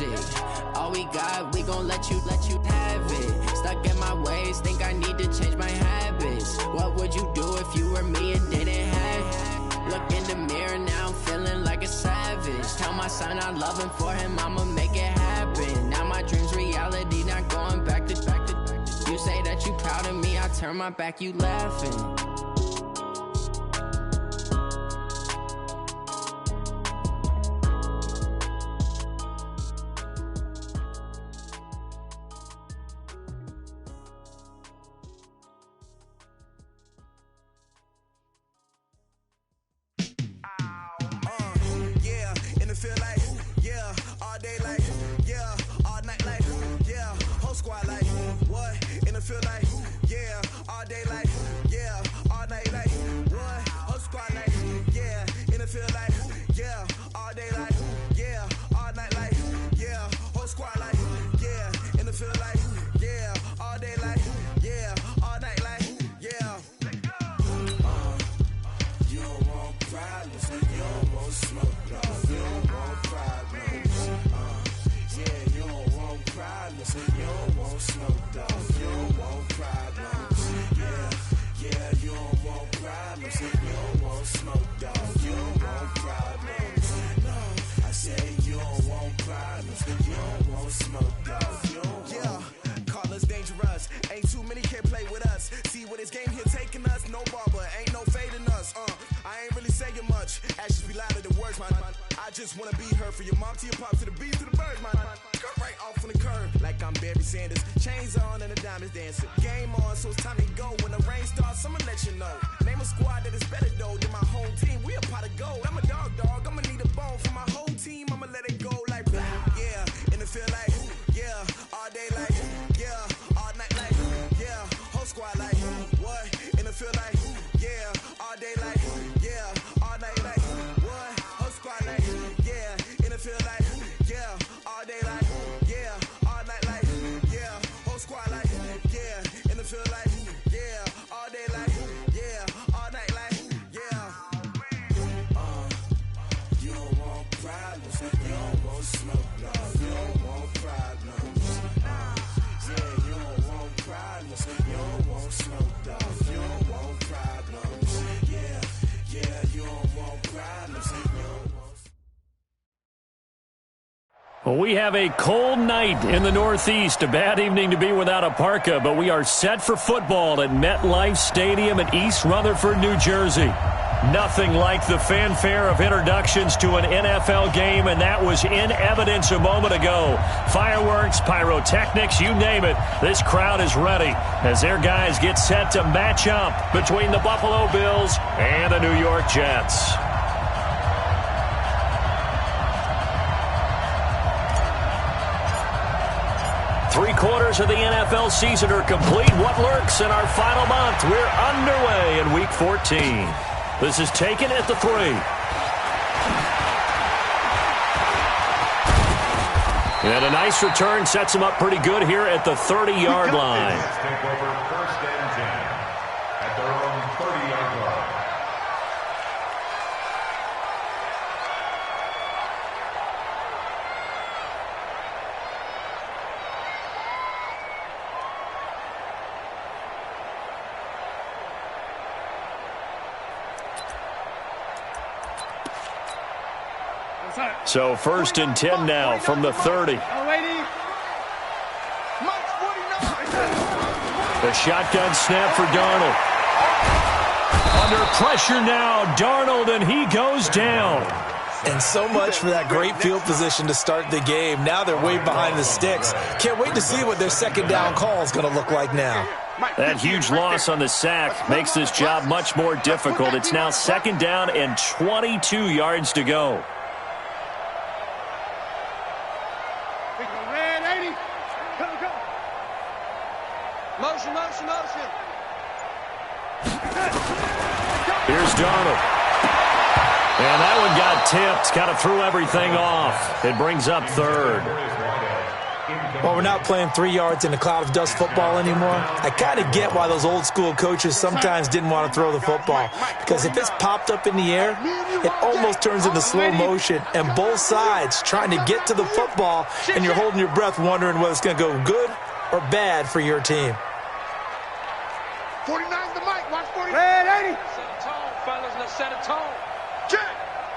magic. All we got, we gon' let you have it. Stuck in my ways, think I need to change my habits. What would you do if you were me and didn't have it? Look in the mirror now, I'm feeling like a savage. Tell my son I love him, for him I'ma make it happen. Now my dream's reality, not going back to. You say that you proud of me, I turn my back, you laughing. Well, we have a cold night in the Northeast. A bad evening to be without a parka, but we are set for football at MetLife Stadium in East Rutherford, New Jersey. Nothing like the fanfare of introductions to an NFL game, and that was in evidence a moment ago. Fireworks, pyrotechnics, you name it. This crowd is ready as their guys get set to match up between the Buffalo Bills and the New York Jets. Three-quarters of the NFL season are complete. What lurks in our final month? We're underway in Week 14. This is taken at the 3. And a nice return sets him up pretty good here at the 30-yard line. Take over first and 10 at their own 30-yard line. So first and 10 now from the 30. The shotgun snap for Darnold. Under pressure now, Darnold, and he goes down. And so much for that great field position to start the game. Now they're way behind the sticks. Can't wait to see what their second down call is going to look like now. That huge loss on the sack makes this job much more difficult. It's now second down and 22 yards to go. Motion, motion, motion. Here's Darnold. And that one got tipped. Kind of threw everything off. It brings up third. Well, we're not playing 3 yards in a cloud of dust football anymore. I kind of get why those old school coaches sometimes didn't want to throw the football. Because if it's popped up in the air, it almost turns into slow motion. And both sides trying to get to the football, and you're holding your breath wondering whether it's going to go good or bad for your team. 49's the mic. Watch 40. Red 80. Set a tone, fellas. Let's set a tone. Check.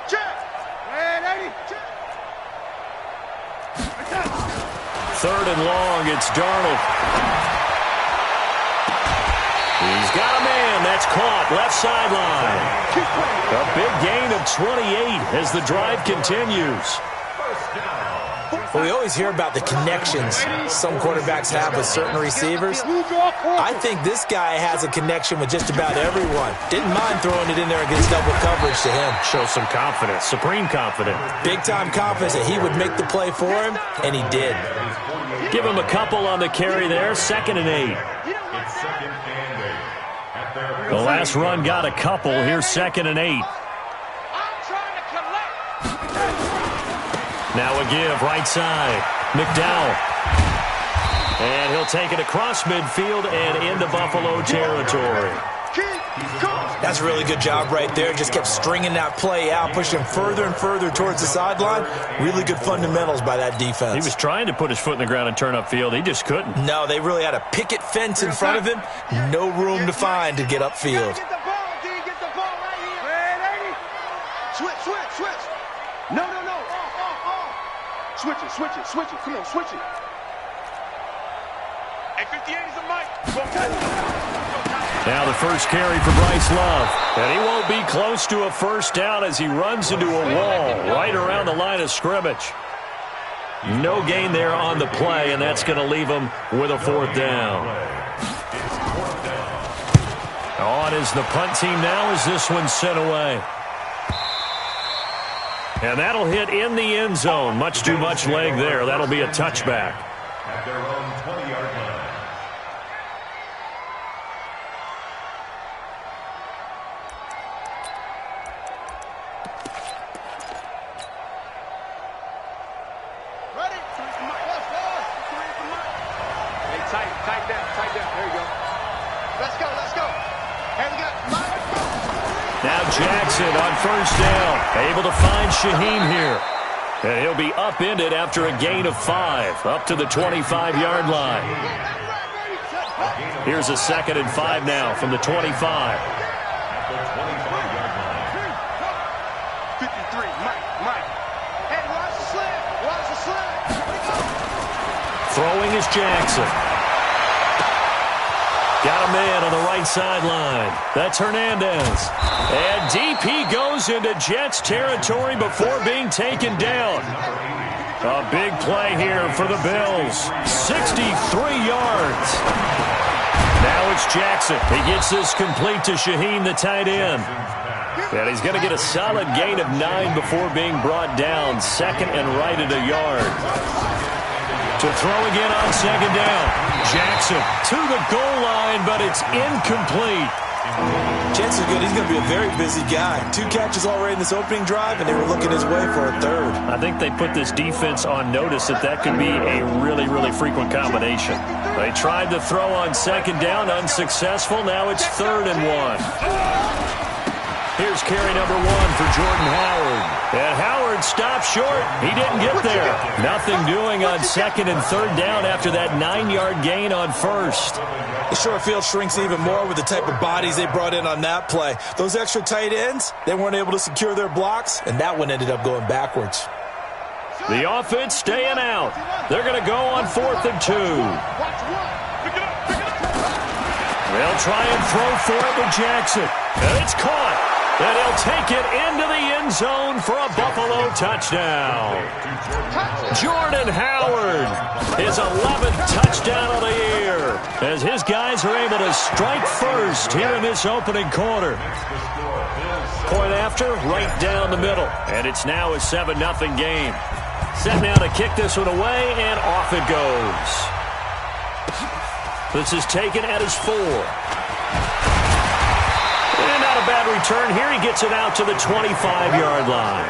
Check. Red 80. Check. Third and long, it's Darnold. He's got a man. That's caught. Left sideline. A big gain of 28 as the drive continues. Well, we always hear about the connections some quarterbacks have with certain receivers. I think this guy has a connection with just about everyone. Didn't mind throwing it in there against double coverage to him. Shows some confidence, supreme confidence. Big-time confidence that he would make the play for him, and he did. Give him a couple on the carry there, 2nd and 8. The last run got a couple. Here's 2nd and 8. Now a give, right side. McDowell. And he'll take it across midfield and into Buffalo territory. That's a really good job right there. Just kept stringing that play out, pushing him further and further towards the sideline. Really good fundamentals by that defense. He was trying to put his foot in the ground and turn upfield. He just couldn't. No, they really had a picket fence in front of him. No room to find to get upfield. Get the ball, D. Get the ball right here. Red 80. Switch, switch, switch. No. Switch it. Come on, switch it. Hey, 58 is a mic. Now the first carry for Bryce Love. And he won't be close to a first down as he runs into a wall right around the line of scrimmage. No gain there on the play, and that's going to leave him with a 4th down. On is the punt team now as this one's sent away. And that'll hit in the end zone. Much too much leg there. That'll be a touchback. At their own 20-yard line. Ready? Hey, tight down. There you go. Let's go. Hey, we got Mike. Now Jackson on first down. Able to find Shaheen here. And he'll be upended after a gain of 5. Up to the 25-yard line. Here's a 2nd and 5 now from the 25. At the 25-yard line. 53, Mike. Hey, watch the slant. Throwing is Jackson. Got a man on the right sideline. That's Hernandez. And deep he goes into Jets territory before being taken down. A big play here for the Bills. 63 yards. Now it's Jackson. He gets this complete to Shaheen, the tight end. And he's going to get a solid gain of 9 before being brought down. 2nd and right at a yard. To throw again on 2nd down. Jackson to the goal line, but it's incomplete. Chances are good he's going to be a very busy guy. 2 catches already in this opening drive, and they were looking his way for a 3rd. I think they put this defense on notice that could be a really, really frequent combination. They tried to throw on 2nd down, unsuccessful. Now it's 3rd and 1. Here's carry number 1 for Jordan Howard. And Howard stopped short. He didn't get there. Nothing doing on 2nd and 3rd down after that 9-yard gain on 1st. The short field shrinks even more with the type of bodies they brought in on that play. Those extra tight ends, they weren't able to secure their blocks, and that one ended up going backwards. The offense staying out. They're going to go on 4th and 2. They'll try and throw for it with Jackson. And it's caught. And he'll take it into the end zone for a Buffalo touchdown. Jordan Howard, his 11th touchdown of the year, as his guys are able to strike first here in this opening quarter. Point after, right down the middle. And it's now a 7-0 game. Set now to kick this one away, and off it goes. This is taken at his 4. And not a bad return here. He gets it out to the 25-yard line.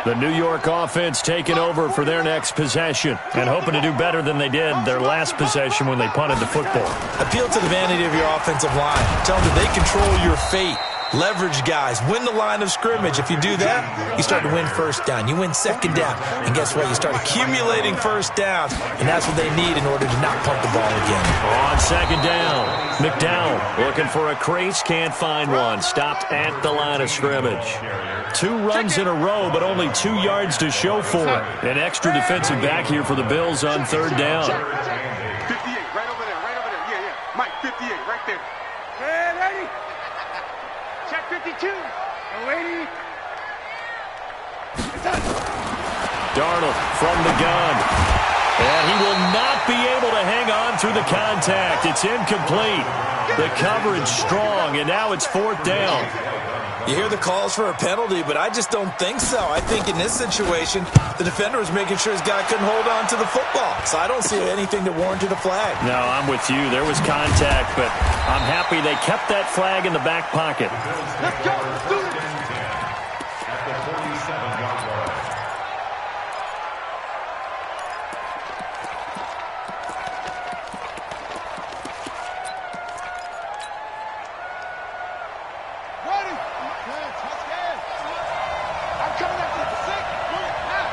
The New York offense taking over for their next possession and hoping to do better than they did their last possession when they punted the football. Appeal to the vanity of your offensive line. Tell them that they control your fate. Leverage guys. Win the line of scrimmage. If you do that, you start to win first down. You win second down. And guess what? You start accumulating first downs. And that's what they need in order to not punt the ball again. On second down, McDowell looking for a crease. Can't find one. Stopped at the line of scrimmage. 2 runs in a row, but only 2 yards to show for it. An extra defensive back here for the Bills on third down. 58, right over there, right over there. Yeah, yeah. Mike, 58, right there. Okay, ready? Check 52. Lady. Darnold from the gun. And he will not be able to hang on through the contact. It's incomplete. The coverage strong, and now it's fourth down. You hear the calls for a penalty, but I just don't think so. I think in this situation, the defender was making sure his guy couldn't hold on to the football. So I don't see anything that warranted a flag. No, I'm with you. There was contact, but I'm happy they kept that flag in the back pocket. Let's go. Let's do it. At the 47-yard line. Ready. Touchdown. I'm coming after the 6. Do it now.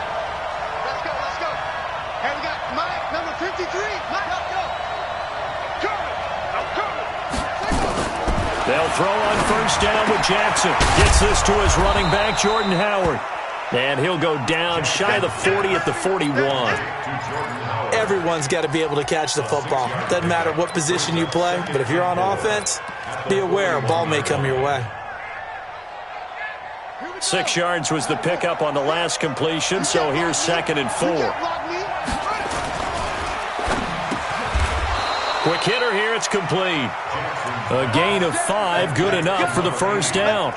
Let's go. Let's go. Hey, we got Mike, number 53. Mike, let's go. Coming. I'm coming. They'll throw on first down with Jackson. Gets this to his running back, Jordan Howard. And he'll go down shy of the 40 at the 41. Everyone's got to be able to catch the football. Doesn't matter what position you play, but if you're on offense, be aware a ball may come your way. 6 yards was the pickup on the last completion, so here's 2nd and 4. Quick hitter here, it's complete. A gain of 5, good enough for the first down.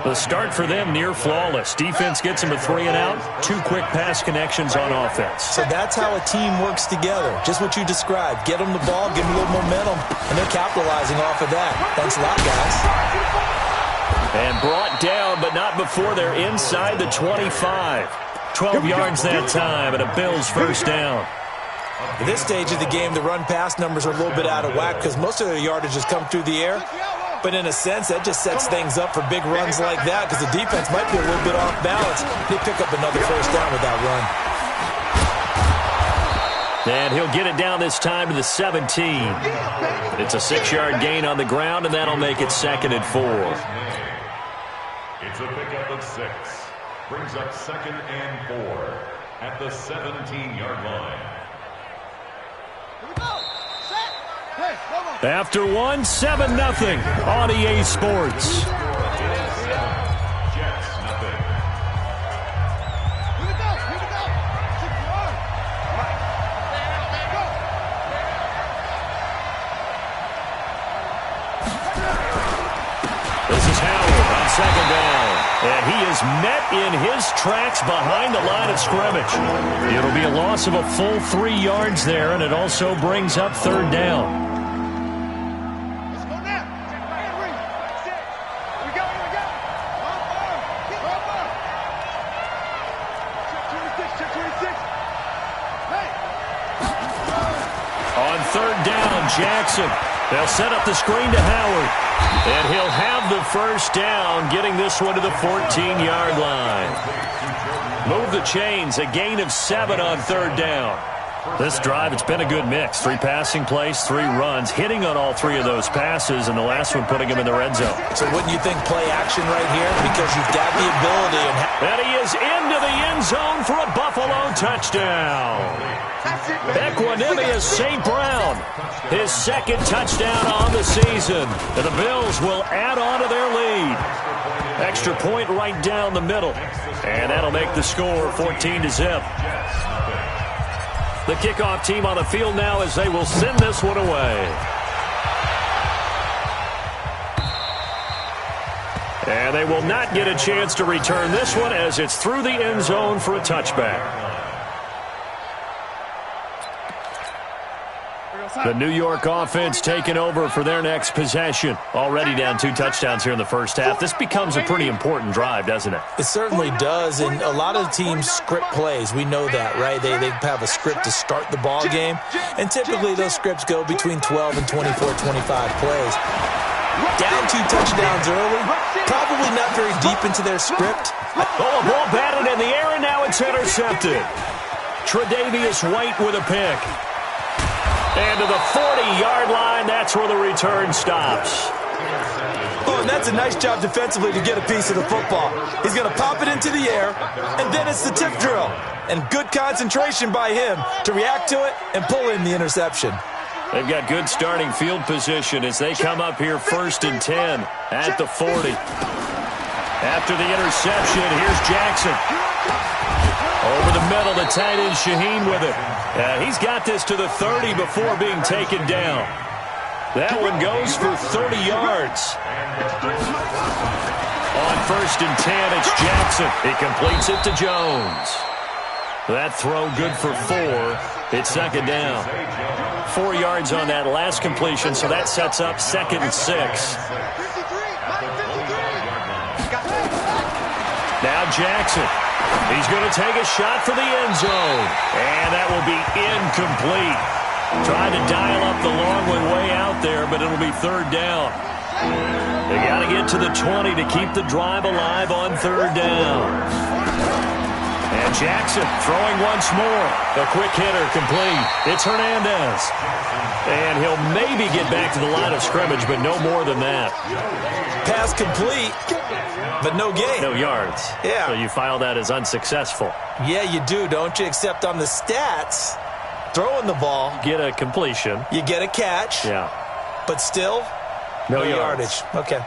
The start for them near flawless. Defense gets them a 3 and out. 2 quick pass connections on offense. So that's how a team works together. Just what you described. Get them the ball, give them a little momentum, and they're capitalizing off of that. Thanks a lot, guys. And brought down, but not before they're inside the 25. 12 yards that time, and a Bills first down. At this stage of the game, the run-pass numbers are a little bit out of whack because most of their yardage has come through the air. But in a sense, that just sets things up for big runs like that because the defense might be a little bit off balance. They pick up another first down with that run. And he'll get it down this time to the 17. It's a 6-yard gain on the ground, and that'll make it 2nd and 4. It's a pickup of 6. Brings up 2nd and 4 at the 17-yard line. After 1, 7-0 on EA Sports. Jets, nothing. This is Howard on 2nd down. And he is met in his tracks behind the line of scrimmage. It'll be a loss of a full 3 yards there, and it also brings up 3rd down. On 3rd down, Jackson. They'll set up the screen to Howard. And he'll have the first down, getting this one to the 14-yard line. Move the chains, a gain of 7 on 3rd down. This drive, it's been a good mix. 3 passing plays, 3 runs, hitting on all 3 of those passes, and the last one putting him in the red zone. So wouldn't you think play action right here? Because you've got the ability. And he is into the end zone for a Buffalo touchdown. Equanimous St. Brown, his 2nd touchdown on the season. And the Bills will add on to their lead. Extra point right down the middle. And that'll make the score 14-0. The kickoff team on the field now as they will send this one away. And they will not get a chance to return this one as it's through the end zone for a touchback. The New York offense taking over for their next possession. Already down 2 touchdowns here in the first half. This becomes a pretty important drive, doesn't it? It certainly does, and a lot of teams script plays. We know that, right? They have a script to start the ball game, and typically those scripts go between 12 and 24, 25 plays. Down 2 touchdowns early, probably not very deep into their script. Oh, a ball batted in the air, and now it's intercepted. Tre'Davious White with a pick. And to the 40-yard line, that's where the return stops. Oh, and that's a nice job defensively to get a piece of the football. He's going to pop it into the air, and then it's the tip drill. And good concentration by him to react to it and pull in the interception. They've got good starting field position as they come up here 1st and 10 at the 40. After the interception, here's Jackson. Over the middle, the tight end Shaheen with it. He's got this to the 30 before being taken down. That one goes for 30 yards. On 1st and 10, it's Jackson. He completes it to Jones. That throw good for 4. It's 2nd down. 4 yards on that last completion, so that sets up 2nd and 6. Now Jackson. He's going to take a shot for the end zone. And that will be incomplete. Trying to dial up the long one way out there, but it'll be 3rd down. They got to get to the 20 to keep the drive alive on 3rd down. And Jackson throwing once more. A quick hitter complete. It's Hernandez. And he'll maybe get back to the line of scrimmage, but no more than that. Pass complete, but no gain. No yards. Yeah. So you file that as unsuccessful. Yeah, you do, don't you? Except on the stats, throwing the ball. Get a completion. You get a catch. Yeah. But still, no yardage. Okay.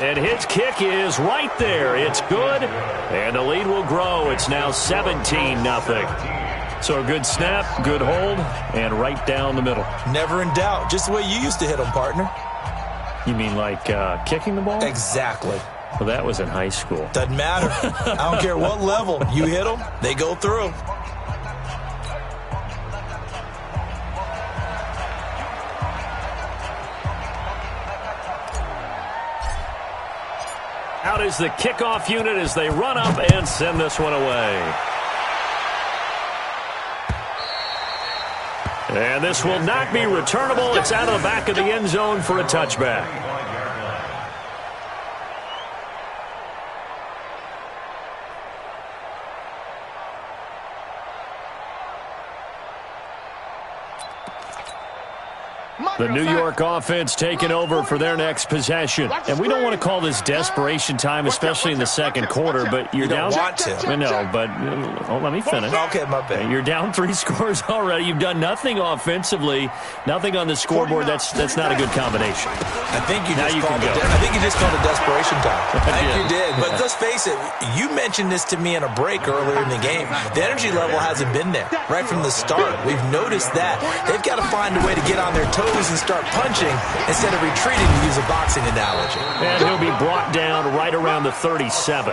And his kick is right there. It's good, and the lead will grow. It's now 17-0. So a good snap, good hold, and right down the middle. Never in doubt. Just the way you used to hit them, partner. You mean like kicking the ball? Exactly. Well, that was in high school. Doesn't matter. I don't care what level. You hit them, they go through. Out is the kickoff unit as they run up and send this one away. And this will not be returnable. It's out of the back of the end zone for a touchback. The New York offense taking over for their next possession. And we don't want to call this desperation time, especially in the second quarter, but you're down. You don't want to. I know, but let me finish. Okay, my bad. You're down 3 scores already. You've done nothing offensively, nothing on the scoreboard. That's not a good combination. I think you now just you called can it. go. I think you just called it desperation time. I think you did. Yeah. But let's face it, you mentioned this to me in a break earlier in the game. The energy level hasn't been there right from the start. We've noticed that. They've got to find a way to get on their toes and start punching instead of retreating, to use a boxing analogy. And he'll be brought down right around the 37.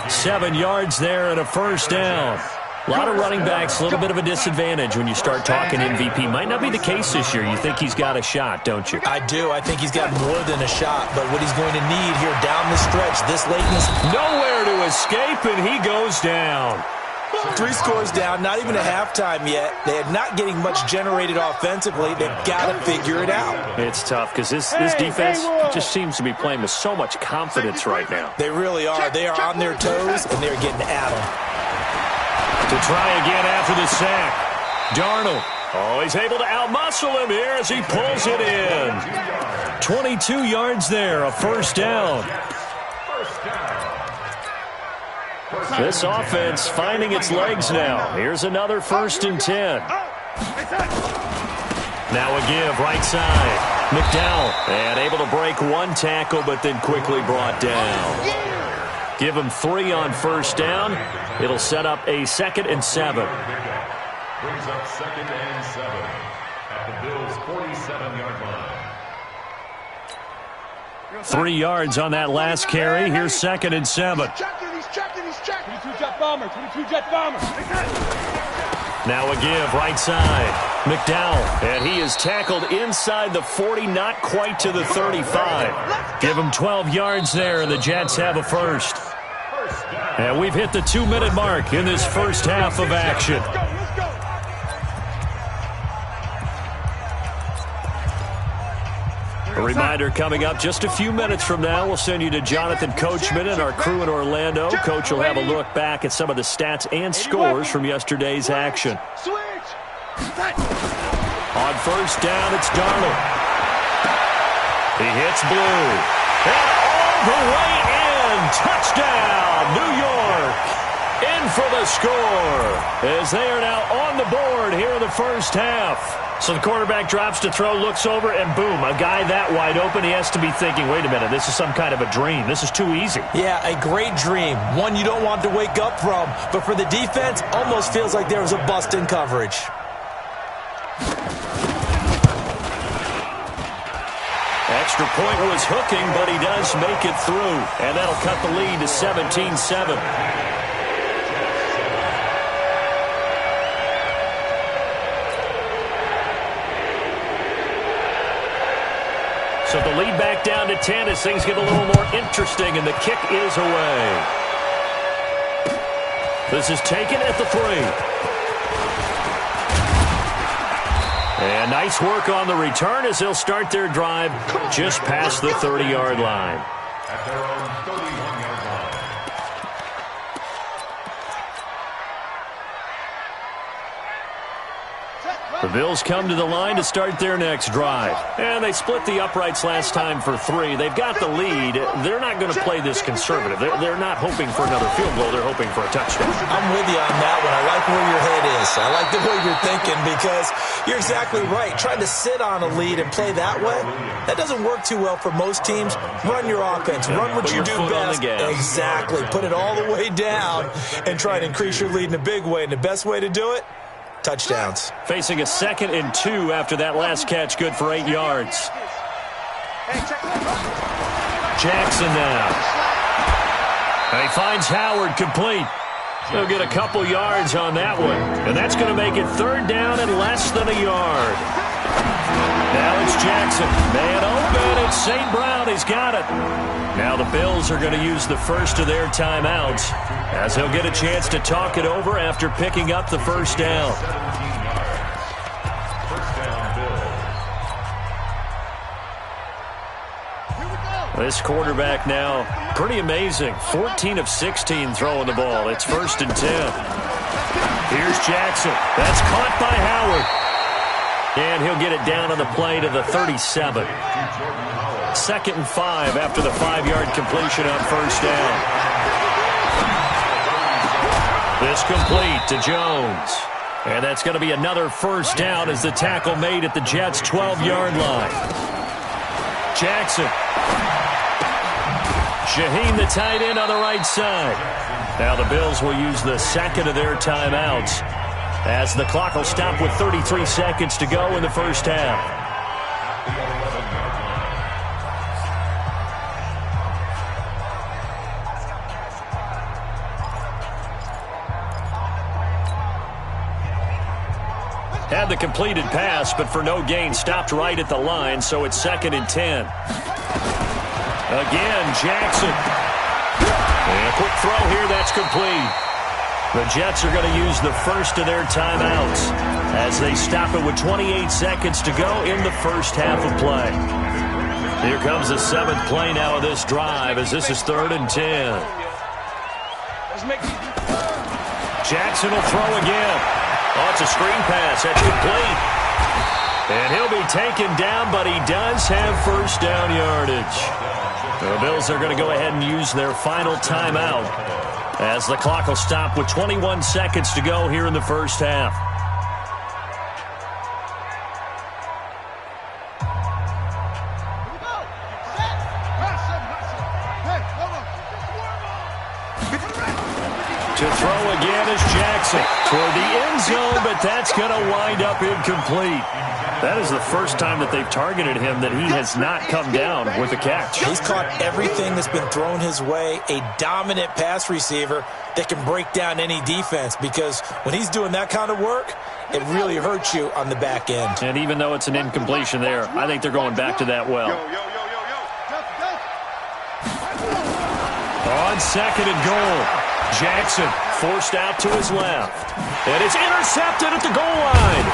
7 yards there and a first down. A lot of running backs, a little bit of a disadvantage when you start talking MVP. Might not be the case this year. You think he's got a shot, don't you? I do. I think he's got more than a shot, but what he's going to need here down the stretch, this late in this... Nowhere to escape, and he goes down. 3 scores down, not even a halftime yet. They are not getting much generated offensively. They've got to figure it out. It's tough because this defense just seems to be playing with so much confidence right now. They really are. They are on their toes, and they're getting at them. To try again after the sack. Darnold. Oh, he's able to outmuscle him here as he pulls it in. 22 yards there, a first down. This offense finding its legs now. Here's another 1st and 10. Now a give right side. McDowell, and able to break 1 tackle, but then quickly brought down. Give him 3 on first down. It'll set up a 2nd and 7. Brings up 2nd and 7 at the Bills' 47-yard line. 3 yards on that last carry. Here's 2nd and 7. He's checking. 22 jet bomber. Now a give right side. McDowell, and he is tackled inside the 40, not quite to the 35. Give him 12 yards there, and the Jets have a first. And we've hit the 2-minute mark in this first half of action. Let's go. A reminder coming up just a few minutes from now. We'll send you to Jonathan Coachman and our crew in Orlando. Coach will have a look back at some of the stats and scores from yesterday's action. On first down, it's Darnold. He hits Blue. And all the way in. Touchdown, New York. In for the score as they are now on the board here in the first half. So the quarterback drops to throw, looks over, and boom, a guy that wide open. He has to be thinking, wait a minute, this is some kind of a dream. This is too easy. Yeah, a great dream. One you don't want to wake up from. But for the defense, almost feels like there was a bust in coverage. Extra point was hooking, but he does make it through. And that'll cut the lead to 17-7. So the lead back down to 10 as things get a little more interesting, and the kick is away. This is taken at the 3. And nice work on the return as they'll start their drive just past the 30-yard line. At their own 31-yard line. The Bills come to the line to start their next drive. And they split the uprights last time for 3. They've got the lead. They're not going to play this conservative. They're not hoping for another field goal. They're hoping for a touchdown. I'm with you on that one. I like where your head is. I like the way you're thinking because you're exactly right. Trying to sit on a lead and play that way, that doesn't work too well for most teams. Run your offense. Run what you do best. Exactly. Put it all the way down and try to increase your lead in a big way. And the best way to do it, touchdowns. Facing a 2nd and 2 after that last catch, good for 8 yards. Jackson now. And he finds Howard complete. He'll get a couple yards on that one. And that's going to make it 3rd down and less than a yard. Now it's Jackson. Man open. It's St. Brown. He's got it. Now the Bills are going to use the first of their timeouts as he'll get a chance to talk it over after picking up the first down. 17 yards. First down, Bills. This quarterback now, pretty amazing. 14 of 16 throwing the ball. It's 1st and 10. Here's Jackson. That's caught by Howard. And he'll get it down on the play to the 37. 2nd and 5 after the 5-yard completion on first down. This complete to Jones. And that's going to be another first down as the tackle made at the Jets' 12-yard line. Jackson. Shaheen, the tight end, on the right side. Now the Bills will use the 2nd of their timeouts as the clock will stop with 33 seconds to go in the first half. Had the completed pass, but for no gain, stopped right at the line, so it's 2nd and 10. Again, Jackson. And a quick throw here, that's complete. The Jets are going to use the first of their timeouts as they stop it with 28 seconds to go in the first half of play. Here comes the 7th play now of this drive as this is 3rd and 10. Jackson will throw again. Oh, it's a screen pass. That's complete. And he'll be taken down, but he does have first down yardage. The Bills are going to go ahead and use their final timeout as the clock will stop with 21 seconds to go here in the first half. To throw again is Jackson toward the end zone, but that's going to wind up incomplete. That is the first time that they've targeted him that he has not come down with a catch. He's caught everything that's been thrown his way, a dominant pass receiver that can break down any defense, because when he's doing that kind of work, it really hurts you on the back end. And even though it's an incompletion there, I think they're going back to that well. On 2nd and goal, Jackson forced out to his left. And it's intercepted at the goal line.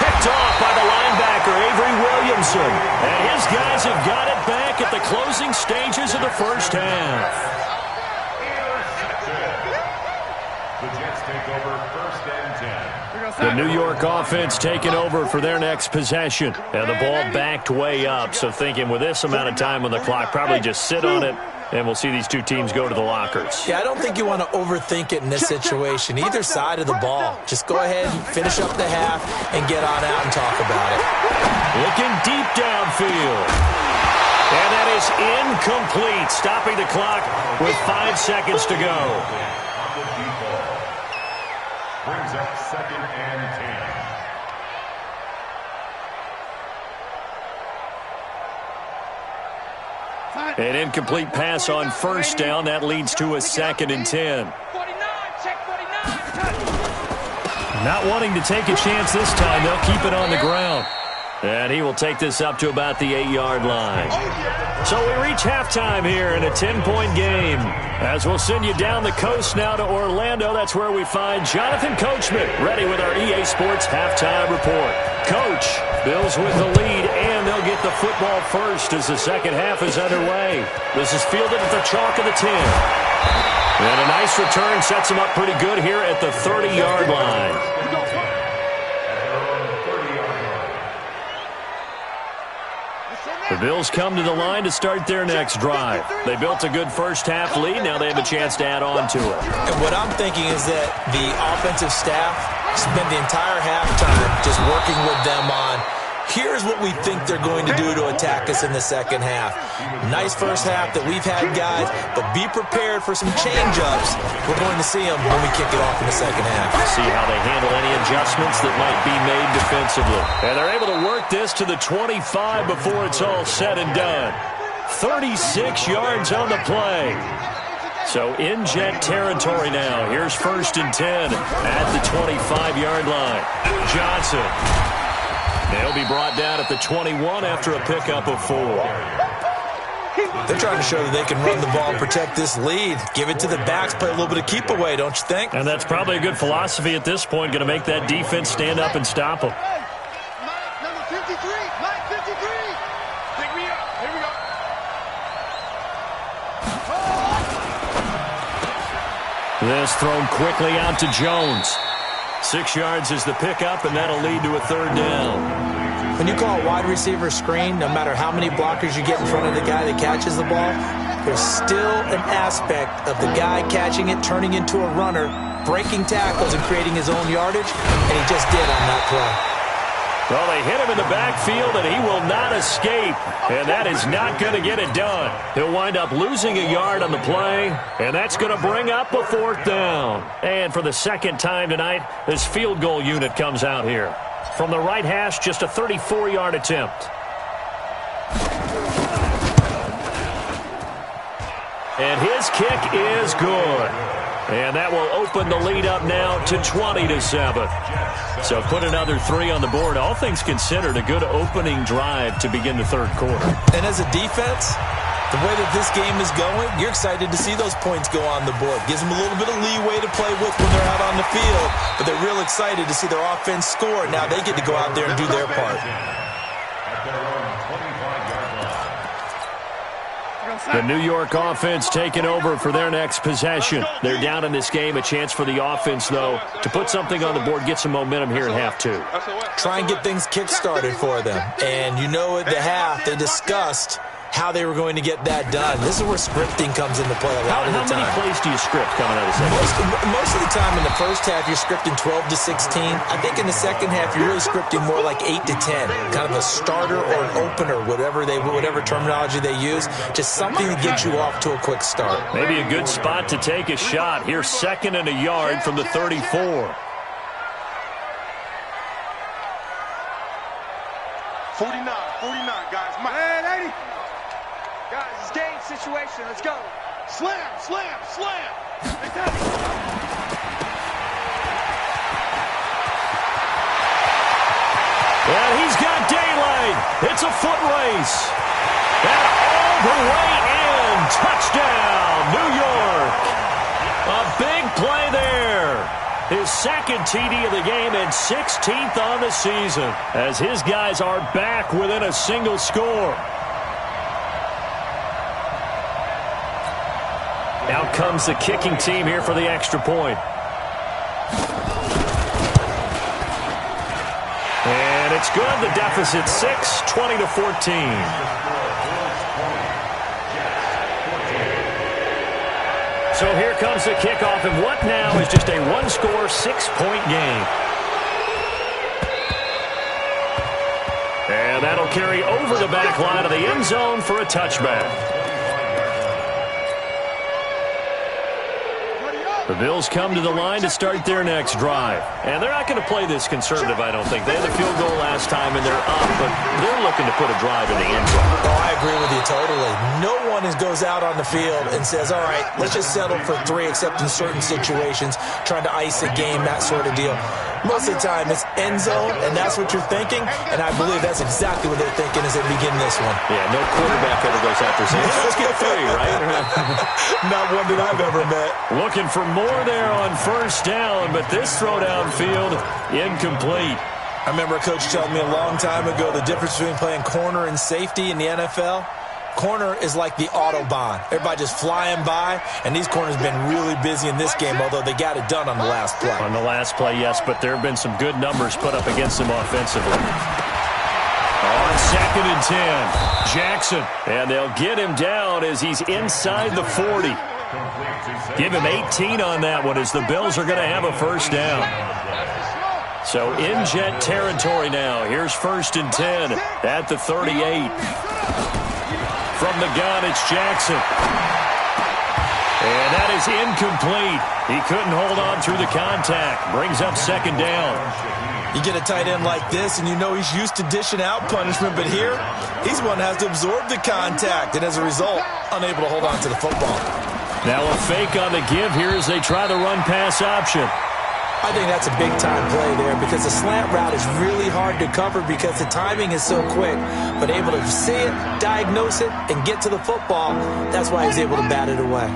Picked off by the linebacker, Avery Williamson. And his guys have got it back at the closing stages of the first half. The Jets take over 1st and 10. The New York offense taking over for their next possession. And the ball backed way up, so thinking with this amount of time on the clock, probably just sit on it, and we'll see these two teams go to the lockers. Yeah, I don't think you want to overthink it in this situation. Either side of the ball. Just go ahead and finish up the half and get on out and talk about it. Looking deep downfield. And that is incomplete, stopping the clock with 5 seconds to go. Brings up 2nd and 10. An incomplete pass on 1st down. That leads to a 2nd and 10. Not wanting to take a chance this time. They'll keep it on the ground. And he will take this up to about the 8-yard line. So we reach halftime here in a 10-point game. As we'll send you down the coast now to Orlando. That's where we find Jonathan Coachman ready with our EA Sports halftime report. Coach, Bills with the lead, and they'll get the football first as the second half is underway. This is fielded at the chalk of the 10. And a nice return sets him up pretty good here at the 30-yard line. The Bills come to the line to start their next drive. They built a good first half lead. Now they have a chance to add on to it. And what I'm thinking is that the offensive staff spent the entire halftime just working with them on, here's what we think they're going to do to attack us in the second half. Nice first half that we've had, guys, but be prepared for some change-ups. We're going to see them when we kick it off in the second half. See how they handle any adjustments that might be made defensively. And they're able to work this to the 25 before it's all said and done. 36 yards on the play. So in Jet territory now. Here's 1st and 10 at the 25-yard line. Johnson. They'll be brought down at the 21 after a pickup of 4. They're trying to show that they can run the ball and protect this lead. Give it to the backs, play a little bit of keep away, don't you think? And that's probably a good philosophy at this point, going to make that defense stand up and stop them. Mike, number 53. Mike, 53. Pick me up. Here we go. This thrown quickly out to Jones. 6 yards is the pickup, and that'll lead to a 3rd down. When you call a wide receiver screen, no matter how many blockers you get in front of the guy that catches the ball, there's still an aspect of the guy catching it, turning into a runner, breaking tackles and creating his own yardage, and he just did on that play. Well, they hit him in the backfield, and he will not escape, and that is not going to get it done. He'll wind up losing a yard on the play, and that's going to bring up a 4th down. And for the second time tonight, this field goal unit comes out here. From the right hash, just a 34-yard attempt. And his kick is good. And that will open the lead up now to 20-7. So put another 3 on the board. All things considered, a good opening drive to begin the 3rd quarter. And as a defense, the way that this game is going, you're excited to see those points go on the board. Gives them a little bit of leeway to play with when they're out on the field, but they're real excited to see their offense score. Now they get to go out there and do their part. The New York offense taking over for their next possession. They're down in this game. A chance for the offense, though, to put something on the board, get some momentum here in half 2. Try and get things kick-started for them. And you know at the half, they discussed how they were going to get that done. This is where scripting comes into play a lot of the time. How many plays do you script coming out of the second half? Most of the time in the first half, you're scripting 12 to 16. I think in the second half, you're really scripting more like 8 to 10. Kind of a starter or an opener, whatever terminology they use. Just something to get you off to a quick start. Maybe a good spot to take a shot. Here's 2nd and a yard from the 34. 49, guys. Hey, 80. Guys, it's game situation. Let's go. Slam, slam, slam. They got it. And he's got daylight. It's a foot race. And all the way in. Touchdown, New York. A big play there. His second TD of the game and 16th on the season as his guys are back within a single score. Out comes the kicking team here for the extra point. And it's good. The deficit 6, 20-14. So here comes the kickoff, and what now is just a one-score, 6-point game. And that'll carry over the back line of the end zone for a touchback. The Bills come to the line to start their next drive. And they're not going to play this conservative, I don't think. They had a field goal last time, and they're up, but they're looking to put a drive in the end zone. Oh, I agree with you totally. No one goes out on the field and says, all right, let's just settle for 3, except in certain situations, trying to ice a game, that sort of deal. Most of the time, it's end zone, and that's what you're thinking, and I believe that's exactly what they're thinking as they begin this one. Yeah, no quarterback ever goes out there saying, let's get 3, right? Not one that I've ever met. Looking for more there on first down, but this throw downfield, incomplete. I remember a coach telling me a long time ago the difference between playing corner and safety in the NFL. Corner is like the Autobahn. Everybody just flying by, and these corners have been really busy in this game, although they got it done on the last play. On the last play, yes, but there have been some good numbers put up against them offensively. On 2nd and 10, Jackson, and they'll get him down as he's inside the 40. Give him 18 on that one as the Bills are going to have a first down. So in Jet territory now. Here's 1st and 10 at the 38. From the gun, it's Jackson. And that is incomplete. He couldn't hold on through the contact. Brings up 2nd down. You get a tight end like this, and you know he's used to dishing out punishment, but here, he's one that has to absorb the contact, and as a result, unable to hold on to the football. Now a fake on the give here as they try the run-pass option. I think that's a big-time play there because the slant route is really hard to cover because the timing is so quick. But able to see it, diagnose it, and get to the football, that's why he's able to bat it away.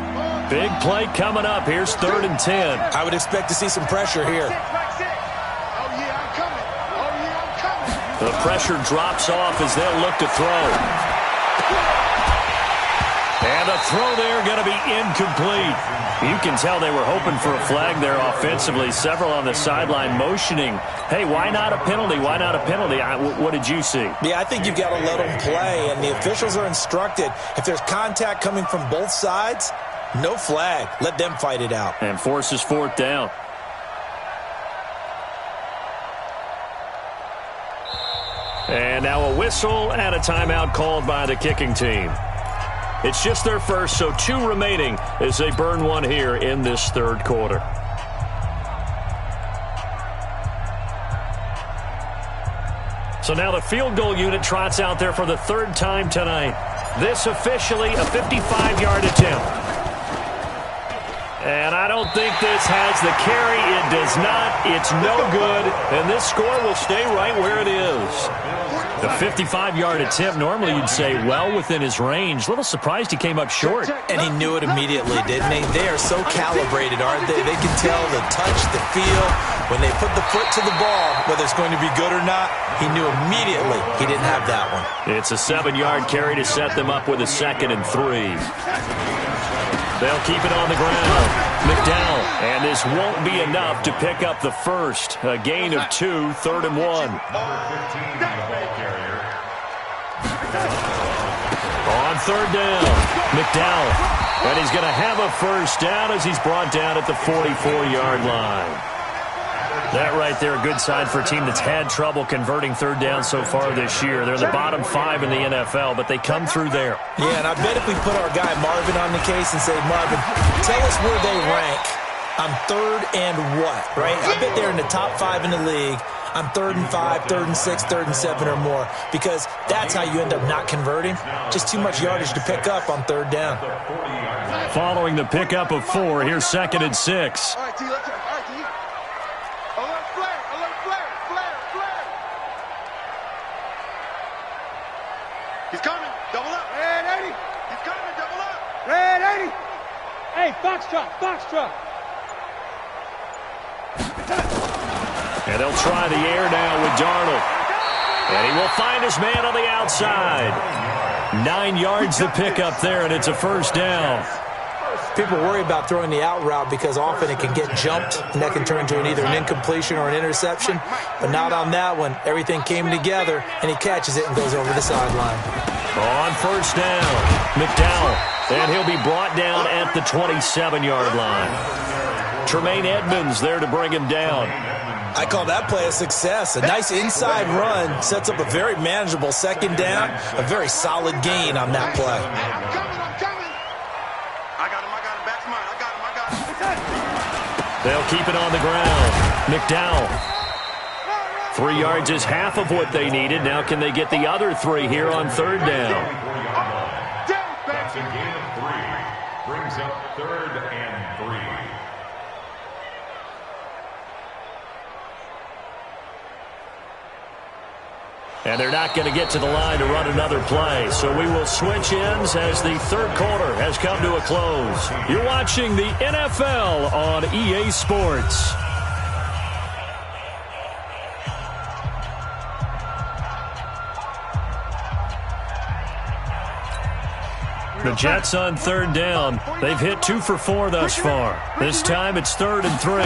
Big play coming up. Here's 3rd and 10. I would expect to see some pressure here. The pressure drops off as they'll look to throw. And the throw there going to be incomplete. You can tell they were hoping for a flag there offensively. Several on the sideline motioning, hey, why not a penalty? Why not a penalty? What did you see? Yeah, I think you've got to let them play, and the officials are instructed. If there's contact coming from both sides, no flag. Let them fight it out. And forces 4th down. And now a whistle and a timeout called by the kicking team. It's just their first, so 2 remaining as they burn one here in this 3rd quarter. So now the field goal unit trots out there for the 3rd time tonight. This officially a 55-yard attempt. And I don't think this has the carry. It does not. It's no good. And this score will stay right where it is. The 55-yard attempt, normally you'd say well within his range. A little surprised he came up short. And he knew it immediately, didn't he? They are so calibrated, aren't they? They can tell the touch, the feel. When they put the foot to the ball, whether it's going to be good or not, he knew immediately he didn't have that one. It's a 7-yard carry to set them up with a 2nd and 3. They'll keep it on the ground. McDowell, and this won't be enough to pick up the first. A gain of 2, 3rd and 1. On 3rd down, McDowell. And he's going to have a first down as he's brought down at the 44-yard line. That right there, a good sign for a team that's had trouble converting 3rd down so far this year. They're the bottom 5 in the NFL, but they come through there. Yeah, and I bet if we put our guy Marvin on the case and say, Marvin, tell us where they rank on 3rd and what, right? I bet they're in the top 5 in the league on 3rd and 5, 3rd and 6, 3rd and 7 or more, because that's how you end up not converting. Just too much yardage to pick up on 3rd down. Following the pickup of 4, here's 2nd and 6. All right, T, let's go. All right, T. Alert flare, alert flare, flare, flare. He's coming. Double up. Red 80. He's coming. Double up. Red 80. Hey, Foxtrot, Foxtrot. And they'll try the air now with Darnold. And he will find his man on the outside. 9 yards to pick up there, and it's a 1st down. People worry about throwing the out route because often it can get jumped, and that can turn into either an incompletion or an interception. But not on that one. Everything came together, and he catches it and goes over the sideline. On 1st down, McDowell. And he'll be brought down at the 27-yard line. Tremaine Edmonds there to bring him down. I call that play a success. A nice inside run sets up a very manageable 2nd down. A very solid gain on that play. I'm coming. I got him, back to mine. I got him. They'll keep it on the ground. McDowell. 3 yards is half of what they needed. Now can they get the other 3 here on 3rd down? That's a gain of 3. Brings up 3rd and 3. And they're not going to get to the line to run another play. So we will switch ends as the 3rd quarter has come to a close. You're watching the NFL on EA Sports. The Jets on 3rd down. They've hit 2 for 4 thus far. This time it's 3rd and 3.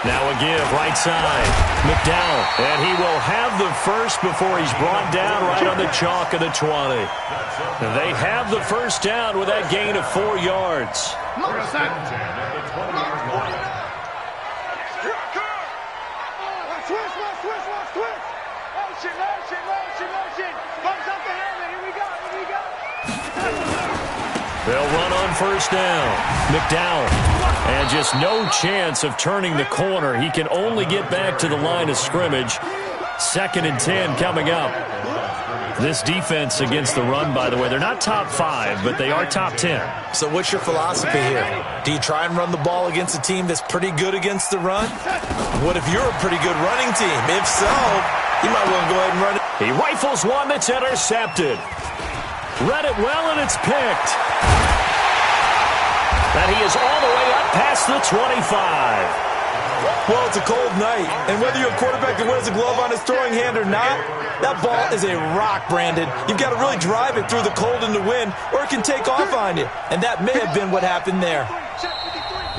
Now a give, right side. McDowell, and he will have the first before he's brought down right on the chalk of the 20. They have the 1st down with that gain of 4 yards. They'll run on 1st down. McDowell. And just no chance of turning the corner. He can only get back to the line of scrimmage. 2nd and 10 coming up. This defense against the run, by the way, they're not top 5, but they are top 10. So what's your philosophy here? Do you try and run the ball against a team that's pretty good against the run? What if you're a pretty good running team? If so, you might want to go ahead and run it. He rifles one that's intercepted. Read it well, and it's picked. And he is all the way up past the 25. Well, it's a cold night, and whether you're a quarterback that wears a glove on his throwing hand or not, that ball is a rock, Brandon. You've got to really drive it through the cold and the wind, or it can take off on you. And that may have been what happened there.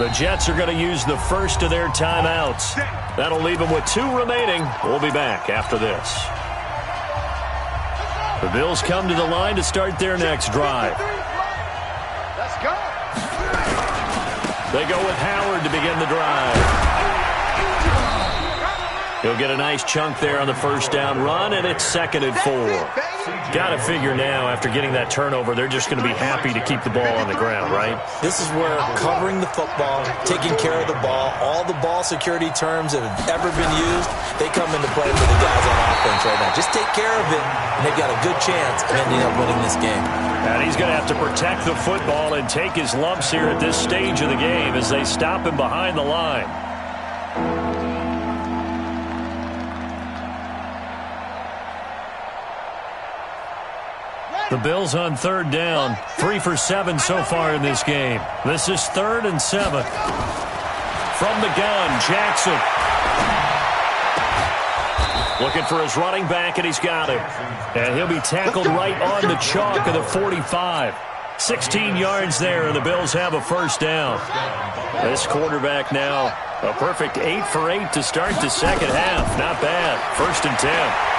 The Jets are going to use the first of their timeouts. That'll leave them with 2 remaining. We'll be back after this. The Bills come to the line to start their next drive. Let's go. They go with Howard to begin the drive. He'll get a nice chunk there on the 1st down run, and it's 2nd and 4. Got to figure now, after getting that turnover, they're just going to be happy to keep the ball on the ground, right? This is where covering the football, taking care of the ball, all the ball security terms that have ever been used, they come into play for the guys on offense right now. Just take care of it, and they've got a good chance of ending up winning this game. And he's going to have to protect the football and take his lumps here at this stage of the game as they stop him behind the line. The Bills on 3rd down, 3 for 7 so far in this game. This is 3rd and 7. From the gun, Jackson. Looking for his running back, and he's got him. And he'll be tackled right on the chalk of the 45. 16 yards there, and the Bills have a 1st down. This quarterback now, a perfect 8 for 8 to start the 2nd half. Not bad. 1st and 10.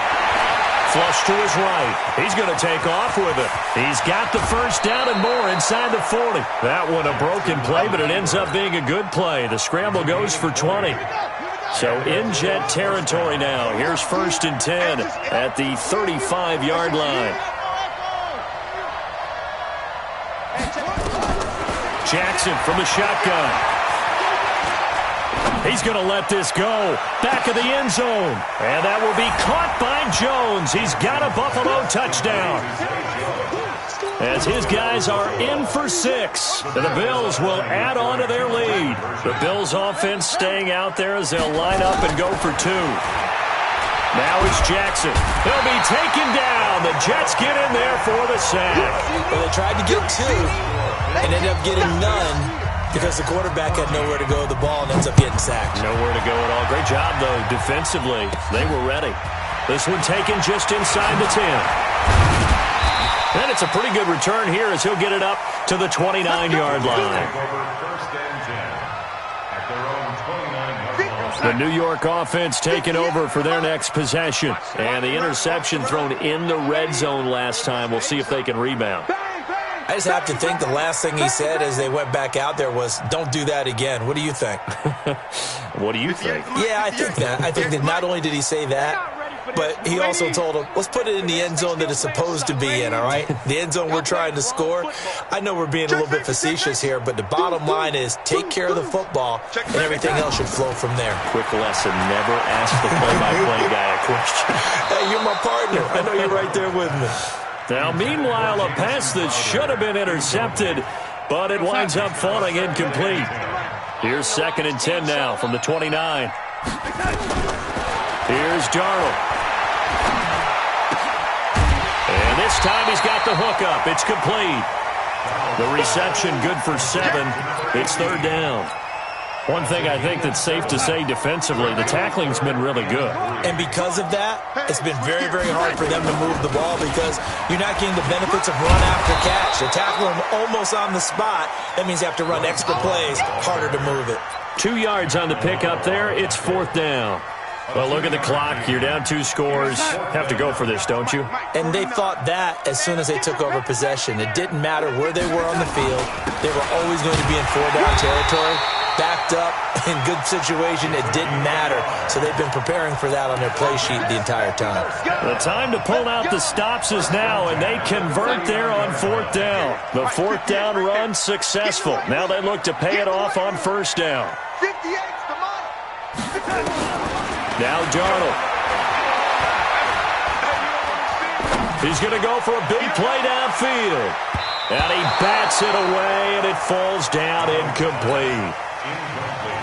Flush to his right. He's going to take off with it. He's got the 1st down and more inside the 40. That one a broken play, but it ends up being a good play. The scramble goes for 20. So in Jet territory now. Here's 1st and 10 at the 35-yard line. Jackson from the shotgun. He's going to let this go. Back of the end zone. And that will be caught by Jones. He's got a Buffalo touchdown. As his guys are in for 6. And the Bills will add on to their lead. The Bills offense staying out there as they'll line up and go for 2. Now it's Jackson. He'll be taken down. The Jets get in there for the sack. Well, they tried to get 2 and ended up getting none because the quarterback had nowhere to go with the ball and ends up getting sacked. Nowhere to go at all. Great job, though, defensively. They were ready. This one taken just inside the 10. And it's a pretty good return here as he'll get it up to the 29-yard line. The New York offense taking over for their next possession. And the interception thrown in the red zone last time. We'll see if they can rebound. I just have to think the last thing he said as they went back out there was, don't do that again. What do you think? What do you think? Yeah, I think that. I think that not only did he say that, but he also told him, let's put it in the end zone that it's supposed to be in, all right? The end zone we're trying to score. I know we're being a little bit facetious here, but the bottom line is take care of the football, and everything else should flow from there. Quick lesson, never ask the play-by-play guy a question. Hey, you're my partner. I know you're right there with me. Now, meanwhile, a pass that should have been intercepted, but it winds up falling incomplete. Here's 2nd and 10 now from the 29. Here's Darnold. And this time he's got the hook up. It's complete. The reception good for 7. It's 3rd down. One thing I think that's safe to say defensively, the tackling's been really good. And because of that, it's been very, very hard for them to move the ball because you're not getting the benefits of run after catch. They tackle them almost on the spot. That means you have to run extra plays, harder to move it. 2 yards on the pick up there. It's 4th down. Well, look at the clock. You're down 2 scores. Have to go for this, don't you? And they thought that as soon as they took over possession. It didn't matter where they were on the field. They were always going to be in 4-down territory. Backed up, in good situation, it didn't matter. So they've been preparing for that on their play sheet the entire time. The time to pull out the stops is now, and they convert there on 4th down. The 4th down run successful. Now they look to pay it off on 1st down. Now Darnold. He's going to go for a big play downfield. And he bats it away, and it falls down incomplete.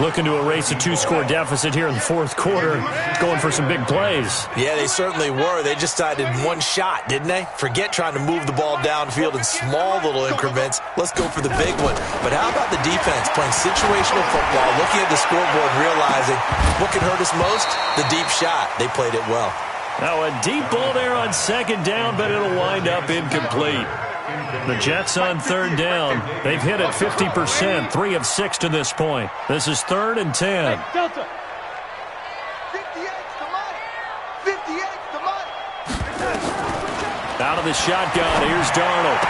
Looking to erase a 2-score deficit here in the 4th quarter. Going for some big plays. Yeah, they certainly were. They just decided one shot, didn't they? Forget trying to move the ball downfield in small little increments. Let's go for the big one. But how about the defense playing situational football, looking at the scoreboard, realizing what can hurt us most? The deep shot. They played it well. Now a deep ball there on 2nd down, but it'll wind up incomplete. The Jets on 3rd down. They've hit it 50%, 3 of 6 to this point. This is 3rd and 10. Out of the shotgun, here's Darnold.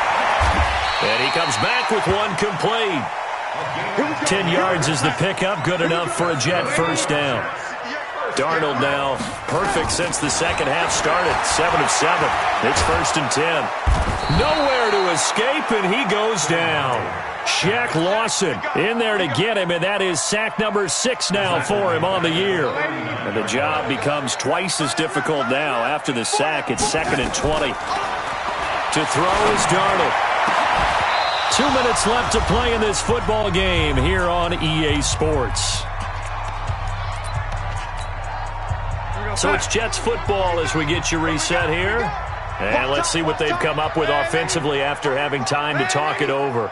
And he comes back with one complete. 10 yards is the pickup, good enough for a Jet 1st down. Darnold now perfect since the second half started. 7 of 7. It's 1st and 10. Nowhere to escape, and he goes down. Shaq Lawson in there to get him, and that is sack number 6 now for him on the year. And the job becomes twice as difficult now. After the sack, it's 2nd and 20. To throw is Darnold. 2 minutes left to play in this football game here on EA Sports. So it's Jets football as we get you reset here. And let's see what they've come up with offensively after having time to talk it over.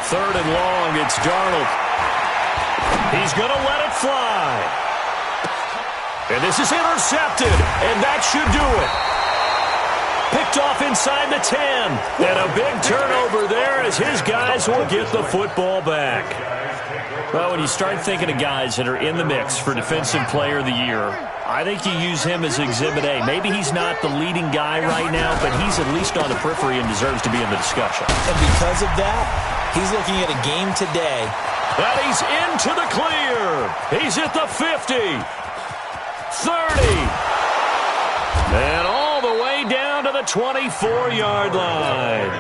3rd and long, it's Darnold. He's going to let it fly. And this is intercepted, and that should do it. Picked off inside the 10. And a big turnover there as his guys will get the football back. Well, when you start thinking of guys that are in the mix for Defensive Player of the Year, I think you use him as Exhibit A. Maybe he's not the leading guy right now, but he's at least on the periphery and deserves to be in the discussion. And because of that, he's looking at a game today. And he's into the clear. He's at the 50. 30. And all the way down to the 24-yard line.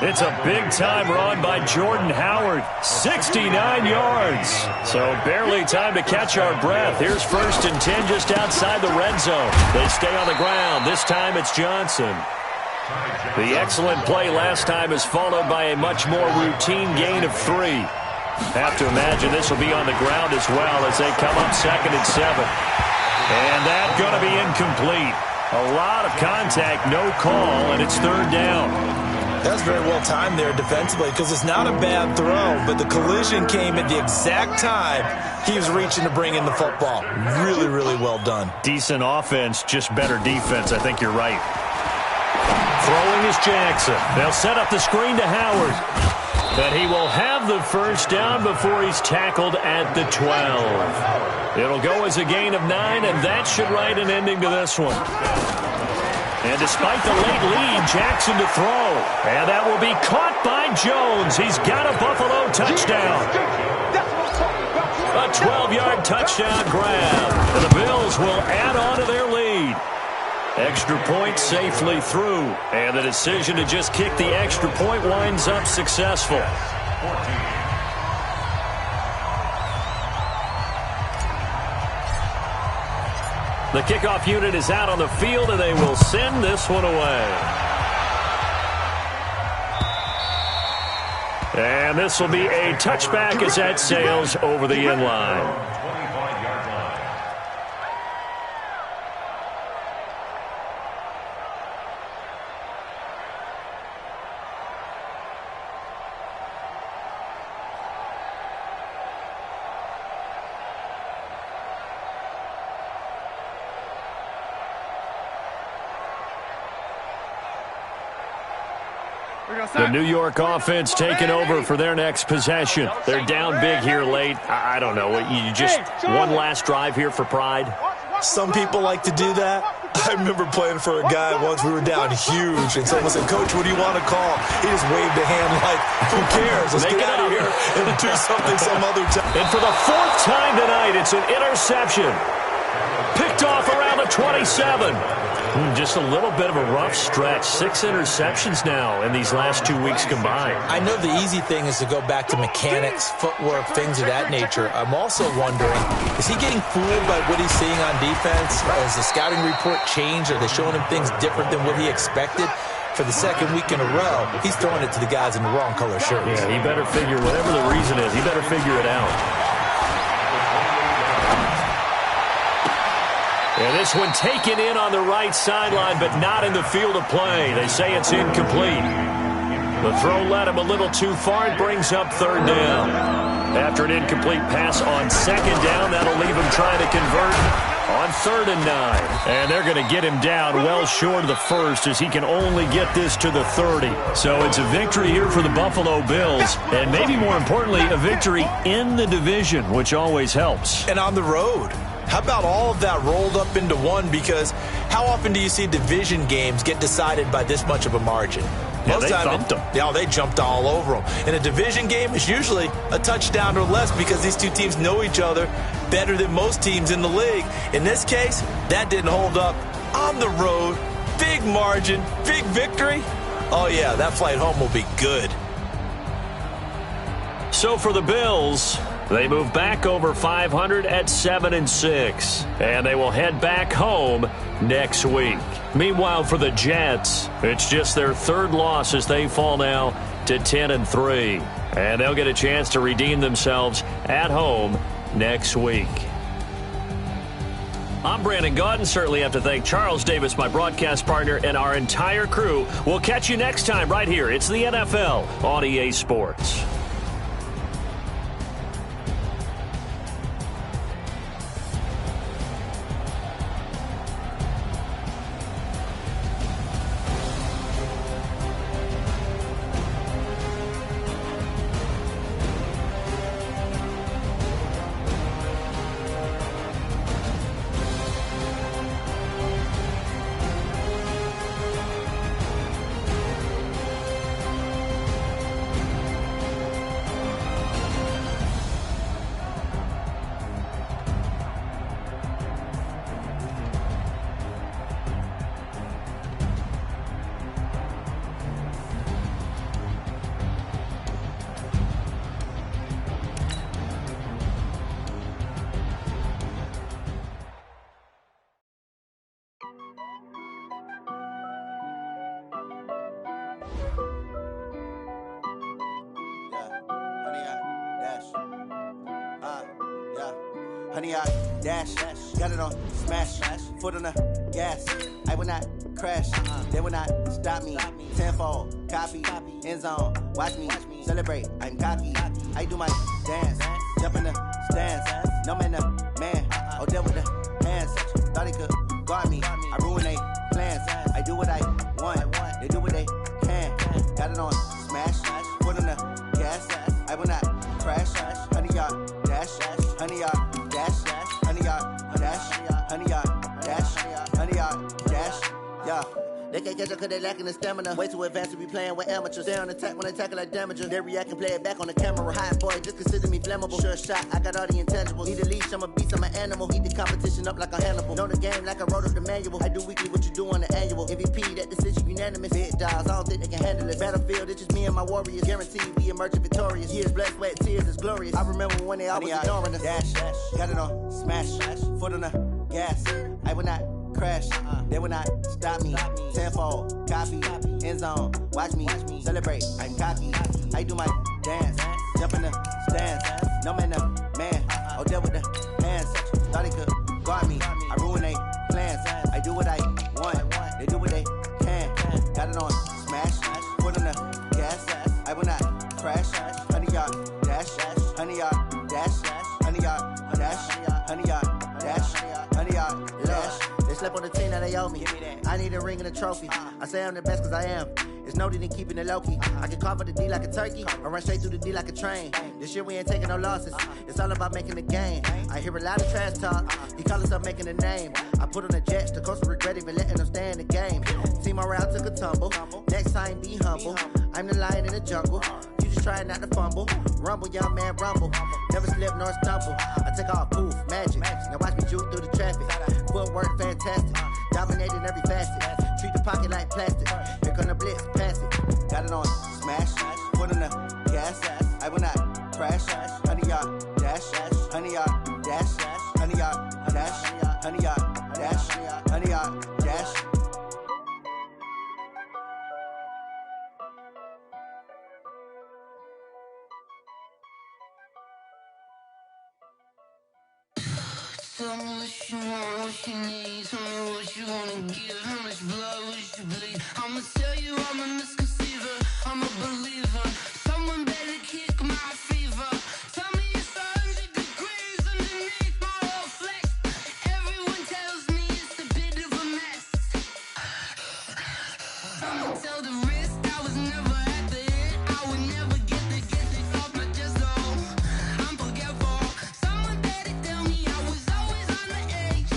It's a big-time run by Jordan Howard, 69 yards. So barely time to catch our breath. Here's 1st and 10 just outside the red zone. They stay on the ground. This time it's Johnson. The excellent play last time is followed by a much more routine gain of 3. Have to imagine this will be on the ground as well as they come up 2nd and 7. And that's going to be incomplete. A lot of contact, no call, and it's 3rd down. That's very well timed there defensively because it's not a bad throw, but the collision came at the exact time he was reaching to bring in the football. Really, really well done. Decent offense, just better defense. I think you're right. Throwing is Jackson. They'll set up the screen to Howard. But he will have the 1st down before he's tackled at the 12. It'll go as a gain of 9, and that should write an ending to this one. And despite the late lead, Jackson to throw. And that will be caught by Jones. He's got a Buffalo touchdown. A 12-yard touchdown grab. And the Bills will add on to their lead. Extra point safely through. And the decision to just kick the extra point winds up successful. The kickoff unit is out on the field, and they will send this one away. And this will be a touchback as that sails over the end line. The New York offense taking over for their next possession. They're down big here late. I don't know. You just one last drive here for pride? Some people like to do that. I remember playing for a guy once. We were down huge, and someone said, "Coach, what do you want to call?" He just waved a hand like, "Who cares? Let's get out of here and do something some other time." And for the 4th time tonight, it's an interception. Picked off around the 27. Just a little bit of a rough stretch. 6 interceptions now in these last 2 weeks combined. I know the easy thing is to go back to mechanics, footwork, things of that nature. I'm also wondering, is he getting fooled by what he's seeing on defense? Has the scouting report changed? Are they showing him things different than what he expected? For the 2nd week in a row, he's throwing it to the guys in the wrong color shirts. Yeah, he better figure, whatever the reason is, he better figure it out. And this one taken in on the right sideline, but not in the field of play. They say it's incomplete. The throw led him a little too far. It brings up 3rd down. After an incomplete pass on 2nd down, that'll leave him trying to convert on 3rd and 9. And they're going to get him down well short of the 1st as he can only get this to the 30. So it's a victory here for the Buffalo Bills. And maybe more importantly, a victory in the division, which always helps. And on the road. How about all of that rolled up into one? Because how often do you see division games get decided by this much of a margin? Yeah, they thumped them. Yeah, they jumped all over them. In a division game, it's usually a touchdown or less because these two teams know each other better than most teams in the league. In this case, that didn't hold up. On the road, big margin, big victory. Oh, yeah, that flight home will be good. So for the Bills, they move back over 500 at 7-6, and they will head back home next week. Meanwhile, for the Jets, it's just their 3rd loss as they fall now to 10-3, and they'll get a chance to redeem themselves at home next week. I'm Brandon Gaudin. Certainly have to thank Charles Davis, my broadcast partner, and our entire crew. We'll catch you next time right here. It's the NFL on EA Sports. 100 yard dash. Got it on smash. Foot on the gas. I will not crash. They will not stop me. Tenfold, copy, end zone. Watch me celebrate. I'm cocky. I do my dance. Jump in the stands. No man, the man. Oh, deal with the hands. Thought he could guard me. I ruin they plans. I do what I want. They do what they can. Got it on smash. Foot on the gas. I will not crash. 100 yard dash. 100 yard dash. 100 yard dash. 100 yard dash. 100 yard dash. Yeah. They can't catch up cause they lacking the stamina. Way too advanced to be playing with amateurs. Stay on attack when they tackle like damager. They react and play it back on the camera. Hot boy, just consider me flammable. Sure shot, I got all the intangibles. Need a leash, I'm a beast, I'm an animal. Heat the competition up like a Hannibal. Know the game like I wrote up the manual. I do weekly what you do on the annual. MVP, that decision unanimous. Big dogs, I don't think they can handle it. Battlefield, it's just me and my warriors. Guaranteed we emerging victorious. Years, blood, sweat, tears, it's glorious. I remember when they always ignoring us. Dash, got it on smash. Foot on the gas. I will not crash. They will not stop me. Tenfold, copy, end zone. Watch me celebrate. I'm cocky. I do my dance. Jump in the stands. No man, the man. Oh, deal with the hands. Thought he could guard me. I ruin they plans. I do what I want. They do what they can. Got it on smash. Foot on the gas. I will not crash. 100 yard dash. 100 yard dash. 100 yard dash. 100 yard dash. 100 yard dash. They slept on the team, now they owe me. I need a ring and a trophy. I say I'm the best cause I am. It's no need in keeping it low-key. I can carve up the D like a turkey, or run straight through the D like a train. This year we ain't taking no losses. It's all about making the game. I hear a lot of trash talk. He call us up making a name. I put on the Jets, the coach will regret even letting them stay in the game. Team around took a tumble. Next time be humble. I'm the lion in the jungle. You just try not to fumble. Rumble, young man, rumble. Never slip nor stumble. I take off, poof, magic. Now watch me juke through the traffic. Footwork fantastic. Dominating every facet. Treat the pocket like plastic. Here come the blitz, pass it. Got it on smash. Foot on the gas. I will not crash. 100 yard dash. 100 yard dash. 100 yard dash. 100 yard dash. 100 yard dash. Tell me what you want, what you need. Tell me what you wanna give. How much blood would you bleed? I'ma tell you I'm a misconceiver. I'm a believer. Someone better kick my fever. Tell me it's 100 degrees underneath my whole flesh. Everyone tells me it's a bit of a mess. I'ma tell the risk I was never at the end. I would never get this off my chest though. I'm forgetful. Someone better tell me I was always on the edge.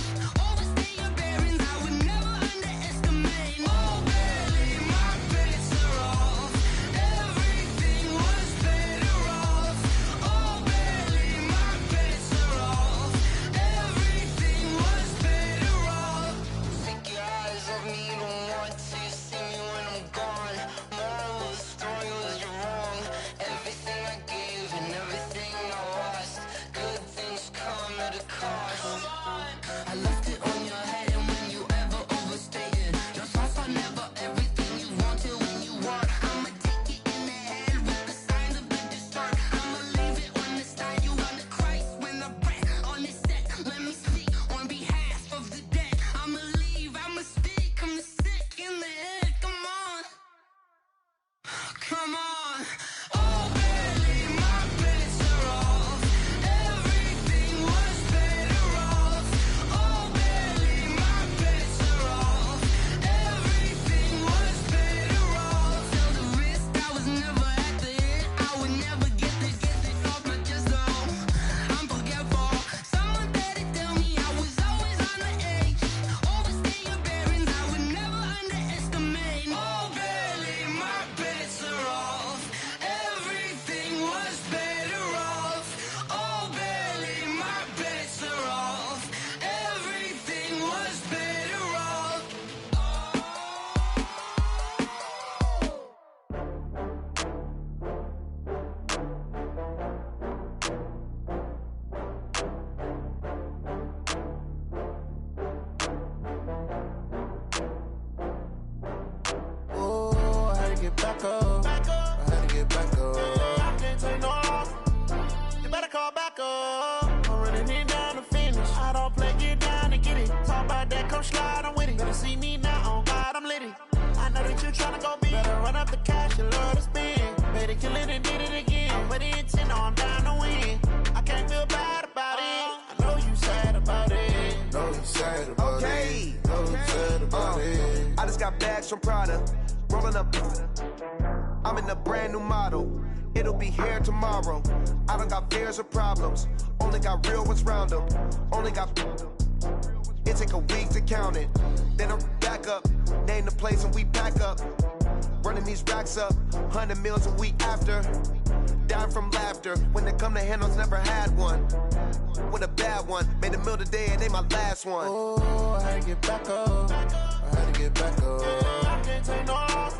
Overstay your bearings, I would never underestimate. Oh, barely my bets are off. Everything was better off. Oh, barely my bets are off. Everything was better off. Take your eyes off me, don't want to see me when I'm gone. Moral of the story was you're wrong. Everything I gave and everything I lost. Good things come at a cost. I left it on your head, and when you ever overstay it, your thoughts are never everything you wanted when you want. I'ma take it in the head with the signs of the distort. I'ma leave it on the side. You on the Christ when the breath on the set. Let me speak on behalf of the dead. I'ma leave, I'ma speak. I'm sick in the head. Come on, come on. Oh, barely my bets are off. Everything was better off. Oh, barely my bets are off. Everything was better off. Tell the risk I was never at the end. I would never get this off my chest though. I'm forgetful. Someone better tell me I was always on the edge. Overstay your bearings, I would never underestimate. Oh, barely my bets are off. Everything was better off. Oh, barely my bets are off. Everything was better off. Oh, I had to get back up. I had to get back up. I can't take no loss. You better call back up. I'm running it down the field. come slide, I'm with it. Better see me now, on God, I'm litty. I know that you tryna go big. Better run up the cash, you love to spend. Better kill it and did it again. I'm with the intent, no, I'm down to win. I can't feel bad about it. I know you sad about it. Know you sad about it. Know you sad about it. I just got bags from Prada. Rolling up. I'm in a brand new model. It'll be here tomorrow. I don't got fears or problems. Only got real ones round them. Only got. It take a week to count it. Then I'm back up. Name the place and we pack up. Running these racks up. 100 meals a week after. Down from laughter. When they come to handles, never had one. With a bad one. Made a meal today and ain't my last one. Oh, I had to get back up. I had to get back up. I can't take no loss.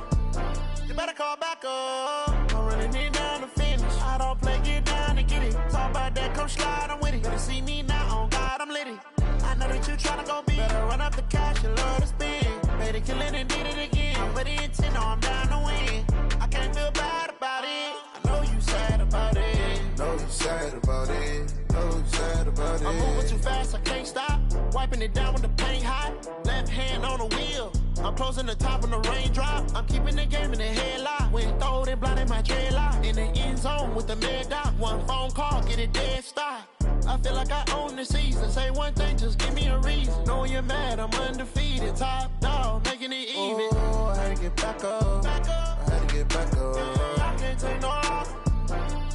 You better call back up. I'm running it down to finish. I don't play, get down and get it. Talk about that, come slide, I'm with it. Better see me now, on God, I'm litty. I know that you tryna go big. Better run up the cash, you love to spend. Better kill it and did it again. I'm with the intent, no, I'm down to win. I can't feel bad about it. I know you sad about it. Know you sad about it. Know you sad about it. I'm moving too fast, I can't stop. Wiping it down with the paint hot. Left hand on the wheel. I'm closing the top when the raindrop. I'm keeping the game in the headlock. When throwed and blinded my dreadlock. In the end zone with the mad dot. One phone call, get it dead stop. I feel like I own the season. Say one thing, just give me a reason. Knowing you're mad, I'm undefeated. Top dog, making it even. Oh, I had to get back up. I had to get back up. I can't take no loss.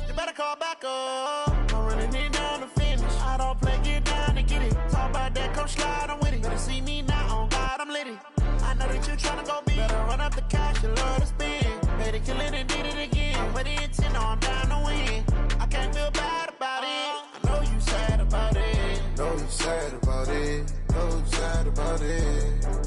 You better call back up. I'm running it down to finish. I don't play, get down and get it. Talk about that, come slide, I'm with it. Better see me now, on God, I'm litty. I know that you tryna go big. Better run up the cash, you love to spend. Better kill it and did it again. I'm with the intent, no, I'm down to win. I can't feel bad about it. I know you sad about it. Know you sad about it. Know you sad about it.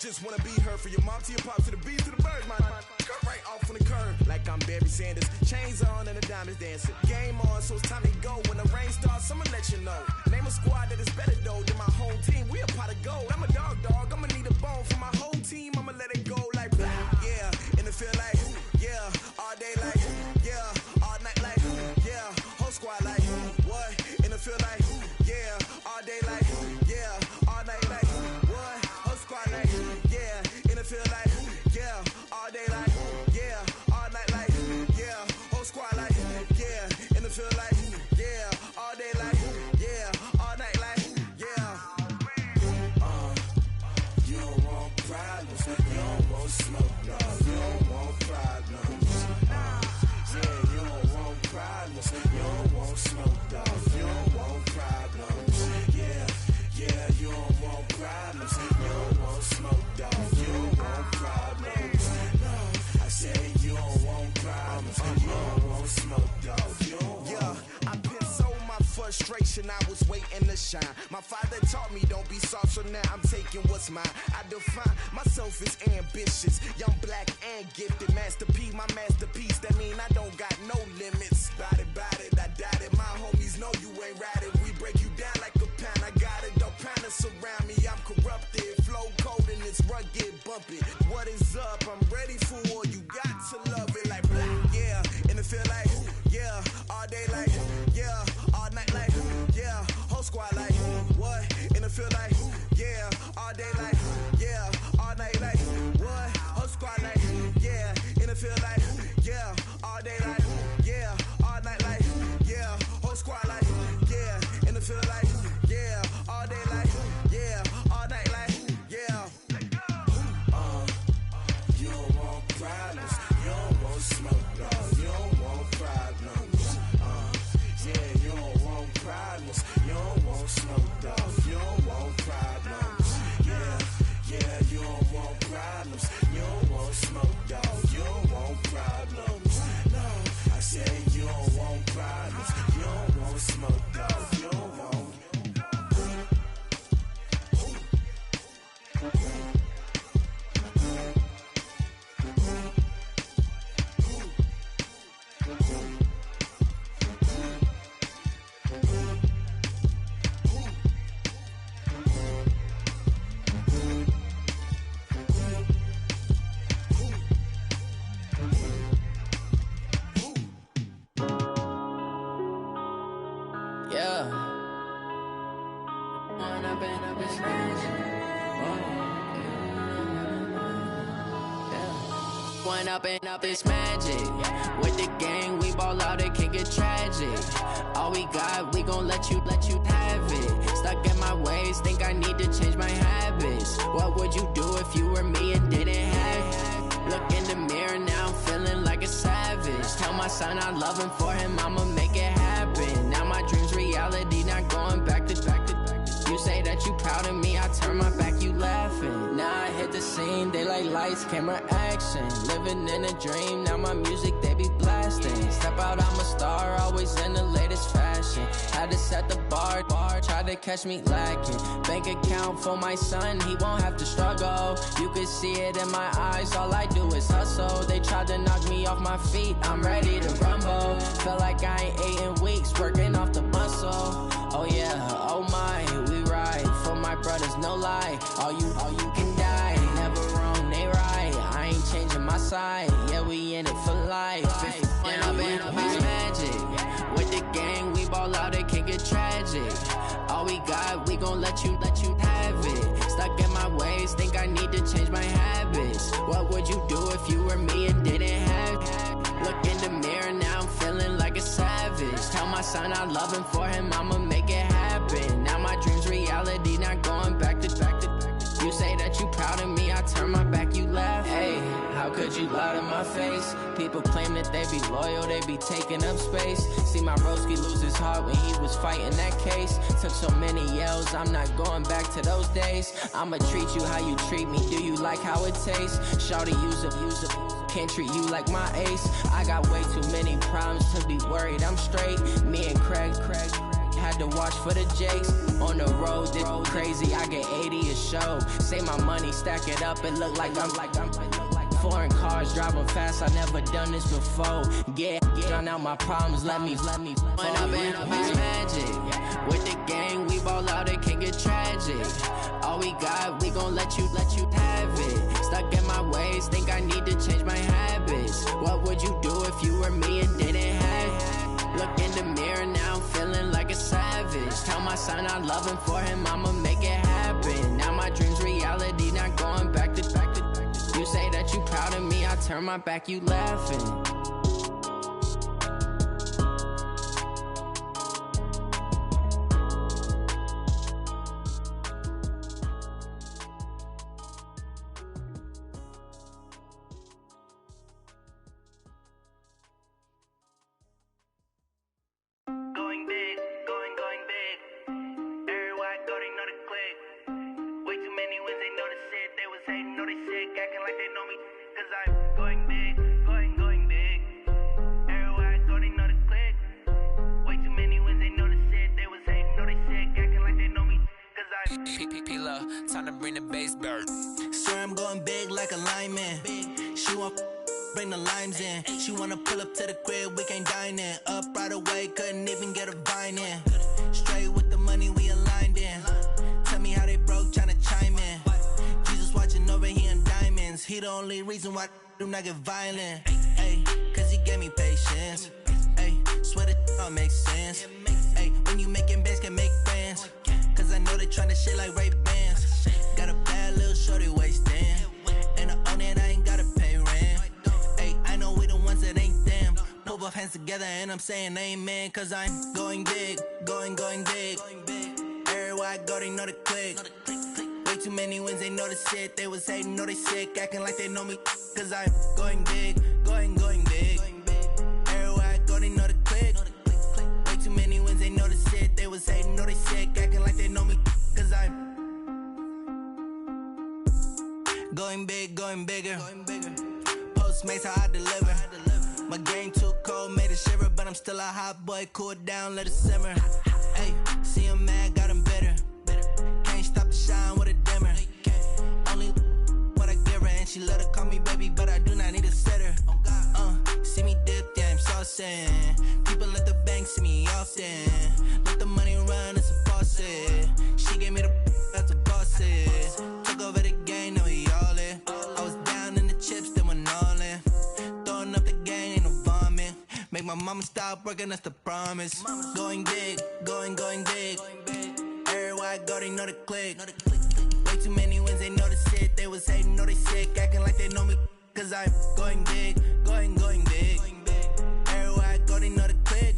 just wanna be her for your mom to your pop to the beat to the birds, man. Cut right off on the curb like I'm Barry Sanders. Chains on and the diamonds dancing. Game on, so it's time to go. When the rain starts, I'ma let you know. Name a squad that is better though than my home team. We a pot of gold. I'm a dog. I'ma need a bone for my whole team. I'ma let it go like blah. Yeah, and it feel like yeah, all day like yeah, all night like yeah, whole squad like what? And it feel like yeah, all day like yeah, all night like what? Whole squad like yeah, and it feel like yeah, all day like yeah, all night like yeah, whole squad like yeah, and it feel like yeah, all day like yeah, all night like yeah. You don't want problems, you don't want smoke, no. You don't want problems. Yeah, you don't want problems, you don't want smoke, dog. You don't want problems. Yeah, you don't want problems, you don't want smoke, dog. You don't want problems. No, I said you don't want problems, you don't want smoke, dog. You don't want. I put so my frustration, I was waiting to shine. My father taught me don't be soft, so now I'm taking what's mine. I define myself as ambitious, young, black, and gifted. Master P, my masterpiece, that mean I don't got no limits. Bout it, I doubt it. My homies know you ain't ratted. We break you down like a pound. I got it, don't pound us around me. I'm corrupted, flow cold and it's rugged, bumpy. What is up? I'm ready for war. You got to love it like blah. Yeah, and it feel like yeah, all day like yeah, all night like yeah, whole squad like problems. You don't want smoke, dog. You don't want problems. No, I said you don't want problems. You don't want smoke, dog. You don't want. Up it's magic. With the gang, we ball out, it can get tragic. All we got, we gon' let you have it. Stuck in my ways, think I need to change my habits. What would you do if you were me and didn't have it? Look in the mirror, now I'm feeling like a savage. Tell my son I love him, for him I'ma make it happen. Now my dream's reality, not going back to. You say that you proud of me, I turn my back, you laughing. Now I hit the scene, they like lights, camera, action. Living in a dream, now my music, they be blasting. Step out, I'm a star, always in the latest fashion. Had to set the bar, try to catch me lacking. Bank account for my son, he won't have to struggle. You can see it in my eyes, all I do is hustle. They tried to knock me off my feet, I'm ready to rumble. Feel like I ain't ate in weeks, working off the muscle. Oh yeah, oh my, we ride for my brothers, no lie. All you can die, never wrong, they right. I ain't changing my side, yeah, we in it for life. When I've been up is magic. With the gang, we ball out, it can get tragic. All we got, we gon' let you have it. Stuck in my ways, think I need to change my habits. What would you do if you were me and didn't have it? Look in the mirror, now I'm feeling like a savage. Tell my son I love him, for him I'ma make it happen. Now my dream's reality, not going back to. You say that you proud of me, I turn my back, you laugh. Hey, how could you lie to my face? People claim that they be loyal, they be taking up space. See my broski lose his heart when he was fighting that case. Took so many yells, I'm not going back to those days. I'ma treat you how you treat me, do you like how it tastes? Shawty, use up. Can't treat you like my ace. I got way too many problems to be worried, I'm straight. Me and Craig had to watch for the Jakes. On the road, this crazy, I get 80 a show. Save my money, stack it up, it look like I'm foreign cars, driving fast, I never done this before. Yeah, drown out my problems, let me. When I've been up is magic. With the gang, we ball out, it can get tragic. All we got, we gon' let you have it. Stuck in my ways, think I need to change my habits. What would you do if you were me and didn't have it? Look in the mirror, now I'm feeling like a savage. Tell my son I love him, for him I'ma make it happen. Now my dream's reality, not going back to. You say that you proud of me, I turn my back, you laughing. Time to bring the bass back. Swear I'm going big like a lineman. She want bring the limes in. She wanna pull up to the crib, we can't dine in. Up right away, couldn't even get a vine in. Straight with the money, we aligned in. Tell me how they broke, tryna chime in. Jesus watching over here in diamonds. He the only reason why I do not get violent. Ay, cause he gave me patience. Ay, swear that all makes sense. Ay, when you making bands, can make friends. Cause I know they tryna shit like Ray-Bans. Got a bad little shorty wasting. And I own it, I ain't gotta pay rent. Ay, I know we the ones that ain't them. Put both hands together and I'm saying amen. Cause I'm going big, going big. Everywhere I go, they know the click. Way too many wins, they know the shit. They was hating, know they sick, acting like they know me. Cause I'm going big, going big. Everywhere I go, they know the click. Way too many wins, they know the shit. They was hating, know they sick, acting like they know me. Cause I'm Going big, going bigger. Postmates how I deliver. My game too cold, made it shiver, but I'm still a hot boy. Cool it down, let it simmer. Hey, see him mad, got him bitter. Can't stop the shine with a dimmer. Only what I give her, and she let her call me baby, but I do not need a sitter. See me dip, yeah, I'm saucing. People at the bank see me often. Let the money run, it's a faucet. She gave me the that's a boss it. Took over the game, now we all in. I was down in the chips, then went all in. Throwing up the game, ain't no vomit. Make my mama stop working, that's the promise. Going big, going big. Everywhere I go, they know the click. Way too many wins, they know the shit. They was hating, know they sick, acting like they know me. Cause I'm going big, going big. Everywhere I go, they know the click.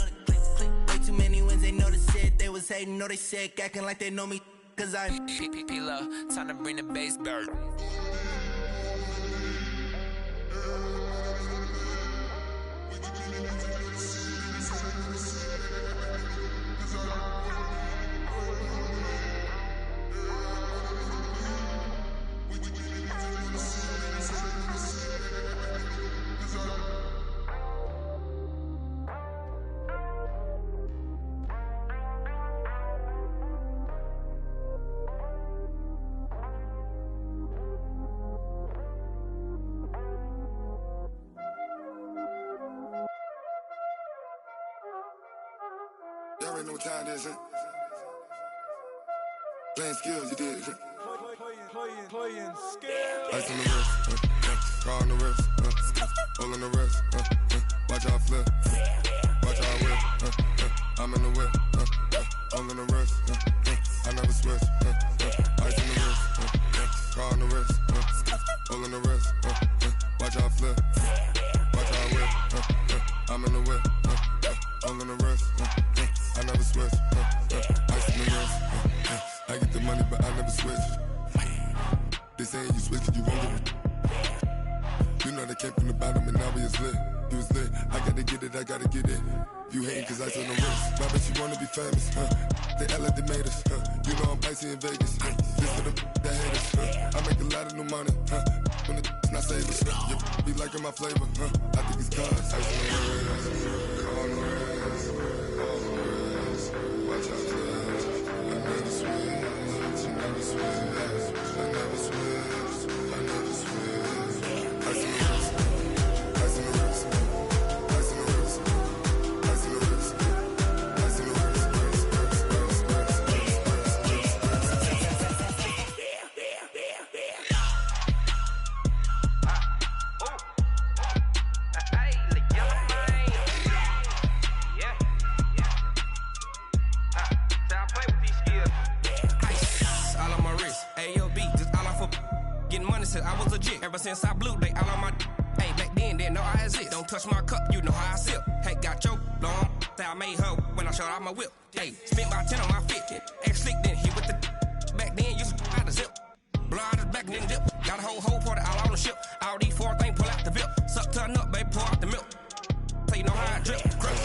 Way too many wins, they know the shit. They was hating, know they sick, acting like they know me. Cause I'm P-P-P-Love, time to bring the bass bird. Y'all already know what time it is, huh? Playing skills, you did. Playing skills. Ice on the wrist, car on the wrist, hole on the wrist, watch out flip, watch out whip, I'm in the whip, hole on the wrist, I never switch, ice on the wrist, car on the wrist, hole on the wrist, watch out flip, watch out whip, I'm in the whip, hole on the wrist, I never switch, ice on the wrist, I get the money but I never switch. They saying you switch and you won't get it. You know they came from the bottom and now we is lit. You was lit, I gotta get it, I gotta get it. You hating cause ice on the wrist. Why bet you wanna be famous, They act like they made us, You know I'm icy in Vegas, This for the that hate us, I make a lot of new money, When the not save us, You be liking my flavor, I think it's cause ice on the wrist, on the wrist, on the wrist. Watch out for that, I never switch, I never switch, I never switch, I never switch. Ice on the wrist, ice on the wrist, ice on the wrist, ice on the wrist, ice on the wrist, I was legit. Ever since I blew, they all on my hey, back then, didn't know I exist. Don't touch my cup, you know how I sip. Hey, got your long, say I made her when I showed out my whip. Hey, spent about 10 on my 50. Ex-slick, then hit with the back then, used to out the zip. Blow out his back, then dip. Got a whole party all on the ship. All these four things, pull out the VIP. Suck, turn up, baby, pour out the milk. So you know how I drip. Crush.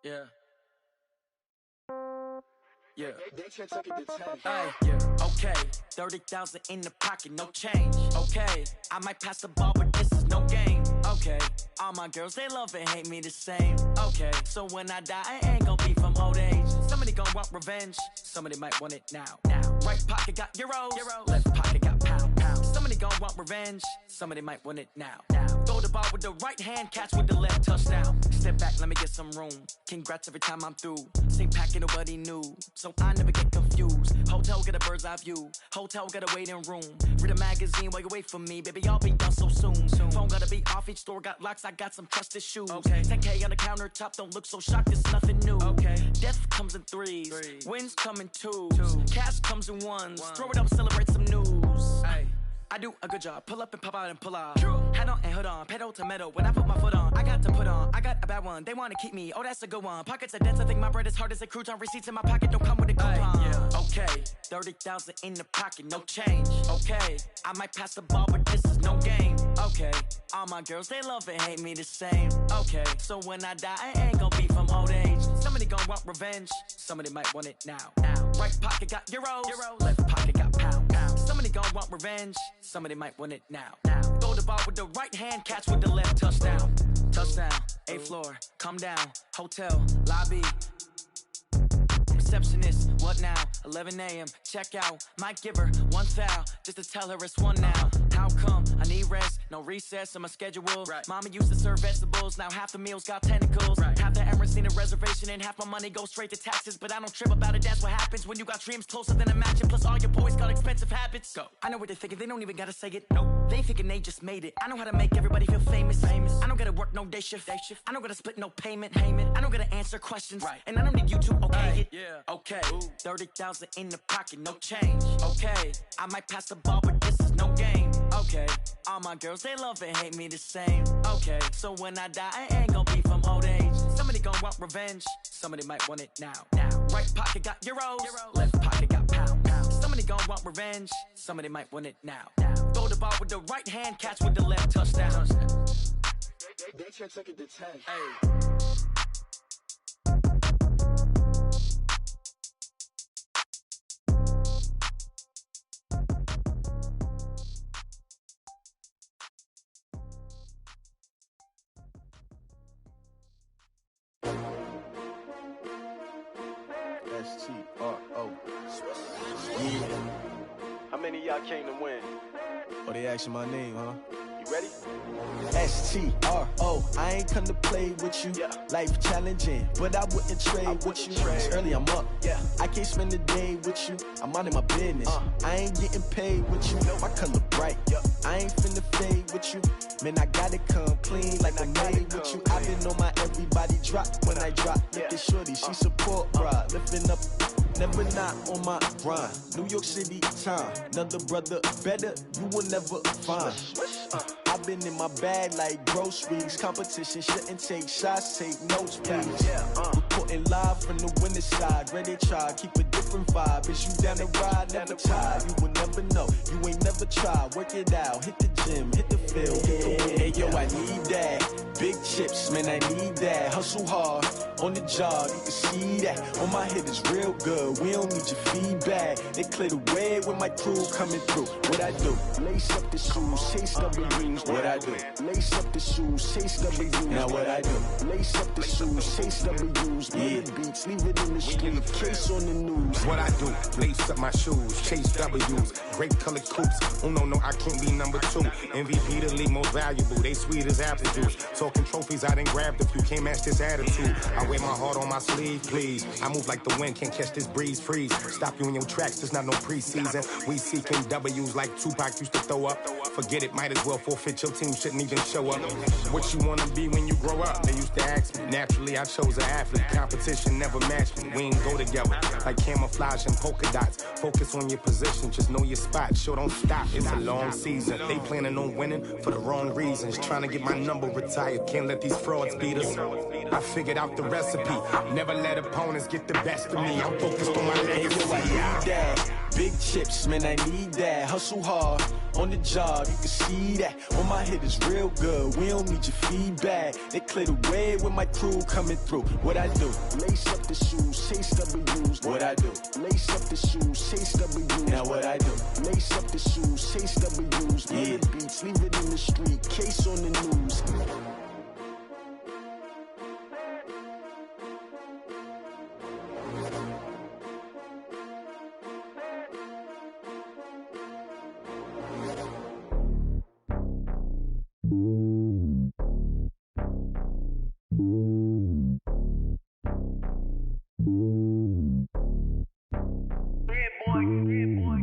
Yeah. Yeah. Hey, yeah. Okay. 30,000 in the pocket, no change. Okay. I might pass the ball, but this is no game. Okay, all my girls, they love and hate me the same. Okay, so when I die, I ain't gon' be from old age. Somebody gon' want revenge, somebody might want it now. Right pocket got euros, left pocket got pound. Somebody gon' want revenge, somebody might want it now. Throw the ball with the right hand, catch with the left, touchdown. Step back, let me get some room. Congrats every time I'm through. Same packet, nobody knew, so I never get confused. Hotel get a bird's eye view, hotel get a waiting room. Read a magazine while you wait for me, baby, I'll be done so soon. Phone gotta be off, each store got locks, I got some trusted shoes. 10K on the countertop, don't look so shocked, it's nothing new. Death comes in threes, wins come in twos, cash comes in ones. Throw it up, celebrate some news. I do a good job, pull up and pop out and pull out. Head on and hood on, pedal to metal. When I put my foot on, I got to put on. I got a bad one, they wanna keep me, oh that's a good one. Pockets are dense, I think my bread is hard as a crouton. Receipts in my pocket don't come with a coupon. Okay, 30,000 in the pocket, no change. Okay, I might pass the ball, but this is no game. Okay, all my girls, they love and hate me the same. Okay, so when I die, I ain't gon' be from old age. Somebody gon' want revenge, somebody might want it now. Right pocket got euros, left pocket got pound. Somebody gon' want revenge, somebody might want it now. Throw the ball with the right hand, catch with the left, touchdown. Touchdown, 8th floor, come down, hotel, lobby. Receptionist, what now? 11 a.m., check out. Might give her one foul, just to tell her it's one now. How come? I need rest, no recess in my schedule. Mama used to serve vegetables, now half the meals got tentacles. Half the Emirates need a reservation and half my money goes straight to taxes. But I don't trip about it, that's what happens when you got dreams closer than a mansion. Plus all your boys got expensive habits. Go. I know what they're thinking, they don't even gotta say it. Nope. They thinking they just made it. I know how to make everybody feel famous. I don't gotta work no day shift. I don't gotta split no payment. I don't gotta answer questions. And I don't need you to okay it. Okay, 30,000 in the pocket, no change. Okay, I might pass the ball, but this is no game. Okay, all my girls, they love and hate me the same. Okay, so when I die, I ain't gon' be from old age. Somebody gon' want revenge, somebody might want it now. Right pocket got euros, left pocket got pound. Somebody gon' want revenge, somebody might want it now. Throw the ball with the right hand, catch with the left, touchdown. They took it to 10. STRO. Yeah. How many of y'all came to win? Oh, they asking my name, huh? You ready? STRO. I ain't come to play with you. Life challenging, but I wouldn't trade with you. It's early, I'm up. I can't spend the day with you. I'm minding my business. I ain't getting paid with you. My color bright. I ain't finna fade with you. Man, I gotta come clean like I'm made with you. I've been on my everybody drop when I drop. Look at shorty, she support ride. Lifting up, never not on my grind. New York City time, another brother better, you will never find. I've been in my bag like groceries. Competition shouldn't take shots, take notes, please. Reporting live from the winning side. Ready to try, keep a different vibe. Is you down the ride, never tired. You will never know, you ain't never tried. Work it out, hit the gym, hit the field. Hey yo, I need that. Big chips, man, I need that. Hustle hard, on the job, you can see that. On my head is real good, we don't need your feedback. They clear the way with my crew coming through. What I do? Lace up the shoes, chase W's. What I do? Lace up the shoes, chase W's. Now what I do? Lace up the shoes, chase W's. Play the beats, leave it in the street, case on the news. What I do? Lace up my shoes, chase W's. Grape colored coops. Oh no, I can't be number 2. MVP the league most valuable. They sweet as apple juice. Talking trophies, I didn't grab the few. Can't match this attitude. I wear my heart on my sleeve, please. I move like the wind, can't catch this breeze, freeze. Stop you in your tracks, there's not no preseason. We seeking W's like Tupac used to throw up. Forget it, might as well forfeit, your team shouldn't even show up. What you wanna be when you grow up? They used to ask me. Naturally, I chose an athlete. Competition never matched me. We ain't go together like camouflage and polka dots. Focus on your position, just know your spot. Show don't stop, it's a long season. They planning on winning for the wrong reasons. Trying to get my number retired, can't let these frauds beat us. I figured out the recipe. Never let opponents get the best of me. I'm focused on my legacy. I need that. Big chips, man, I need that. Hustle hard on the job, you can see that. When my hit is real good, we don't need your feedback. They clear the way with my crew coming through. What I do? Lace up the shoes, chase W's. What I do? Lace up the shoes, chase W's. Now what I do? Lace up the shoes, chase W's. Yeah. The beats, leave it in the street, case on the news.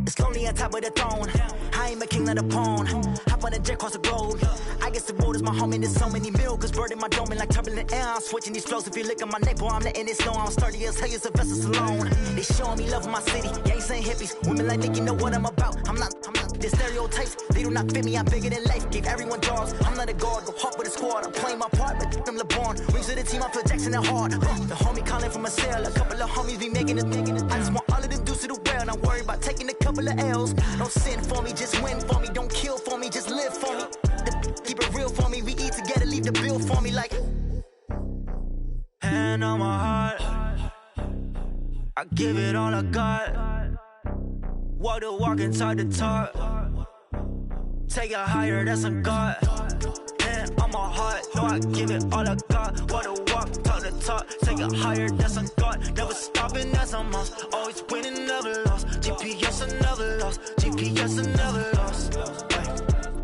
It's lonely on top of the throne. I ain't a king of the pawn. Hop on a jet across the globe. I guess the road is my home and there's so many milkers birding my dome like turbulent air. I'm switching these flows. If you look at my neck, boy, I'm letting it snow. I'm sturdy as hell, it's a vessel alone. They showing me love in my city. Yeah, ain't saying hippies. Women like Nicky know what I'm about. I'm not. The stereotypes, they do not fit me. I'm bigger than life. Gave everyone jobs. I'm not a guard. Go hard with a squad. I'm playing my part, but them LeBron. Rings to the team. I feel Jackson and hard. The homie calling from a cell. A couple of homies be making it. I just want all of them dudes to the well. Not worry about taking a couple of L's. Don't sin for me, just win for me. Don't kill for me, just live for me. Keep it real for me. We eat together, leave the bill for me like. Hand on my heart, I give it all I got. Walk the walk inside the talk. Take it higher, that's a God. Hand on my heart, no, I give it all I got. Walk the walk, talk the talk. Take it higher, that's a God. Never stopping, that's a must. Always winning, never lost. GPS, I never lost. GPS, I never lost.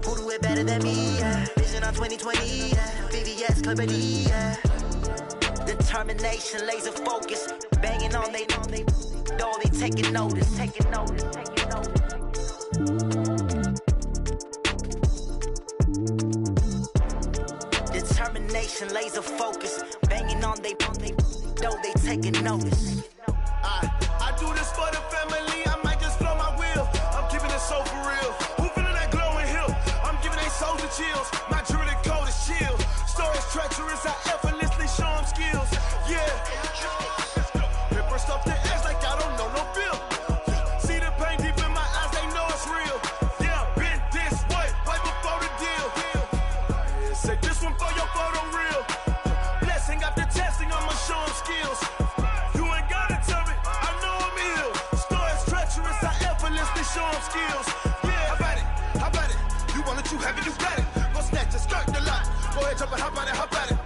Who do it better than me? Yeah. Vision on 2020, yeah. VVS, Clippity, yeah. Determination, laser focus. Banging on they door, they taking notice. Determination, laser focus. Banging on they door, they taking notice. I do this for the family. I might just blow my wheel. I'm keeping it so for real. Who feeling that glowing hill? I'm giving they soldier chills. My jewelry code is chill. Stories treacherous. I effortlessly show them skills. Yeah. Paper stuff the edge like I don't know no feel. See the pain deep in my eyes. They know it's real. Yeah, been this way right before the deal. Say this one for your photo real. Blessing after testing. I'ma show them skills. Show them skills. Yeah, how about it? How about it? You want it, you have it, you got it. Go snatch and start the lot. Go ahead, jump and hop on it, hop on it.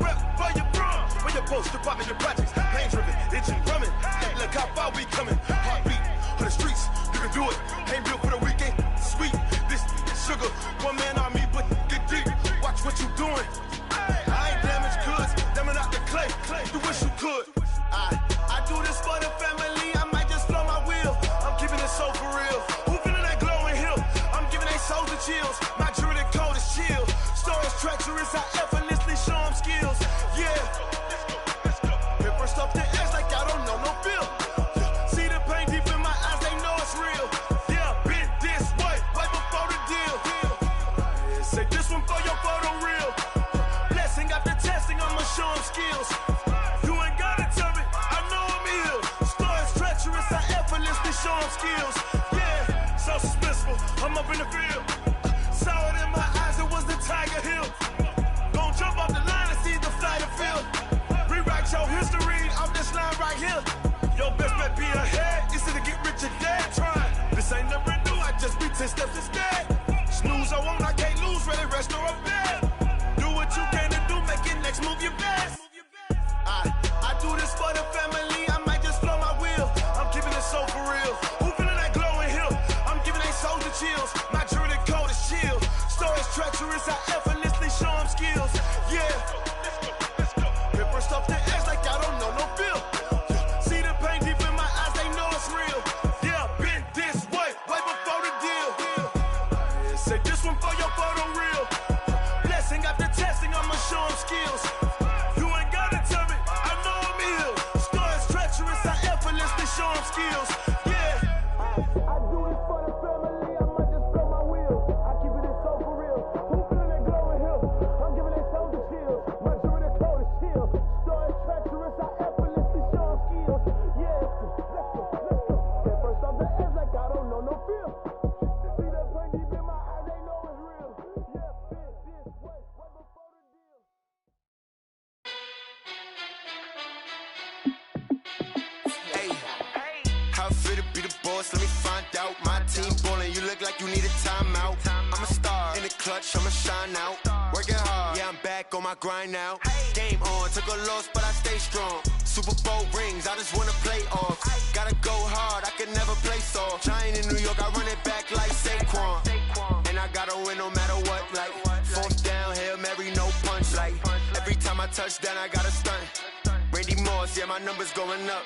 Rep for your bro. For your post, your pop, and your projects. Pain driven, itching, drumming. Look how far we coming. Heartbeat on the streets. You can do it. Ain't built for the weekend. Sweet. This sugar. One man army, but get deep. Watch what you doing. I ain't damaged goods. Damn out the clay. You wish you could. I do this for the family. I might just blow my wheel. I'm keeping it so for real. Who feeling that glowing hill? I'm giving they soldier chills. My jewelry code is chill. Stories treacherous. I effortlessly show them skills. Yeah. Paper stuff the edge like I don't know no feel. See the pain deep in my eyes. They know it's real. Yeah, been this way right before the deal. Say this one for your photo real. Blessing after testing. I'ma show them skills. Show them skills, yeah, so suspenseful. I'm up in the field. Saw it in my eyes, it was the Tiger Hill. Gon' jump off the line and see the flight of field. Rewrite your history off this line right here. Your best bet be ahead, easy to get rich or dead. Trying, this ain't never new, I just be 10 steps instead. Snooze I won't, I can't lose, ready, rest or up bed. Do what you can to do, make it next move your best. I do this for the family, I might just blow my wheel. I'm keeping it so for real. Who feeling that glowing hill? I'm giving they soldier chills. My jewelry code is chill. Stories treacherous. I effortlessly show them skills. Yeah. Paper stuff the edge like I don't know no feel. See the pain deep in my eyes. They know it's real. Yeah, been this way right before the deal. Say this one for your photo real. Blessing after testing. I'ma show them skills. You ain't gotta tell me. I know I'm ill. Stories treacherous. I effortlessly show them skills. I do this for the family, I might just blow my wheel. I keep it so for real. Who feeling that glow? boss, let me find out. My team ballin', you look like you need a timeout. I'm a star, in the clutch, I'ma shine out. Working hard, yeah, I'm back on my grind now. Game on, took a loss, but I stay strong. Super Bowl rings, I just wanna play off. Gotta go hard, I can never play soft. Giant in New York, I run it back like Saquon. And I gotta win no matter what, like fourth down, Hail Mary, no punch. Like every time I touch down, I gotta stunt. Randy Moss, yeah, my numbers going up.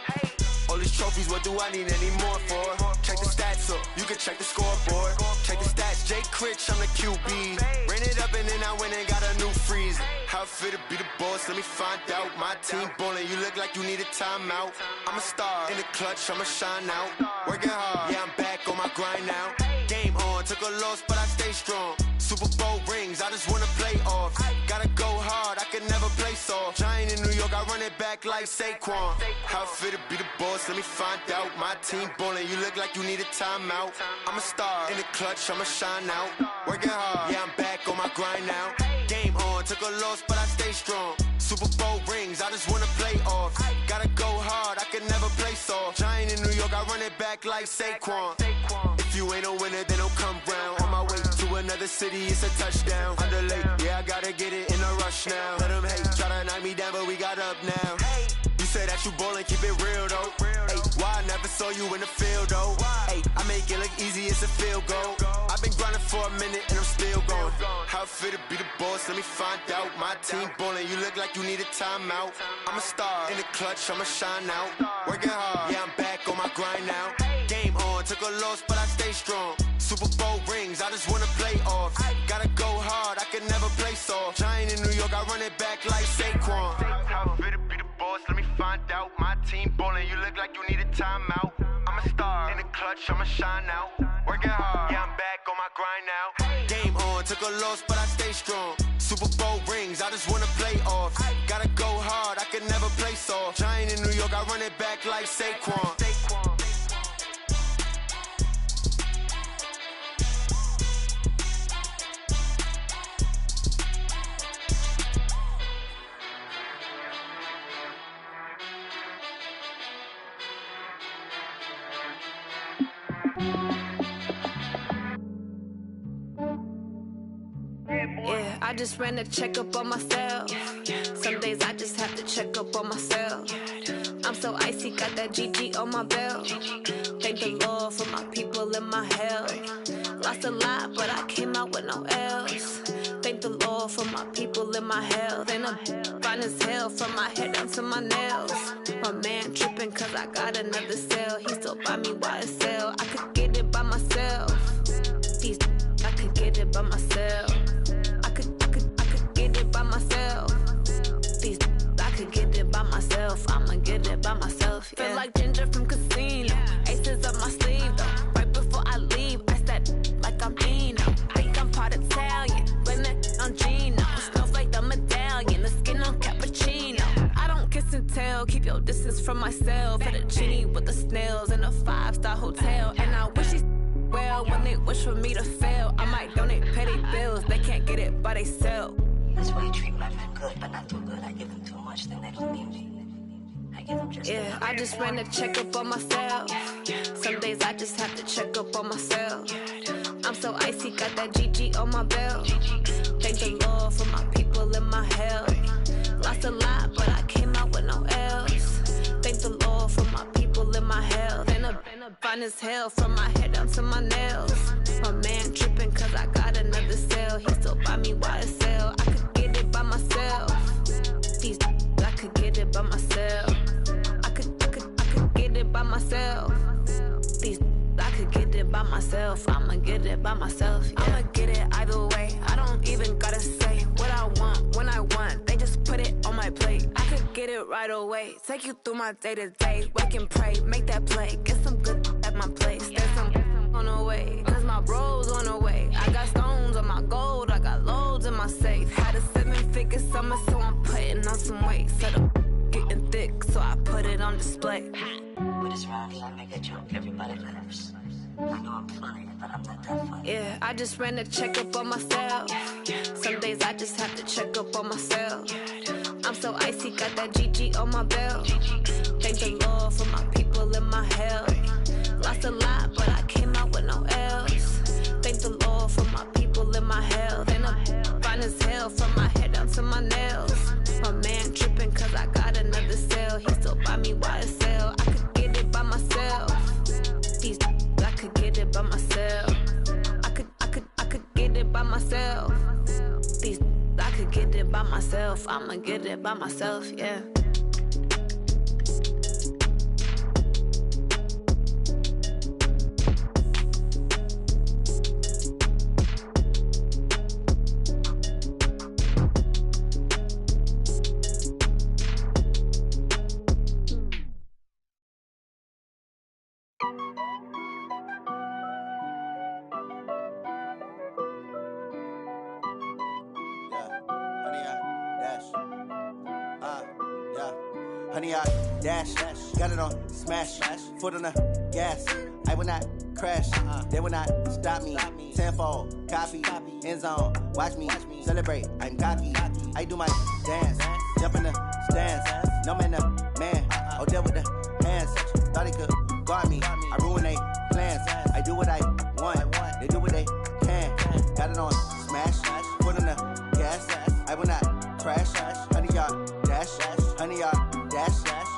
All these trophies, what do I need any more for? Check the stats up, you can check the scoreboard. Check the stats, Jay Critch, I'm the QB. Ran it up and then I went and got a new freeze. How it feel to be the boss, let me find out. My team ballin', you look like you need a timeout. I'm a star, in the clutch, I'ma shine out. Working hard, yeah, I'm back on my grind now. Game on, took a loss, but I stay strong. Super Bowl rings, I just wanna play off. Gotta go hard, I can never play soft. Giant in New York, I run it back like Saquon. How it feel to be the boss, let me find out. My team ballin', you look like you need a timeout. I'm a star, in the clutch, I'ma shine out. Working hard, yeah, I'm back on my grind now. Game on, took a loss, but I stay strong. Super Bowl rings, I just wanna play off. Gotta go hard, I can never play soft. Giant in New York, I run it back like Saquon. If you ain't a winner, then don't come round. On my way to another city, it's a touchdown. Underlay, yeah, I gotta get it in a rush now. Let them hate, try to knock me down, but we got up now. You say that you ballin', keep it real though. Hey, why I never saw you in the field though? Hey, I make it look easy, it's a field goal. I've been grinding for a minute and I'm still going. How it feel to be the boss, let me find out. My team ballin', you look like you need a timeout. I'm a star, in the clutch, I'ma shine out. Working hard, yeah, I'm back on my grind now. Game on, took a loss, but I stay strong. Super Bowl rings, I just wanna play off. Gotta go hard, I can never play soft. Giant in New York, I run it back like Saquon. How it feel to be the boss, let me find out. My team ballin', you look like you need a timeout. I'm a star, in the clutch, I'ma shine out. Working hard, yeah, I'm back on my grind now. Game on, took a loss, but I stay strong. Super Bowl rings, I just wanna play off. Gotta go hard, I can never play soft. Giant in New York, I run it back like Saquon. Yeah, I just ran a checkup on myself. Some days I just have to check up on myself. I'm so icy, got that GG on my belt. Thank the Lord for my people and my health. Lost a lot, but I came out with no L's. Thank the Lord for my people and my health. And I'm fine as hell from my head down to my nails. My man tripping cause I got another cell. He still buy me YSL. I could get it by myself. These I could get it by myself. I could get it by myself. These I could get it by myself. I'ma get it by myself. Yeah. Feel like Ginger from Casino. Aces up my sleeve though. Right before I leave, I said like I'm Dino. Think I'm part Italian, blame that on Gino. Smells like the medallion, the skin on cappuccino. I don't kiss and tell, keep your distance from myself. At a genie with the snails in a 5-star hotel. And I wish he well when they wish for me to fail. I might donate petty bills, they can't get it by they sell. That's why you treat my friend good, but not too good. I give them too much, then they don't need me. I give them just yeah, I just ran a checkup on myself. Some days I just have to check up on myself. I'm so icy, got that GG on my belt. Thank the Lord for my people and my health. Lost a lot, but I came out with no L's. Thank the Lord for my people and my health. And I'm fine as hell from my head down to my nails. My man tripping cause I got another cell. He still buy me YSL. I could get it by myself. These I could get it by myself. I could get it by myself. These I could get it by myself. I'ma get it by myself. Yeah. I'ma get it either way. I don't even gotta say what I want when I want. They just put it on my plate. I could get it right away. Take you through my day to day. Wake and pray, make that play. Get some good at my place. There's some on the way, cause my bro's on the way. I got stones on my gold, I got loads in my safe. Had a 7-figure summer, so I'm putting on some weight. Set up getting thick, so I put it on display. With this round here, I make a joke, everybody laughs. I know I'm funny, but I'm not that funny. Yeah, I just ran a checkup on myself. Some days I just have to check up on myself. I'm so icy, got that GG on my belt. Thank the Lord for my people and my health. Lost lost a lot, but I came out with no L's. Thank the Lord for my people in my health. And I'm fine as hell from my head down to my nails. My man tripping cause I got another sale. He still buy me YSL. I could get it by myself. These I could get it by myself. I could get it by myself. These I could get it by myself. I'ma get it by myself, yeah. Honey, I dash, got it on smash, foot on the gas. I will not crash, they will not stop me. Tenfold, copy, end zone, watch me celebrate. I'm cocky, I do my dance, jump in the stands. No man, man, oh deal with the hands. Thought he could guard me, I ruin they plans. I do what I want, they do what they can. Got it on smash, foot on the gas. I will not crash, honey, y'all dash, honey, y'all dash,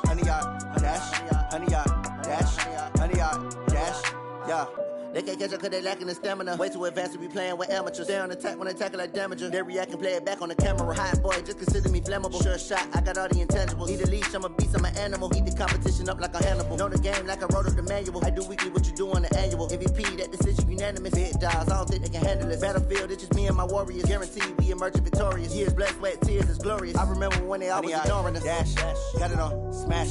honey, y'all dash, honey, y'all dash, honey, y'all dash, yeah. They can't catch up cause they lacking the stamina. Way too advanced to be playing with amateurs. Stay on attack when they tackle like damager. They react and play it back on the camera. Hot boy, just consider me flammable. Sure shot, I got all the intangibles. Need a leash, I'm a beast, I'm an animal. Eat the competition up like a Hannibal. Know the game like I wrote up the manual. I do weekly what you do on the annual. MVP, that decision unanimous. Big dogs, I don't think they can handle it. Battlefield, it's just me and my warriors. Guaranteed we emerge victorious. Years, blood, sweat, tears, it's glorious. I remember when they always ignoring us. Dash, got it on smash,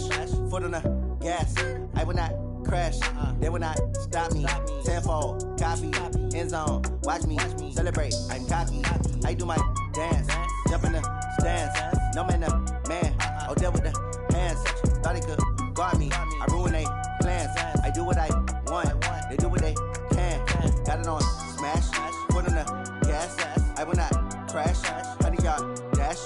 foot on the gas. I will not crash, they will not stop me. Tenfold, copy, end zone, watch me celebrate. I'm cocky, I do my dance, jump in the stands. No man, man, oh deal with the hands. Thought he could guard me, I ruin they plans. I do what I want, they do what they can. Got it on smash, foot on the gas. I will not crash, honey, y'all dash,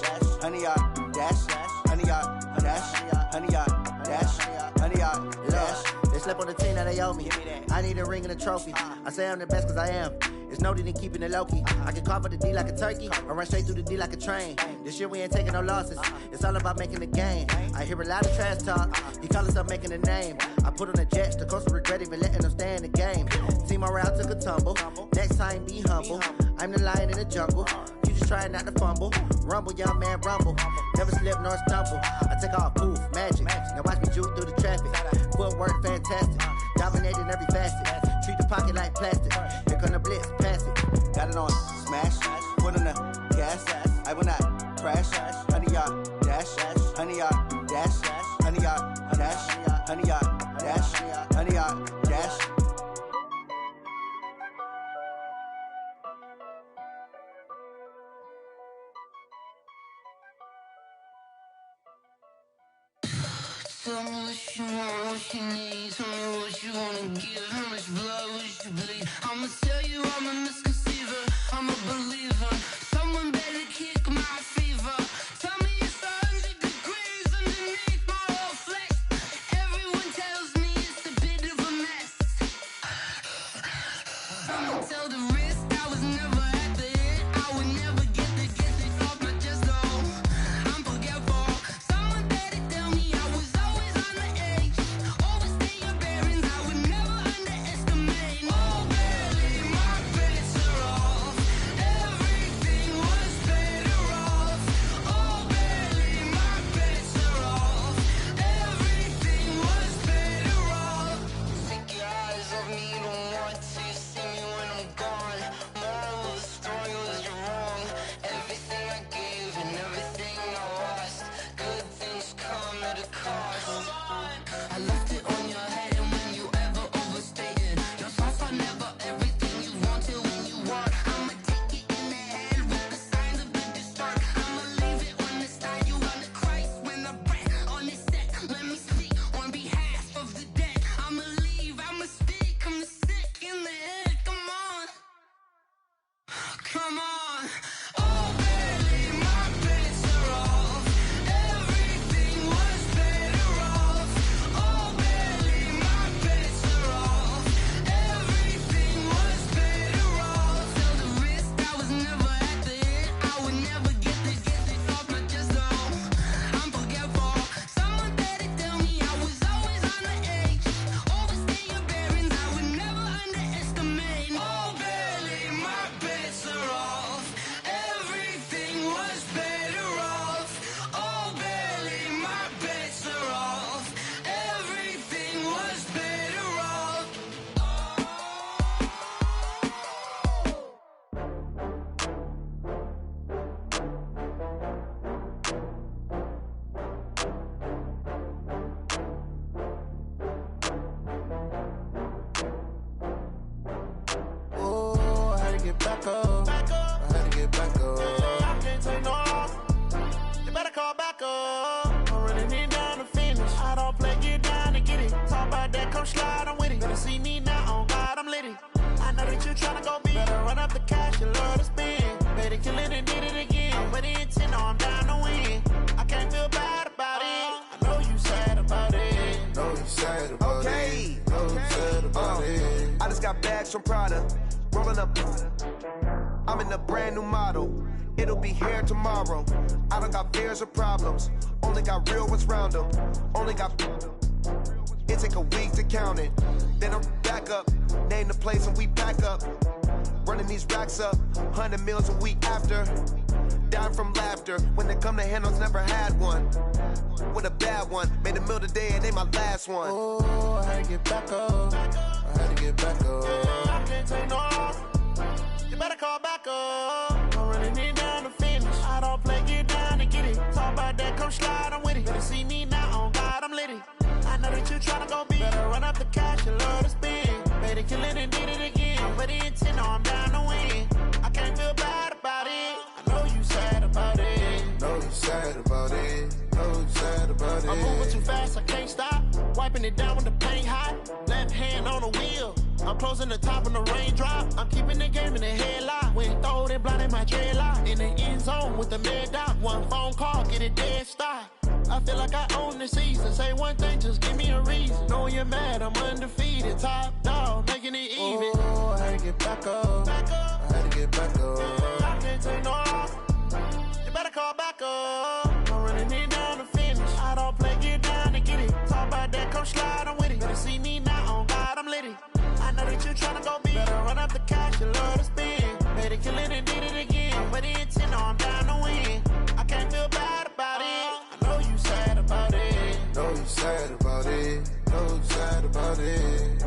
honey, y'all dash, honey, y'all dash, honey, y'all dash, honey, y'all dash. They slept on the team that they owe me. I need a ring and a trophy. I say I'm the best cause I am. It's no need in keeping it low-key. I can carve up the D like a turkey or run straight through the D like a train. This year we ain't taking no losses. It's all about making the game. I hear a lot of trash talk. He call himself making a name. I put on the Jets. The coach will regret even letting them stay in the game. Team morale took a tumble. Next time be humble. I'm the lion in the jungle. You just trying not to fumble. Rumble, young man, rumble. Never slip nor stumble. I take off, poof, magic. Now watch me juke through the traffic. Footwork fantastic. Dominating every facet. Treat the pocket like plastic. Here come the blitz, pass it. Got it on smash, foot on the gas. I will not crash, honey, y'all dash, honey, y'all dash, honey, y'all dash, honey, y'all dash, honey, y'all dash. Tell me what you want, what you need. Tell me what you wanna give. How much blood would you bleed? I'ma tell you I'm a misconceiver. I'm a believer. Someone better kick my fever. Tell me it's 100 degrees underneath my whole flesh. Everyone tells me it's a bit of a mess. I'ma tell the risk I was never at the end. I would never get it off my chest. Oh, I'm forgetful. Someone better tell me I was always on the edge. Overstay your bearings, I would never underestimate. Oh, barely my bets are off. Everything was better off. Oh, barely my bets are off. Everything was better off. Take your eyes off me, don't want to see me when I'm gone. Moral of the story was you're wrong. Everything I gave and everything I lost. Good things come at a cost. I left it on your head, and when you ever overstated, your thoughts are never everything you wanted when you want. I'ma take it in the head with the signs of the distort. I'ma leave it on the side. You on the Christ when the breath on this set. Let me speak on behalf of the dead. I'ma leave, I'ma speak. I'm the sick in the head. Come on, come on. Oh, barely my bets are off. Everything was better off. Oh, barely. tryna go be. Better run up the cash, you love to spend. Better kill it and did it again. But the intent, no, I'm down to win. I can't feel bad about it. I know you sad about it. Know you sad about it. Know you sad about it. I just got bags from Prada. Rolling up. I'm in a brand new model. It'll be here tomorrow. I don't got fears or problems. Only got real ones round them. Only got. It take a week to count it. Then I'm back up. Name the place and we back up. Running these racks up. 100 meals a week after. Dying from laughter. When they come to handles, never had one. With a bad one. Made a meal today and ain't my last one. Oh, I had to get back up. I had to get back up. I can't take no loss. You better call back up. I'm running it down to finish. I don't play, get down to get it. Talk about that, come slide, I'm with it. Better see me now, on God, I'm litty. I know that you tryna go be. Better run up the cash, you love to spend. Better kill it and did it again. But the intent, no, I'm down to win. I can't feel bad about it. I know you sad about it. Know you sad about it. Know you sad about it. I'm moving too fast, I can't stop. Wiping it down with the paint hot. Left hand on the wheel. I'm closing the top when the raindrop. I'm keeping the game in the headlock. When throwed and blinded my dreadlock. In the end zone with the mad dot. One phone call, get it dead stop. I feel like I own the season. Say one thing, just give me a reason. Knowing you're mad, I'm undefeated. Top dog, making it even. Oh, I had to get back up. I had to get back up. I can't take no loss. You better call back up. I'm running it down to finish. I don't play, get down to get it. Talk about that, come slide, I'm with it. Better see me now, on God, I'm litty. I know that you tryna go be. Better run up the cash, you love to spend. Better kill it and did it again. But the intent, no, I'm down to win. I can't feel bad about it. I know you sad about it. Know you sad about it. Know you sad about it.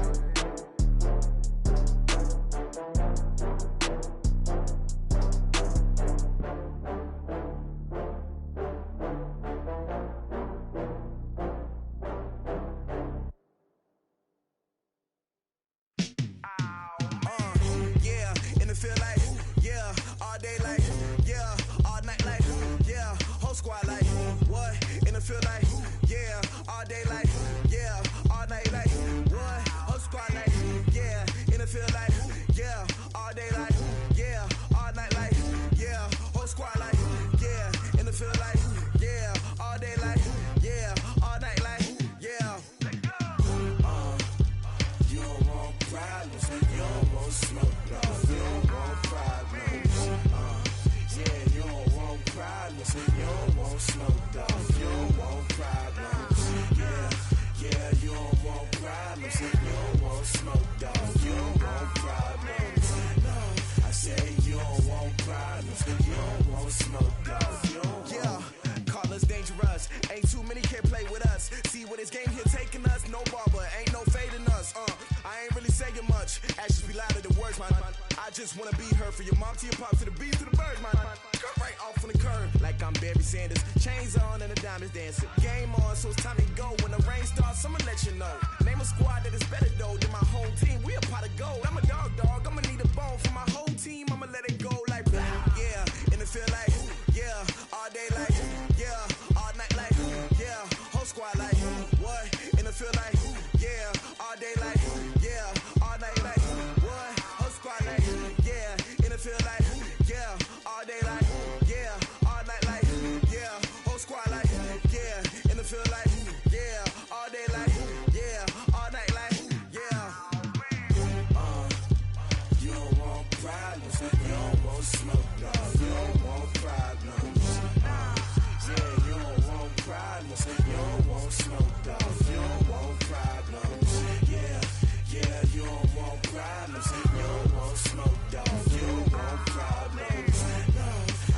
Squad like, what? In the field like, yeah, all day like, yeah, all night like, what? Whole squad like, yeah, in the field like, yeah, all day like, yeah, all night like, yeah, whole squad like, yeah, in the field like, yeah, all day like, yeah, all night like, yeah. You don't want problems, you don't want smoke, no. You don't want problems, yeah, you don't want problems, you don't want smoke, dog. You don't want problems, yeah, you don't want problems, you don't want smoke, dog. You don't want problems, no. I say you don't want problems, you don't want smoke, dog. You don't yeah, call us dangerous. Ain't too many can play with us. See where this game here taking us. No barber, ain't no fading us. I ain't really saying much. Actions be louder than words, man. I just wanna be heard for your mom to your pop to the beat to the birds, man. Cut right off on the curb, like I'm Barry Sanders. Chains on and the diamonds dancing. Game on, so it's time to go. When the rain starts, I'ma let you know. Name a squad that is better though than my whole team. We a pot of gold. I'm a dog. I'ma need a bone for my whole team. I'ma let it go like blah. Yeah, in the field like, yeah, all day like, yeah, all night like, yeah, whole squad like, what? In the field like, yeah, all day like, yeah, all night like, what? Whole squad like, yeah, in the field like, yeah, all day like, yeah, all night like, yeah, whole squad like, yeah, in the field like, yeah, all day like, yeah, all night like, yeah. You don't want problems, you don't want smoke, dog. You don't want problems, yeah, you don't want problems, you don't want smoke, dog. You don't want problems, yeah, you don't want problems, you don't want smoke, dog. You don't want problems, no.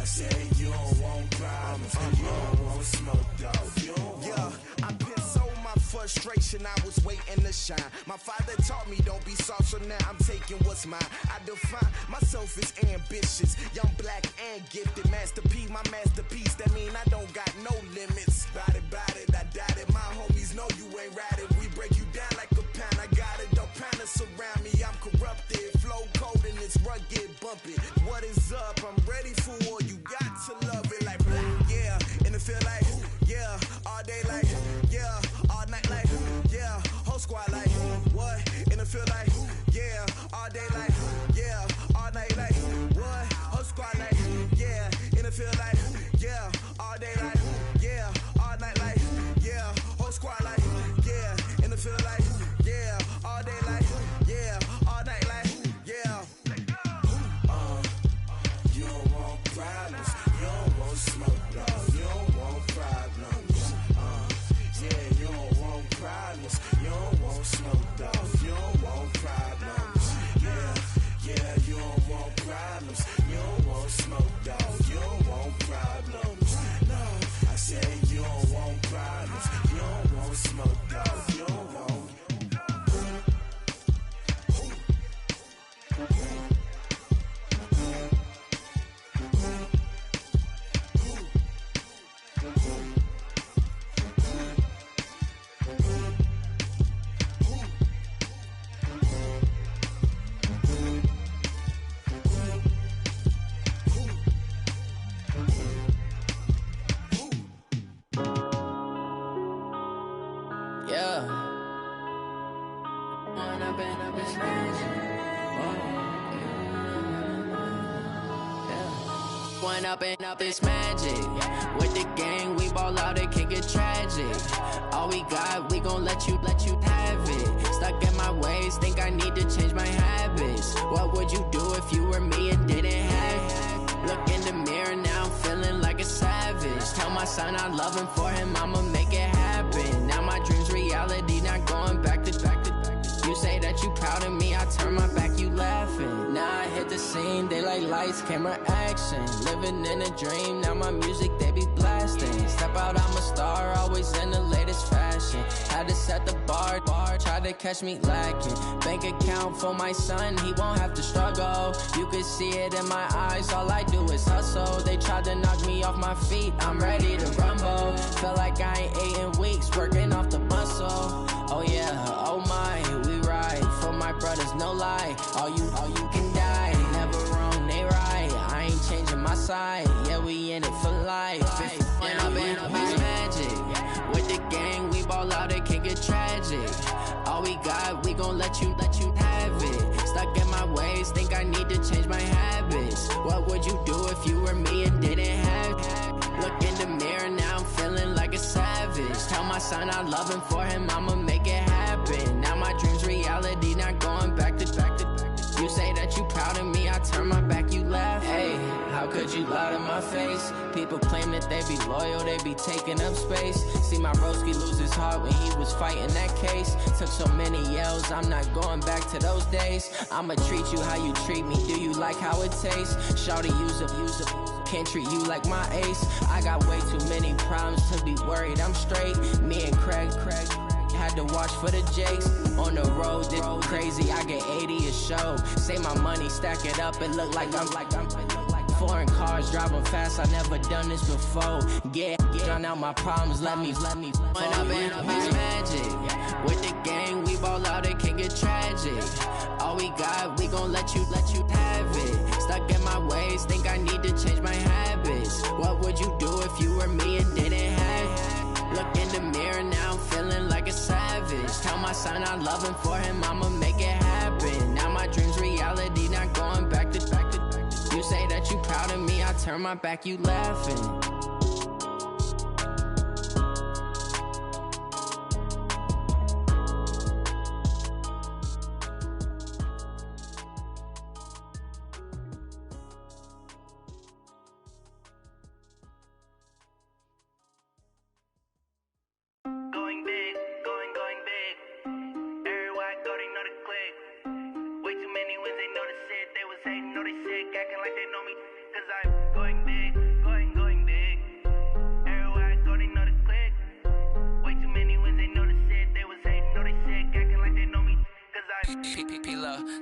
I say you don't want problems, you don't want smoke, dog. You don't want. Yeah, I've been so my frustration, I was waiting to shine. My father taught me don't be soft, so now I'm taking what's mine. I define myself as ambitious, young, black, and gifted. Master P, my masterpiece, that mean I don't got no limits. Bout it, I doubt it. My homies know you ain't ratted. We break you down like a pound. I got it, don't panic surround me. I'm corrupted, flow cold and it's rugged, bumpy. What is up? I'm ready for war. You got to love it like blah. Yeah, in the field like, yeah, all day like, yeah, all night like, yeah, whole squad like, what? In the field like, yeah, all day like, yeah. problems. You don't want smoke, dog. You don't want problems. Yeah, you don't want problems. You don't want smoke, dog. You don't want problems. No, I said you don't want problems. You don't want smoke, dog. You don't want. Up this magic. With the gang, we ball out, it can get tragic. All we got, we gon' let you have it. Stuck in my ways, think I need to change my habits. What would you do if you were me and didn't have it? Look in the mirror, now I'm feeling like a savage. Tell my son I love him, for him I'ma make it happen. Now my dream's reality, not going back to. You say that you proud of me, I turn my back, you laughing. Now I hit the scene, they like lights, camera, action. Living in a dream, now my music, they be blasting. Step out, I'm a star, always in the latest fashion. Had to set the bar, tried to catch me lacking. Bank account for my son, he won't have to struggle. You can see it in my eyes, all I do is hustle. They tried to knock me off my feet, I'm ready to rumble. Feel like I ain't ate in weeks, working off the muscle. Oh yeah, oh my, we ride for my brothers, no lie. All you can die, never wrong, they right. I ain't changing my side, yeah, we in it for life. When I've been magic, with the gang, we ball out, it can get tragic. All we got, we gon' let you have it. Stuck in my ways, think I need to change my habits. What would you do if you were me and didn't have it? Look in the mirror, now I'm feeling like a savage. Tell my son I love him, for him I'ma make it happen. Now my dream's reality, not going back to. You say that you proud of me, I turn my back, you laugh. Hey, how could you lie to my face? People claim that they be loyal, they be taking up space. See my broski lose his heart when he was fighting that case. Took so many yells, I'm not going back to those days. I'ma treat you how you treat me, do you like how it tastes? Shawty, use up, can't treat you like my ace. I got way too many problems to be worried, I'm straight. Me and Craig had to watch for the Jakes. On the road, this crazy, I get 80 a show. Say my money, stack it up, it look like I'm foreign cars, driving fast, I never done this before. Drown out my problems, let me When I've been magic. With the gang, we ball out, it can get tragic. All we got, we gon' let you have it. Stuck in my ways, think I need to change my habits. What would you do if you were me and didn't have it? Look in the mirror, now I'm feeling like a savage. Tell my son I love him, for him I'ma make it happen. Now my dream's reality, not going back to. You say that you proud of me, I turn my back, you laughing.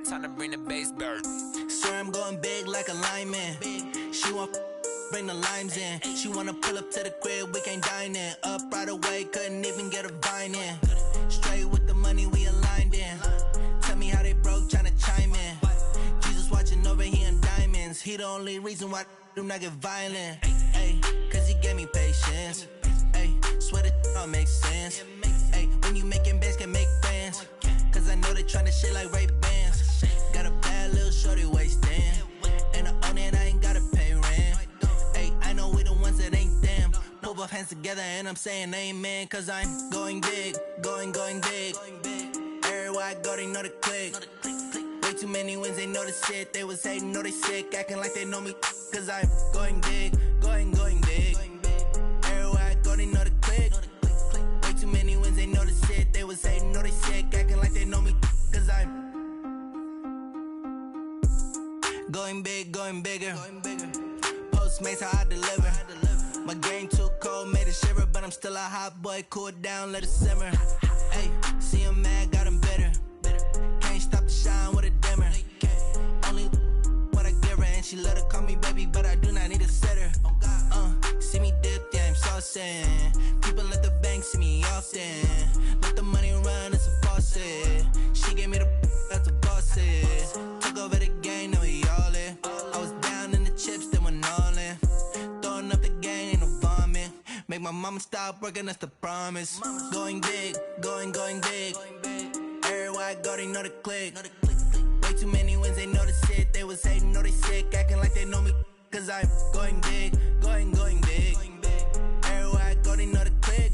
Time to bring the bass bird. Swear I'm going big like a lineman. She want bring the limes in. She wanna pull up to the crib, we can't dine in. Up right away, couldn't even get a vine in. Straight with the money we aligned in. Tell me how they broke, tryna chime in. Jesus watching over here in diamonds. He the only reason why I do not get violent. Ay, cause he gave me patience. Ay, swear that all makes sense. Ay, when you making bands, can make friends. Cause I know they tryna shit like Ray-Bans. Got a bad little shorty wasting. And I own it, I ain't gotta pay rent. Ay, I know we the ones that ain't them. Put both hands together and I'm saying amen. Cause I'm going big, going big. Everywhere I go, they know the click. Way too many wins, they know the shit. They was hating, know they sick, acting like they know me. Cause I'm going big, going big. Everywhere I go, they know the click. Way too many wins, they know the shit. They was hating. Going big, going bigger. Postmates how I deliver. My game too cold, made it shiver, but I'm still a hot boy. Cool it down, let it simmer. Hey, see him mad, got him bitter. Can't stop the shine with a dimmer. Only what I give her, and she let her call me baby, but I do not need a sitter. See me dip, yeah, I'm saucing. People let the bank see me often. Let the money run, it's a faucet. She gave me the that's a boss is. Took over the game, now we all in. I was down in the chips, then went all in. Throwing up the game, ain't no vomit. Make my mama stop working, that's the promise. Going big, going big. Everywhere I go, they know the click. Way too many wins, they know the shit. They was hating, know they sick, acting like they know me. Cause I'm going big, going big. Everywhere I go, they know the click.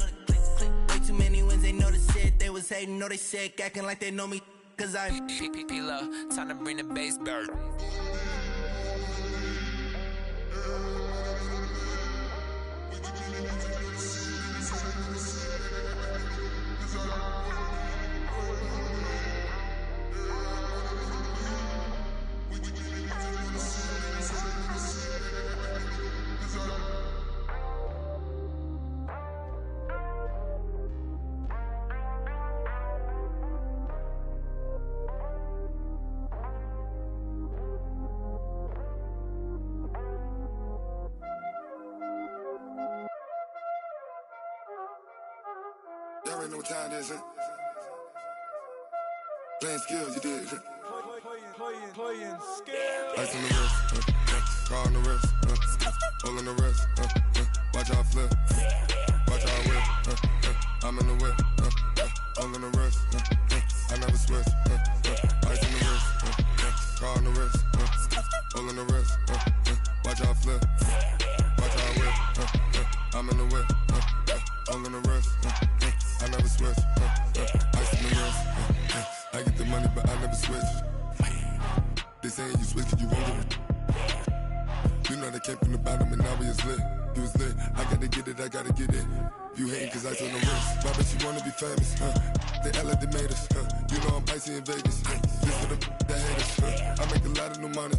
Way too many wins, they know the shit. They was hating, know they sick, acting like they know me. Cause I'm P-Love, time to bring the bass bird. Y'all already know what time it is, huh? Playing skills, you did. Playing skills. Ice on the wrist, car on the wrist, hole in the wrist, watch how I flip, watch how I whip, I'm in the whip, hole in the wrist, I never switch, ice on the wrist, car on the wrist, hole in the wrist, watch how I flip, watch how I whip, I'm in the whip, hole in the wrist, I never switch, ice on the wrist, I get the money but I never switch. They saying you switch cause you won't get it. You know they came from the bottom and now we is lit. You was lit, I gotta get it, I gotta get it. You hating cause ice on the wrist. Why bet you wanna be famous, They act like they made us, You know I'm icy in Vegas, This for the that hate us, I make a lot of new money,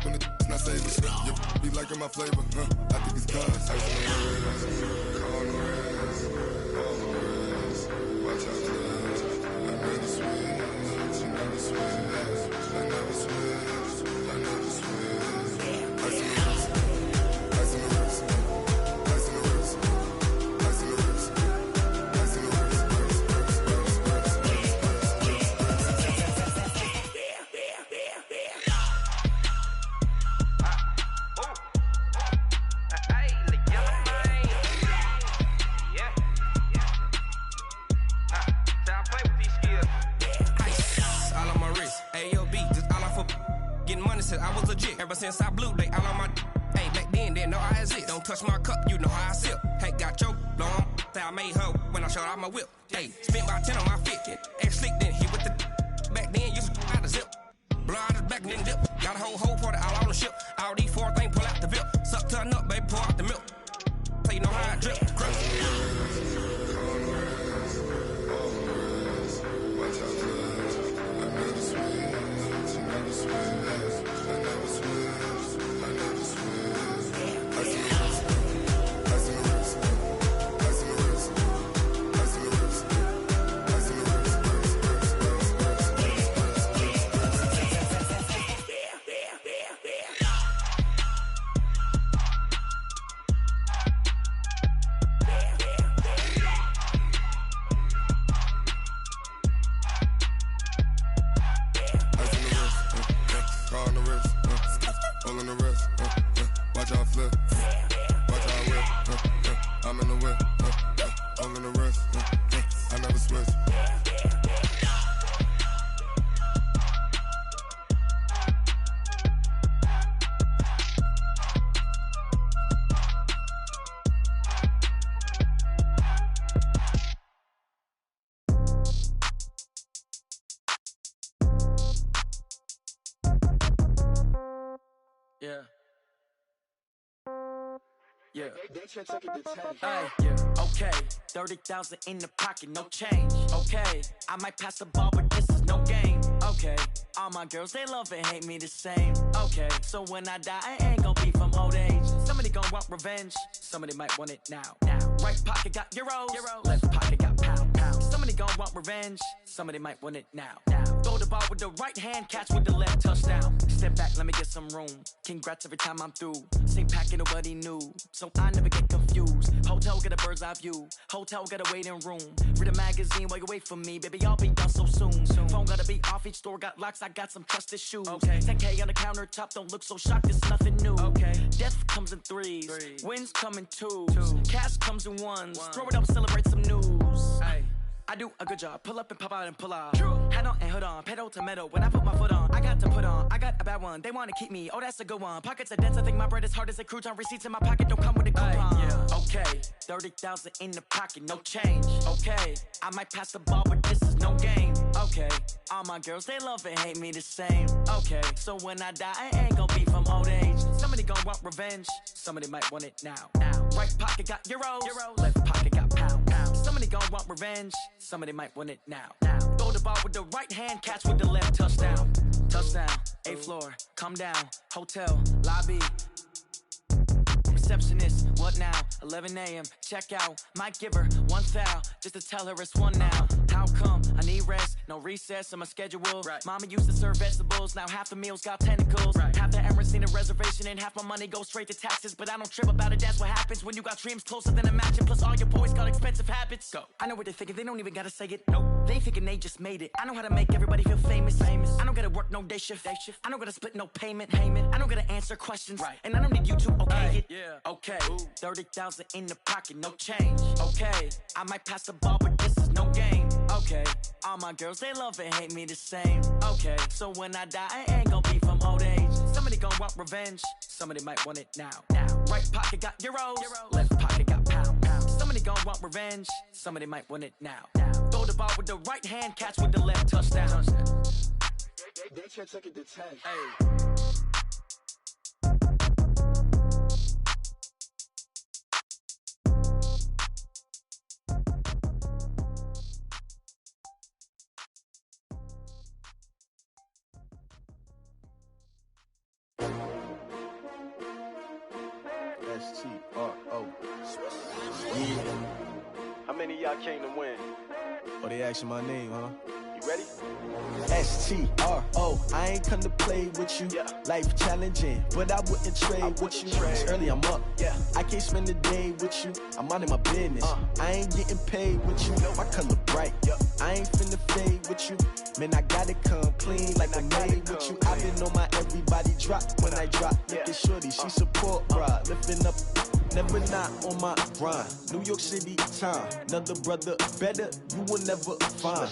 When it's not savers, You be liking my flavor, I think it's cause ice on the wrist, on the wrist, on the wrist. Watch out for this, I never switch, you never switch. I never switch, I never switch. Ice on the wrist, ice on the wrist, ice on the wrist, ice on the wrist, ice on the wrist, I was legit. Ever since I blew, they all on my. Hey, back then, didn't know I exist. Don't touch my cup, you know how I sip. Hey, got your long. Say I made her when I showed out my whip. Hey, spent about 10 on my fit. Act slick, then hit with the. Back then, used to out the zip. Blow out his back and then dip. Got a whole party all on the ship. All these four things pull out the VIP. Suck to a nut, baby, pour out the milk. So you know how I drip. Yeah. Hey, okay, 30,000 in the pocket, no change. Okay, I might pass the ball, but this is no game. Okay, all my girls, they love and hate me the same. Okay, so when I die, I ain't gon' be from old age. Somebody gon' want revenge, somebody might want it now. Right pocket got euros, left pocket got pounds. Somebody gon' want revenge, somebody might want it now. Throw the ball with the right hand, catch with the left, touchdown. Step back, let me get some room. Congrats every time I'm through. Same packet, nobody knew, so I never get confused. Hotel get a bird's eye view, hotel got a waiting room. Read a magazine while you wait for me, baby, I'll be done so soon. Phone gotta be off, each store got locks, I got some trusted shoes. 10K on the countertop, don't look so shocked, it's nothing new. Death comes in threes, wins come in twos. Cash comes in ones, throw it up, celebrate some news. I do a good job, pull up and pop out and pull out. Head on and hood on, pedal to metal. When I put my foot on, I got to put on. I got a bad one, they wanna keep me, oh that's a good one. Pockets are dense, I think my bread is hard as a crouton. Receipts in my pocket don't come with a coupon. Okay, 30,000 in the pocket, no change. Okay, I might pass the ball, but this is no game. Okay, all my girls, they love and hate me the same. Okay, so when I die, I ain't gon' be from old age. Somebody gon' want revenge, somebody might want it now. Right pocket got euros, left pocket got pounds. Somebody gon' want revenge, somebody might want it now. Throw the ball with the right hand, catch with the left, touchdown. Touchdown, 8th floor, come down, hotel, lobby. Receptionist, what now? 11 a.m., check out. Might give her one foul, just to tell her it's one now. How come? I need rest, no recess in my schedule. Mama used to serve vegetables, now half the meals got tentacles. Half the Emirates need a reservation and half my money goes straight to taxes. But I don't trip about it, that's what happens when you got dreams closer than a match. And plus all your boys got expensive habits. Go. I know what they're thinking, they don't even gotta say it. Nope. They thinking they just made it. I know how to make everybody feel famous. I don't gotta work no day shift. I don't gotta split no payment. I don't gotta answer questions. And I don't need you to okay it. Okay, 30,000 in the pocket, no change. Okay, I might pass the ball, but this is no game. Okay, all my girls, they love and hate me the same. Okay, so when I die, I ain't gon' be from old age. Somebody gon' want revenge, somebody might want it now. Right pocket got euros, left pocket got pounds. Somebody gon' want revenge, somebody might want it now. Throw the ball with the right hand, catch with the left, touchdown. They can't take it to 10. S-T-R-O. Yeah. How many of y'all came to win? Oh, they asking my name, huh? You ready? S-T-R-O. I ain't come to play with you. Life challenging, but I wouldn't trade with you. It's early, I'm up. I can't spend the day with you. I'm minding my business. I ain't getting paid with you. My color bright. I ain't finna fade with you. Man, I gotta come clean like I made with you. I've been on my everybody drop when I drop. Look at shorty, she support ride. Lifting up, never not on my grind. New York City time, another brother better, you will never find.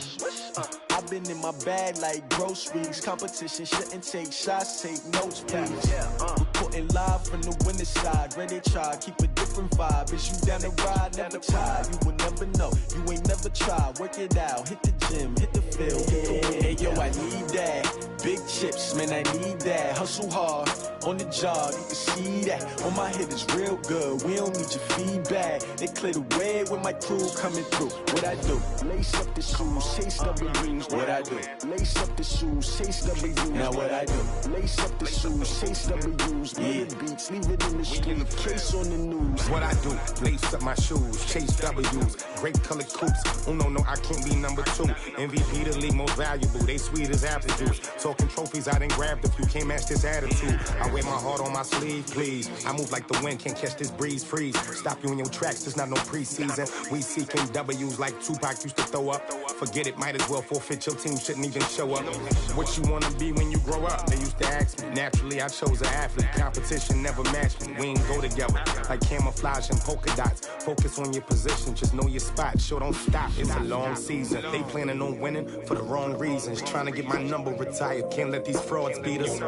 I've been in my bag like groceries. Competition shouldn't take shots, take notes, please. Reporting live from the winning side. Ready to try, keep a different vibe. Is you down the ride, never tired. You will never know, you ain't never tried. Work it out, hit the gym, hit the field, hit the win. Hey yo, I need that. Big chips, man, I need that. Hustle hard, on the job, you can see that. On my head is real good, we don't need your feedback. They clear the way with my crew coming through. What I do? Lace up the shoes, chase W's. What I do? Lace up the shoes, chase W's. Now what I do? Lace up the shoes, chase W's. Bring the beats, leave it in the street, case on the news. What I do? Lace up my shoes, chase W's. Great colored coops. Oh no, I can't be number 2. MVP the league most valuable. They sweet as apple juice. Talking trophies, I done grabbed a few. Can't match this attitude. I wear my heart on my sleeve, please. I move like the wind, can't catch this breeze, freeze. Stop you in your tracks, there's not no preseason. We seeking W's like Tupac used to throw up. Forget it, might as well forfeit, your team shouldn't even show up. What you wanna be when you grow up? They used to ask me. Naturally, I chose an athlete. Competition never matched me. We ain't go together like camouflage and polka dots. Focus on your position, just know your spot. Sure, don't stop, it's a long season. They planning on winning for the wrong reasons. Trying to get my number retired, can't let these frauds beat us.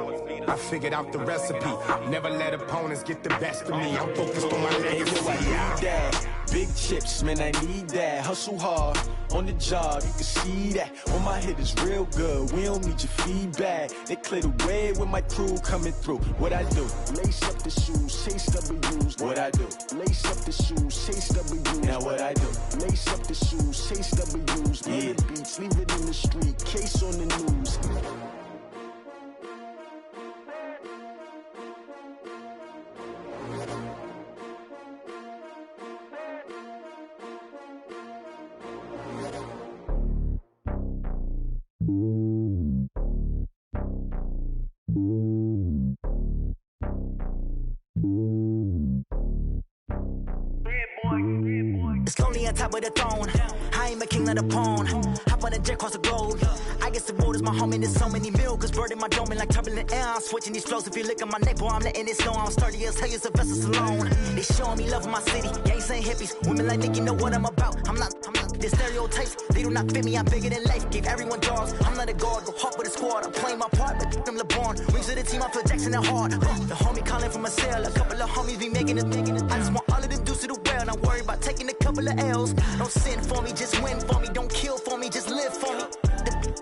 I figured out the recipe. Never let opponents get the best of me. I'm focused on my legacy. I need that. Big chips, man, I need that. Hustle hard, on the job, you can see that. On my head is real good, we don't need your feedback. They clear the way with my crew coming through. What I do? Lace up the shoes, chase W's. What I do? Lace up the shoes, chase W's. Now what I do? Lace up the shoes, chase W's. Bring the beats, leave it in the street, case on the news. It's lonely on top of the throne. I ain't a king of the pawn. Hop on a jet across the globe. I guess the world is my home and there's so many milkers burning my dome like turbulent air. I'm switching these flows. If you look at my neck, boy, I'm letting it slow. I'm sturdy as hell, Sylvester Stallone. They showing me love in my city. Gangs ain't hippies. Women like Nicki know what I'm about. I'm not the stereotypes. They do not fit me. I'm bigger than life. Give everyone dogs. I'm not a guard. Go hard with a squad. I'm playing my part, but them LeBron. Rings to the team. I feel Jackson and hard. The homie calling from a cell. A couple of homies be making it. I just want all of them dudes to do well. Not worry about taking a couple of L's. Don't sin for me, just win for me. Don't kill for me, just live for me.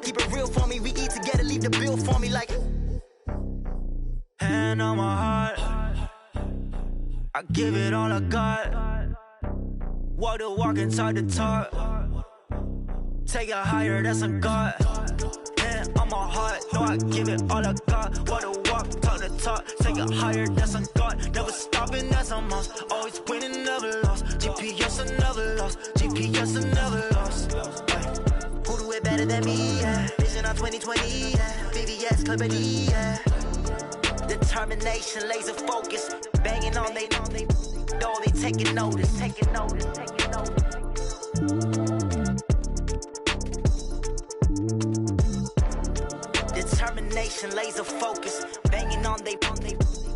Keep it real for me. We eat together, leave the bill for me like. Hand on my heart, I give it all I got. Walk the walk inside the talk. Take it higher, that's a God. Hand on my heart, no, I give it all I got. Walk the walk, talk the talk. Take it higher, that's a God. Never stopping, that's a must. Always winning, never lost. GPS, I never lost. GPS, I never lost. Who do it better than me? Yeah. Vision on 2020. Yeah. VVS, Clippity. Yeah. Determination, laser focus. Banging on they know they taking notice. Taking notice. Taking notice. Determination, laser focus. Banging on they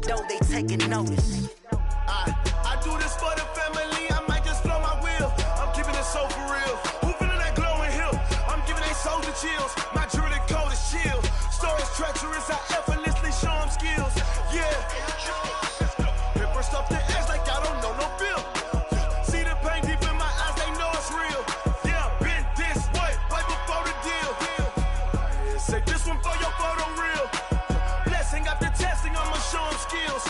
know they taking notice. I do this for the family. I might just blow my wheel. I'm keeping it so for real. Who feeling that glowing hill? I'm giving they soldier chills. My jewelry code is chill. Stories treacherous. I effortlessly show them skills. Yeah. Paper stuff the edge like I don't know no bill. See the pain deep in my eyes. They know it's real. Yeah, been this way before the deal. Say this one for your photo reel. Blessing after testing. I'ma show them skills.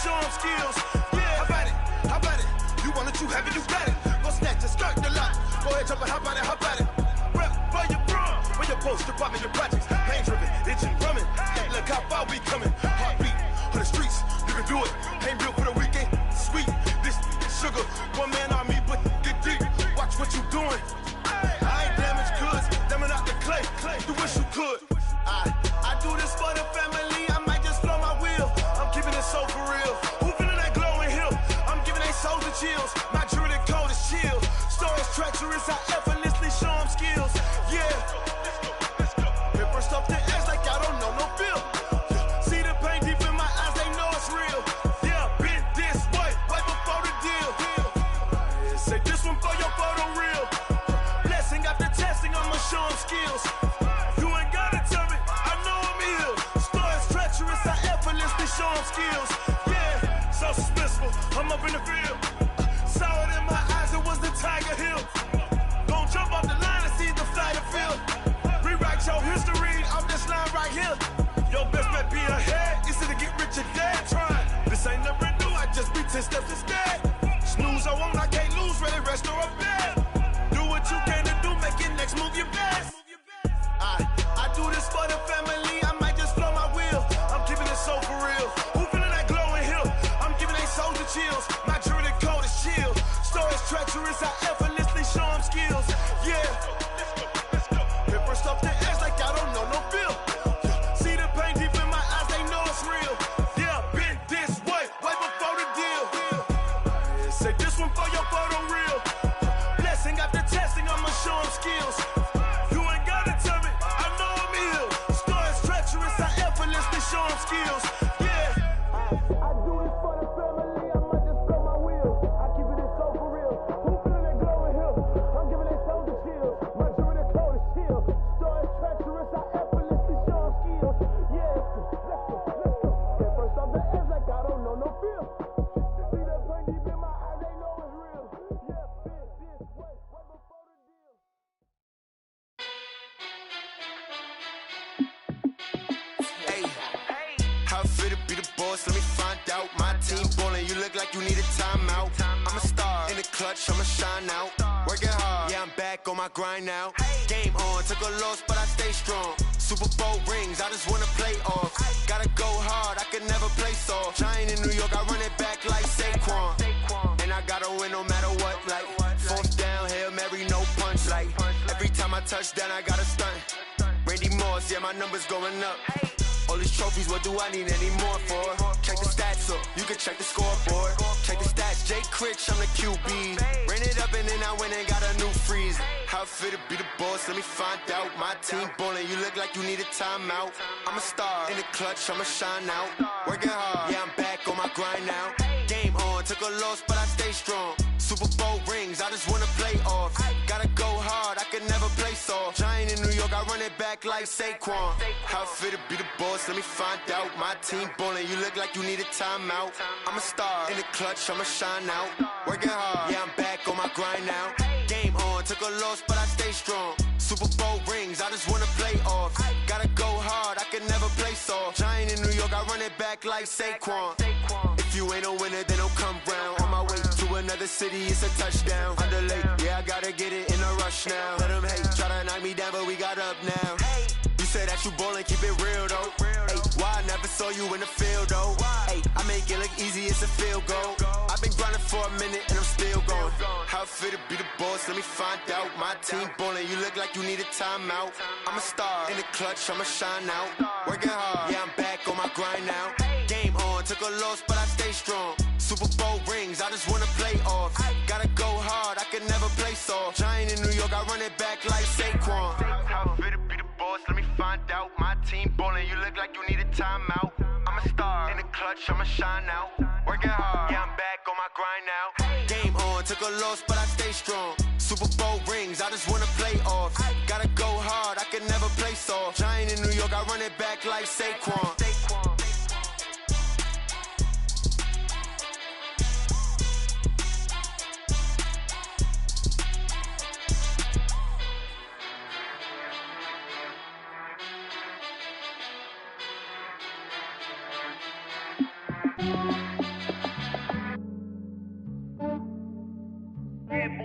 Show them skills. Yeah, how about it? You want it, you have it, you got it. Go snatch it, skirt the lot. Go ahead, jump it, how about it? Rep for your bro, for your post, your poppin', your projects. Pain driven, itching, drumming. Look how far we coming. Heartbeat on the streets, you can do it. Ain't built for the weekend. Sweet, this sugar, one man army, but get deep. Watch what you doing. I ain't damaged goods, them are not the clay. You wish you could. I do this for the family. I might just blow my wheel. I'm keeping it so for real. Who feeling that glowing hill? I'm giving they soldier chills. My jewelry code is chill. Stories treacherous. I effortlessly show them skills. Yeah. Paper stuff the edge like I don't know no bill. See the pain deep in my eyes. They know it's real. Yeah, been this way before the deal. Say this one for your photo reel. Blessing after testing. I'ma show them skills. You ain't gotta tell me. I know I'm ill. Stories treacherous. I effortlessly show them skills. Yeah, so suspenseful. I'm up in the field. Saw it in my eyes. It was the Tiger Hill. Gon' jump off the line and see the flight of field. Rewrite your history off this line right here. Your best bet be ahead. It's to get rich or dead trying. This ain't never new. I just be 10 steps instead. Snooze, I won't. I can't lose. Ready, rest or a bed. Do what you can to do. Make your next move your best. I do this for the family. I might just blow my wheel. I'm keeping it so for real. Who feeling that glowing hill? I'm giving they soldier chills. My jewelry code is chill. Stories treacherous. I effortlessly show them skills. Yeah. Paper stuff the edge like I don't know no bill. See the pain deep in my eyes. They know it's real. Yeah, been this way before the deal. Say this one for your photo reel. Blessing after testing. I'ma show them skills. Show them skills, yeah. I do this for the family. I might just blow my wheel. I keep it so for real. Who feeling that glowing hill? I'm giving they soldier chills. My jewelry code is chill. Stories treacherous. I effortlessly show them skills, yeah. Let's go. Get first off the edge like I don't know no feel. See that pain deep in my eyes. They know it's real. Yeah, been this way before the deal. Let me find out. My team ballin', you look like you need a timeout. I'm a star in the clutch, I'ma shine out. Working hard, yeah, I'm back on my grind now. Game on, took a loss, but I stay strong. Super Bowl rings, I just wanna play off. Gotta go hard, I can never play soft. Giant in New York, I run it back like Saquon. And I gotta win no matter what, like fourth down. time I touch down, I got a stunt. Randy Moss, yeah, my numbers going up. All these trophies, what do I need any more for? Check the stats up, you can check the scoreboard. Check the stats, Jay Critch, I'm the QB. Ran it up and then I went and got a new freeze. How it feel to be the boss, let me find out. My team ballin', you look like you need a timeout. I'm a star, in the clutch, I'ma shine out. Working hard, yeah, I'm back on my grind now. Game on, took a loss, but I stay strong. Super Bowl rings, I just wanna play off. Gotta go hard, I can never play soft. Giant in New York, I run it back like Saquon. How it feel to be the boss, let me find out. My team ballin', you look like you need a timeout. I'm a star, in the clutch, I'ma shine out. Working hard, yeah, I'm back on my grind now. Game on, took a loss, but I stay strong. Super Bowl rings, I just wanna play off. Gotta go hard, I can never play soft. Giant in New York, I run it back like Saquon. If you ain't a winner, then don't come round. On my way to another city, it's a touchdown. Underlay, yeah, I gotta get it in a rush now. Let them hate, try to knock me down, but we got up now. You say that you ballin', keep it real though. Hey, why I never saw you in the field though? Hey, I make it look easy, it's a field goal. I've been grinding for a minute and I'm still going. How it feel to be the boss, let me find out. My team ballin', you look like you need a timeout. I'm a star, in the clutch, I'ma shine out. Working hard, yeah, I'm back on my grind now. Game on, took a loss, but I stay strong. Super Bowl rings, I just wanna play off. Gotta go hard, I can never play soft. Giant in New York, I run it back like Saquon. How it feel to be the boss, let me find out. My team ballin', you look like you need a timeout. I'm a star, in the clutch, I'ma shine out. Working hard, yeah, I'm back on my grind now. Game on, took a loss, but I stay strong. Super Bowl rings, I just wanna play off. Gotta go hard, I can never play soft. Giant in New York, I run it back like Saquon.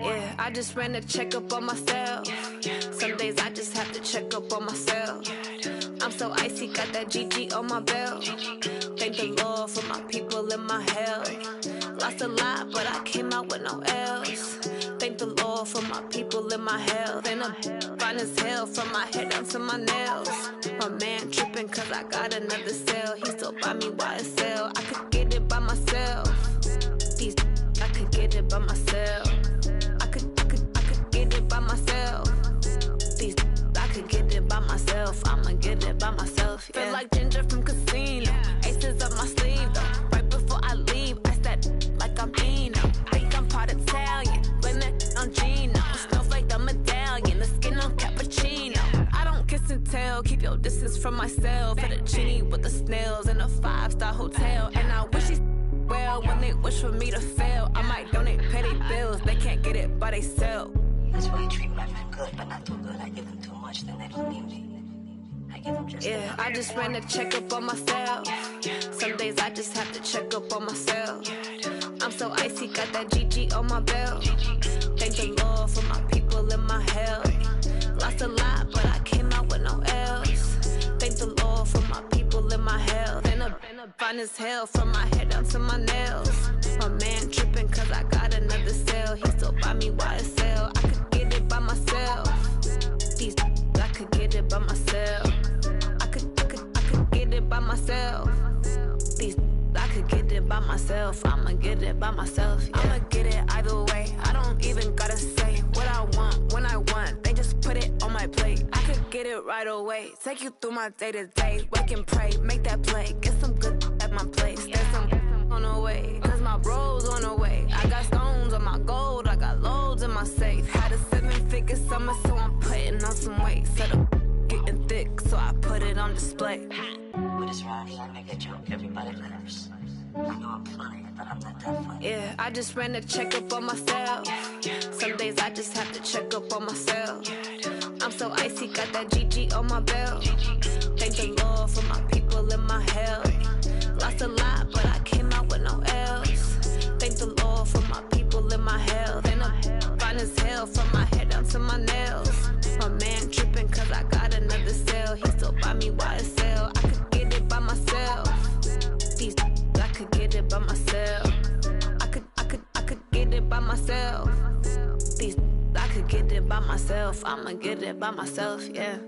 Yeah, I just ran a checkup on myself. Some days I just have to check up on myself. I'm so icy, got that GG on my belt. Thank the Lord for my people in my health. Lost a lot, but I came out with no L's. Thank the Lord for my people in my health. And I'm fine as hell from my head down to my nails. My man tripping cause I got another cell. He still buy me YSL. I could get it by myself. These I could get it by myself. I could get it by myself. These I could get it by myself. I'ma get it by myself. Yeah. Feel like Ginger from Casino. Aces up my sleeve though. Right before I leave, I said like I'm Eno. Think I'm part Italian. Blame that on Gino. Snowflake the medallion. The skin on cappuccino. I don't kiss and tell. Keep your distance from myself. Fettuccine with the snails in a 5-star hotel. And I wish he's well when they wish for me to fail. I might donate petty bills. They can't get it by themselves. That's why you treat my men good, but not too good. I give them too much, then they don't need me. I give them just yeah, I just ran a checkup on myself. Some days I just have to check up on myself. I'm so icy, got that GG on my belt. Thank the Lord for my people in my health. Lost a lot, but I came out with no L's. Thank the Lord for my people in my health. And I'm fine as hell from my head down to my nails. My man tripping cause I got another cell. He still buy me YSL. I could get it by myself. These I could get it by myself. I could get it by myself. These I could get it by myself. I'ma get it by myself. Yeah. I'ma get it either way. I don't even gotta say what I want when I want. They just put it on my plate. I could get it right away. Take you through my day to day. Wake and pray, make that play. Get some good at my place. There's some on the way. Cause my bro's on the way. I got stones on my gold. I got loads in my safe. Had a 7-figure summer, so I'm putting on some weight. Set up getting thick, so I put it on display. With this round here, I make a joke, everybody laughs. I know I'm funny, but I'm not that funny. Yeah, I just ran a checkup on myself. Some days I just have to check up on myself. I'm so icy, got that GG on my belt. Thank the Lord for my people in my health. Lost a lot, but I came out with no L's. Thank the Lord for my people in my health. And I'm fine as hell from my head down to my nails. My man tripping cause I got another cell. He still buy me YSL. I could get it by myself. These I could get it by myself. I could get it by myself. These I could get it by myself. I'ma get it by myself, yeah.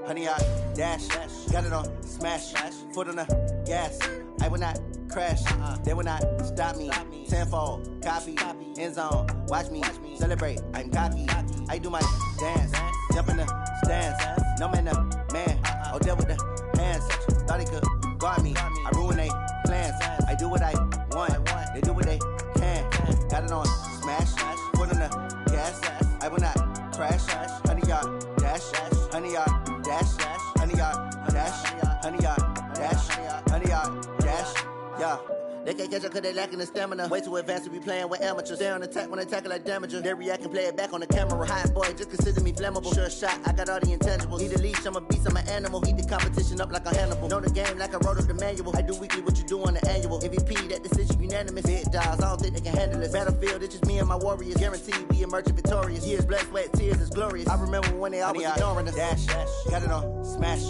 Honey, I dash, got it on smash, foot on the gas. I will not crash, they will not stop me. Tenfold, copy, end zone, watch me celebrate. I'm cocky, I do my dance, jump in the stands. No man, the man, oh, deal with the hands. Thought he could guard me, I ruin they plans. I do what I want, they do what they can. Got it on smash, foot on the gas. I will not crash, honey, y'all dash, honey, y'all dash, honey, y'all dash, honey, y'all dash, honey, y'all dash, yeah. They can't catch up cause they lacking the stamina. Way too advanced to be playing with amateurs. They on attack when they tackle like damager. They react and play it back on the camera. Hot boy, just consider me flammable. Sure shot, I got all the intangibles. Need a leash, I'm a beast, I'm an animal. Heat the competition up like a Hannibal. Know the game like I wrote up the manual. I do weekly what you do on the annual. MVP, that decision unanimous. Big dogs, I don't think they can handle it. Battlefield, it's just me and my warriors. Guaranteed we emerging victorious. Years, blood, sweat, tears, is glorious. I remember when they always ignoring us. Dash, got it on smash,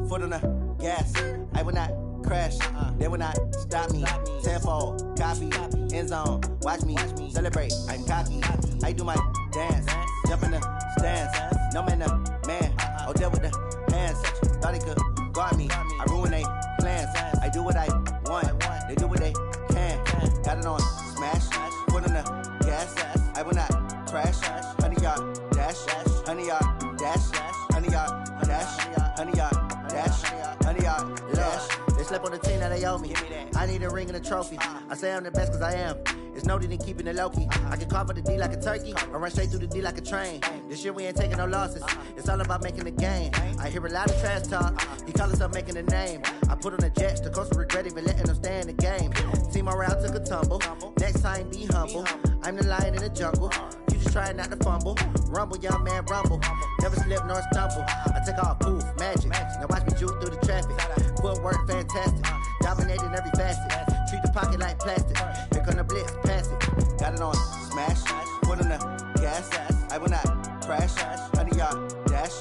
foot on the gas. I will not crash, they will not stop me. Tenfold, copy, end zone, watch me celebrate. I'm cocky, I do my dance, jump in the stands. No man, the man, oh, deal with the hands. Thought he could guard me, I ruin they plans. I do what I want, they do what they can. Got it on smash, foot on the gas. I will not crash, honey, y'all dash, honey, y'all dash, honey, y'all dash, honey, y'all dash, honey, y'all dash. They slept on the team that they owe me. I need a ring and a trophy. I say I'm the best cause I am. It's no need in keeping it low-key. I can carve up the D like a turkey or run straight through the D like a train. This year we ain't taking no losses. It's all about making the game. I hear a lot of trash talk. He call himself making a name. I put on the Jets. The coach will regret even letting them stay in the game. Team around took a tumble. Next time be humble. I'm the lion in the jungle. You just trying not to fumble. Rumble, young man, rumble. Never slip nor stumble. I take off, poof, magic. Now watch me juke through the traffic. Footwork fantastic. Dominating every facet. Treat the pocket like plastic. Here come the blitz, pass it. Got it on smash, foot on the gas. I will not crash. Honey, y'all dash,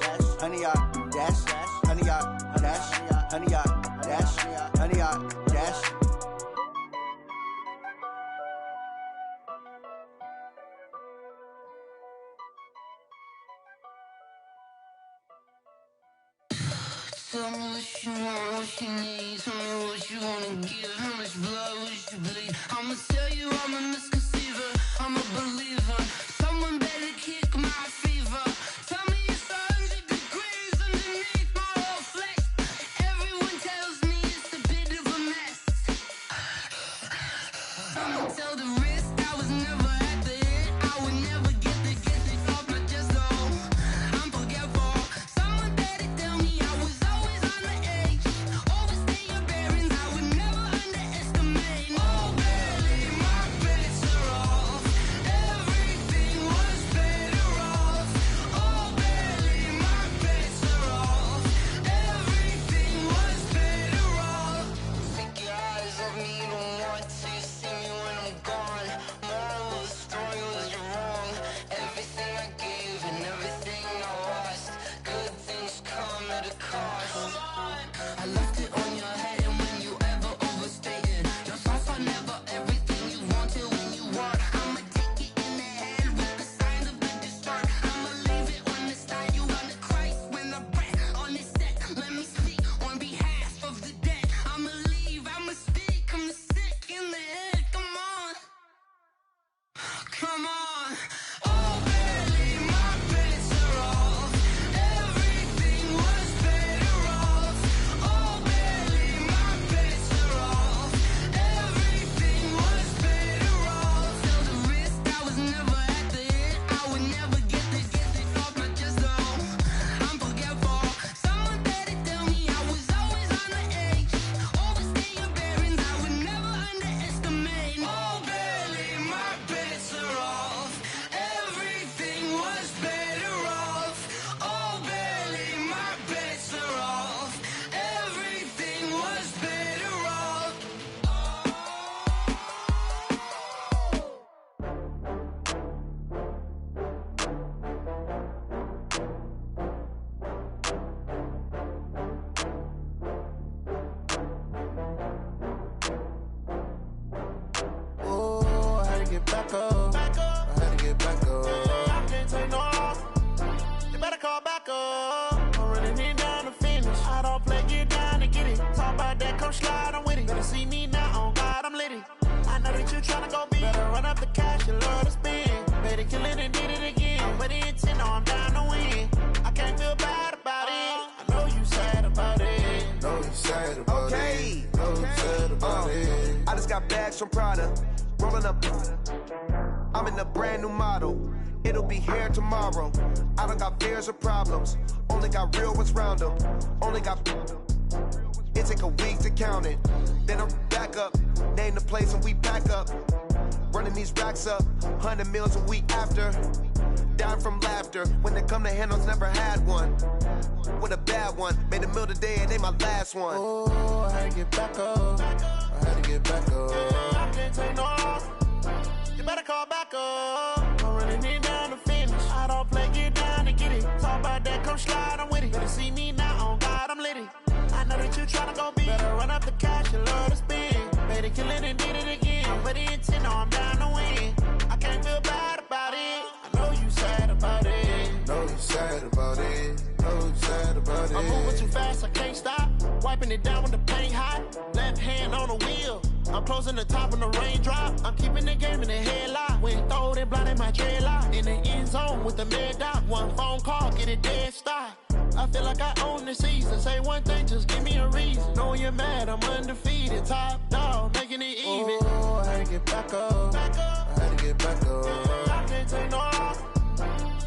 honey, y'all dash, honey, y'all dash, honey, y'all dash, honey, y'all dash. Tell me what you want, what you need. Tell me what you wanna give. How much blood would you bleed? I'ma tell you I'm a misconceiver. I'm a believer. Someone better kick my fever. Tell me it's 100 degrees underneath my whole flesh. Everyone tells me it's a bit of a mess. I'ma tell the risk I was never at the hit. I would never get it off my chest. Oh, I'm forgetful. Someone better tell me I was always on the edge. Overstay your bearings, I would never underestimate. Oh, barely, my credit's tryna go be. Better run up the cash, you love to spend. Better kill it and did it again. But the intent, no, I'm down to win. I can't feel bad about it. I know you sad about it. Know you sad about it. Know you sad about it. I just got bags from Prada. Rolling up. I'm in a brand new model. It'll be here tomorrow. I don't got fears or problems. Only got real ones round them. Only got. It take a week to count it. Then I'm back up. Name the place and we pack up. Running these racks up. 100 meals a week after. Dying from laughter. When it come to handles, never had one. With a bad one. Made a meal today and they my last one. Oh, I had to get back up. I had to get back up. I can't take no loss. You better call back up. I'm running it down to finish. I don't play, get down to get it. Talk about that, come slide, I'm with it. Better see me now, on God, I'm litty. I know that you tryna go be. Better run up the cash, you love to spend. Better kill it and did it again. But the intent, no, I'm down to win. I can't feel bad about it. I know you sad about it. Know you sad about it. Know you sad about it. I'm moving too fast, I can't stop. Wiping it down with the paint hot. Left hand on the wheel. I'm closing the top on the raindrop. I'm keeping the game in the headlock. When throwed and blinded my dreadlock. In the end zone with the mid dot. One phone call, get it dead stop. I feel like I own the season. Say one thing, just give me a reason. Knowing you're mad, I'm undefeated. Top dog, making it even. Oh, I had to get back up. I had to get back up. I can't take no loss.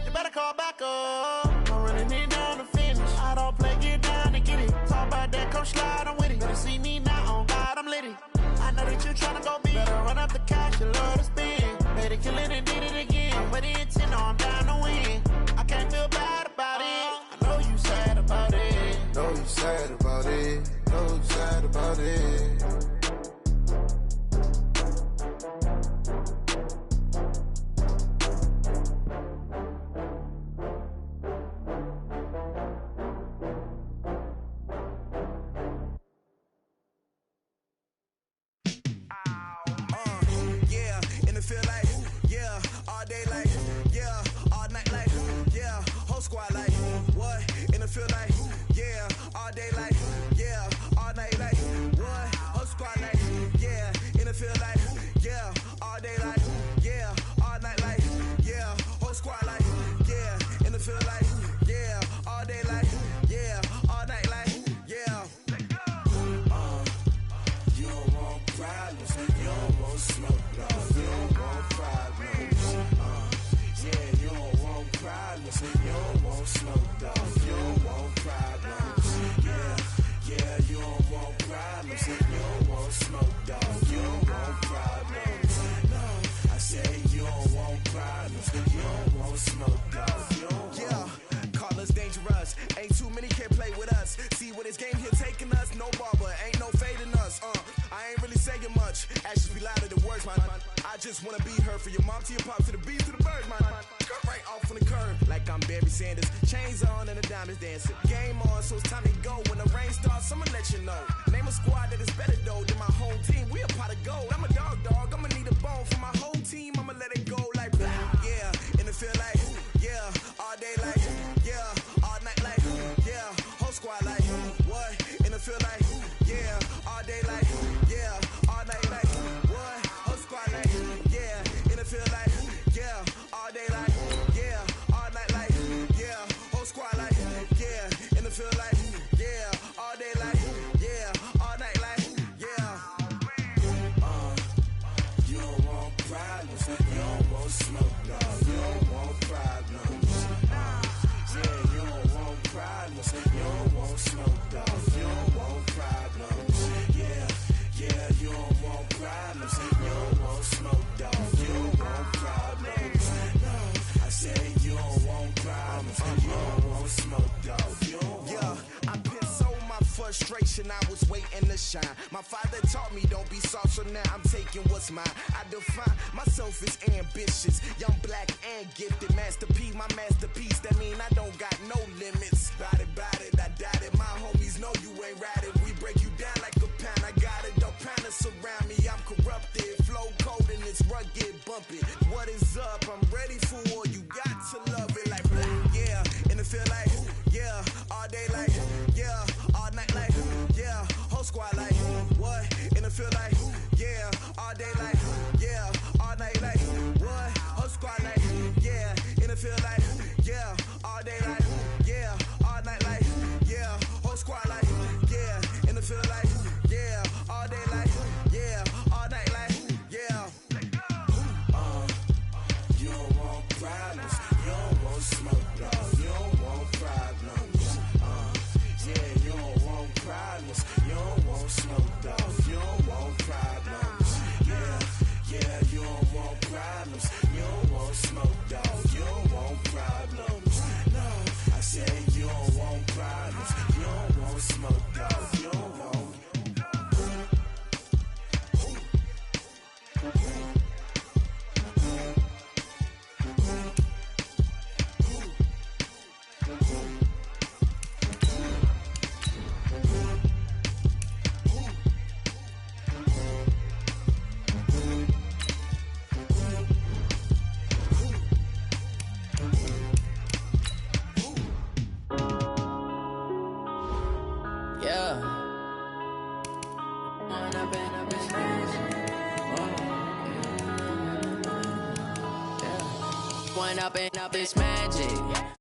You better call back up. I'm running it down to finish. I don't play, get down to get it. Talk about that, come slide, I'm with it. Better see me now, on God, I'm litty. I know that you tryna go be. Better run up the cash, you love to spend. Better kill it and did it again. But the intent, no, I'm down to win. I can't feel bad about it. I know you sad about it. Know you sad about it. Know you sad about it. Feel like, yeah, all day like, yeah, all night like, yeah, whole squad like, what? In the field like, yeah, all day like, yeah, all night like, what? Whole squad like, yeah, in the field like, yeah, all day like, yeah, all night like, yeah, whole squad like, yeah, in the field like, yeah, all day like, yeah, all night like, yeah. You don't want problems, you don't want smoke, dog. You don't want problems. Yeah, you don't want problems. You don't want smoke, dog. You don't want problems. Yeah, you don't want problems. You don't want smoke, dog. You don't want problems. No, I say you don't want problems. You don't want smoke, dog. You don't want. Yeah, call us dangerous. Ain't too many can play with us. See what this game here taking us. No barber, ain't no fading us. I ain't really saying much. Actions be louder than words, man. I just wanna be heard from your mom to your pop to the beat to the birds, man. Cut right off on the curb like I'm Barry Sanders. Chains on and the diamonds dancing. Game on, so it's time to go. When the rain starts, I'ma let you know. Name a squad that is better though than my home team. We a pot of gold. I'm a dog. I'ma need a bone for my whole team. I'ma let it go like blah. Yeah, and it feel like yeah, all day like yeah, all night like yeah, whole squad like what? And it feel like yeah, all day like yeah, all night like what? Whole squad like yeah, and it feel like yeah, all day like yeah, all night like yeah, whole squad like yeah, and it feel like yeah, all day like yeah, all night like yeah. You don't want problems. You don't want smoke, dog. You don't want problems. Yeah, you don't want problems. You don't want smoke, dog. You don't want problems. Yeah, you don't want problems. You don't want smoke, dog. You don't want problems. No, I say you don't want problems. You don't want smoke, dog. You don't want. Yeah, I pissed so my frustration, I was waiting to shine. My father taught me don't be soft, so now I'm taking what's mine. I define myself as ambitious, young, black, and gifted. Master P, my masterpiece, that mean I don't got no limits. Bout it, I doubt it. My homies know you ain't ratted. We break you down like a pound. I got it, dog pounders surround me. I'm corrupted, flow cold and it's rugged, bumpy. What is up? I'm ready for war. You got to love it like blah. Yeah, and it feel like yeah, all day like yeah, all night like yeah, whole squad like what? And it feel like yeah, all day like yeah. problems. You don't want smoke, dog. You don't want problems. Yeah, you don't want problems. You don't want smoke, dog. You don't want problems. Yeah, you don't want problems. You don't want smoke, dog. You don't want problems. No, I said you don't want problems. You don't want smoke, dog. You don't want. Up and up, it's magic.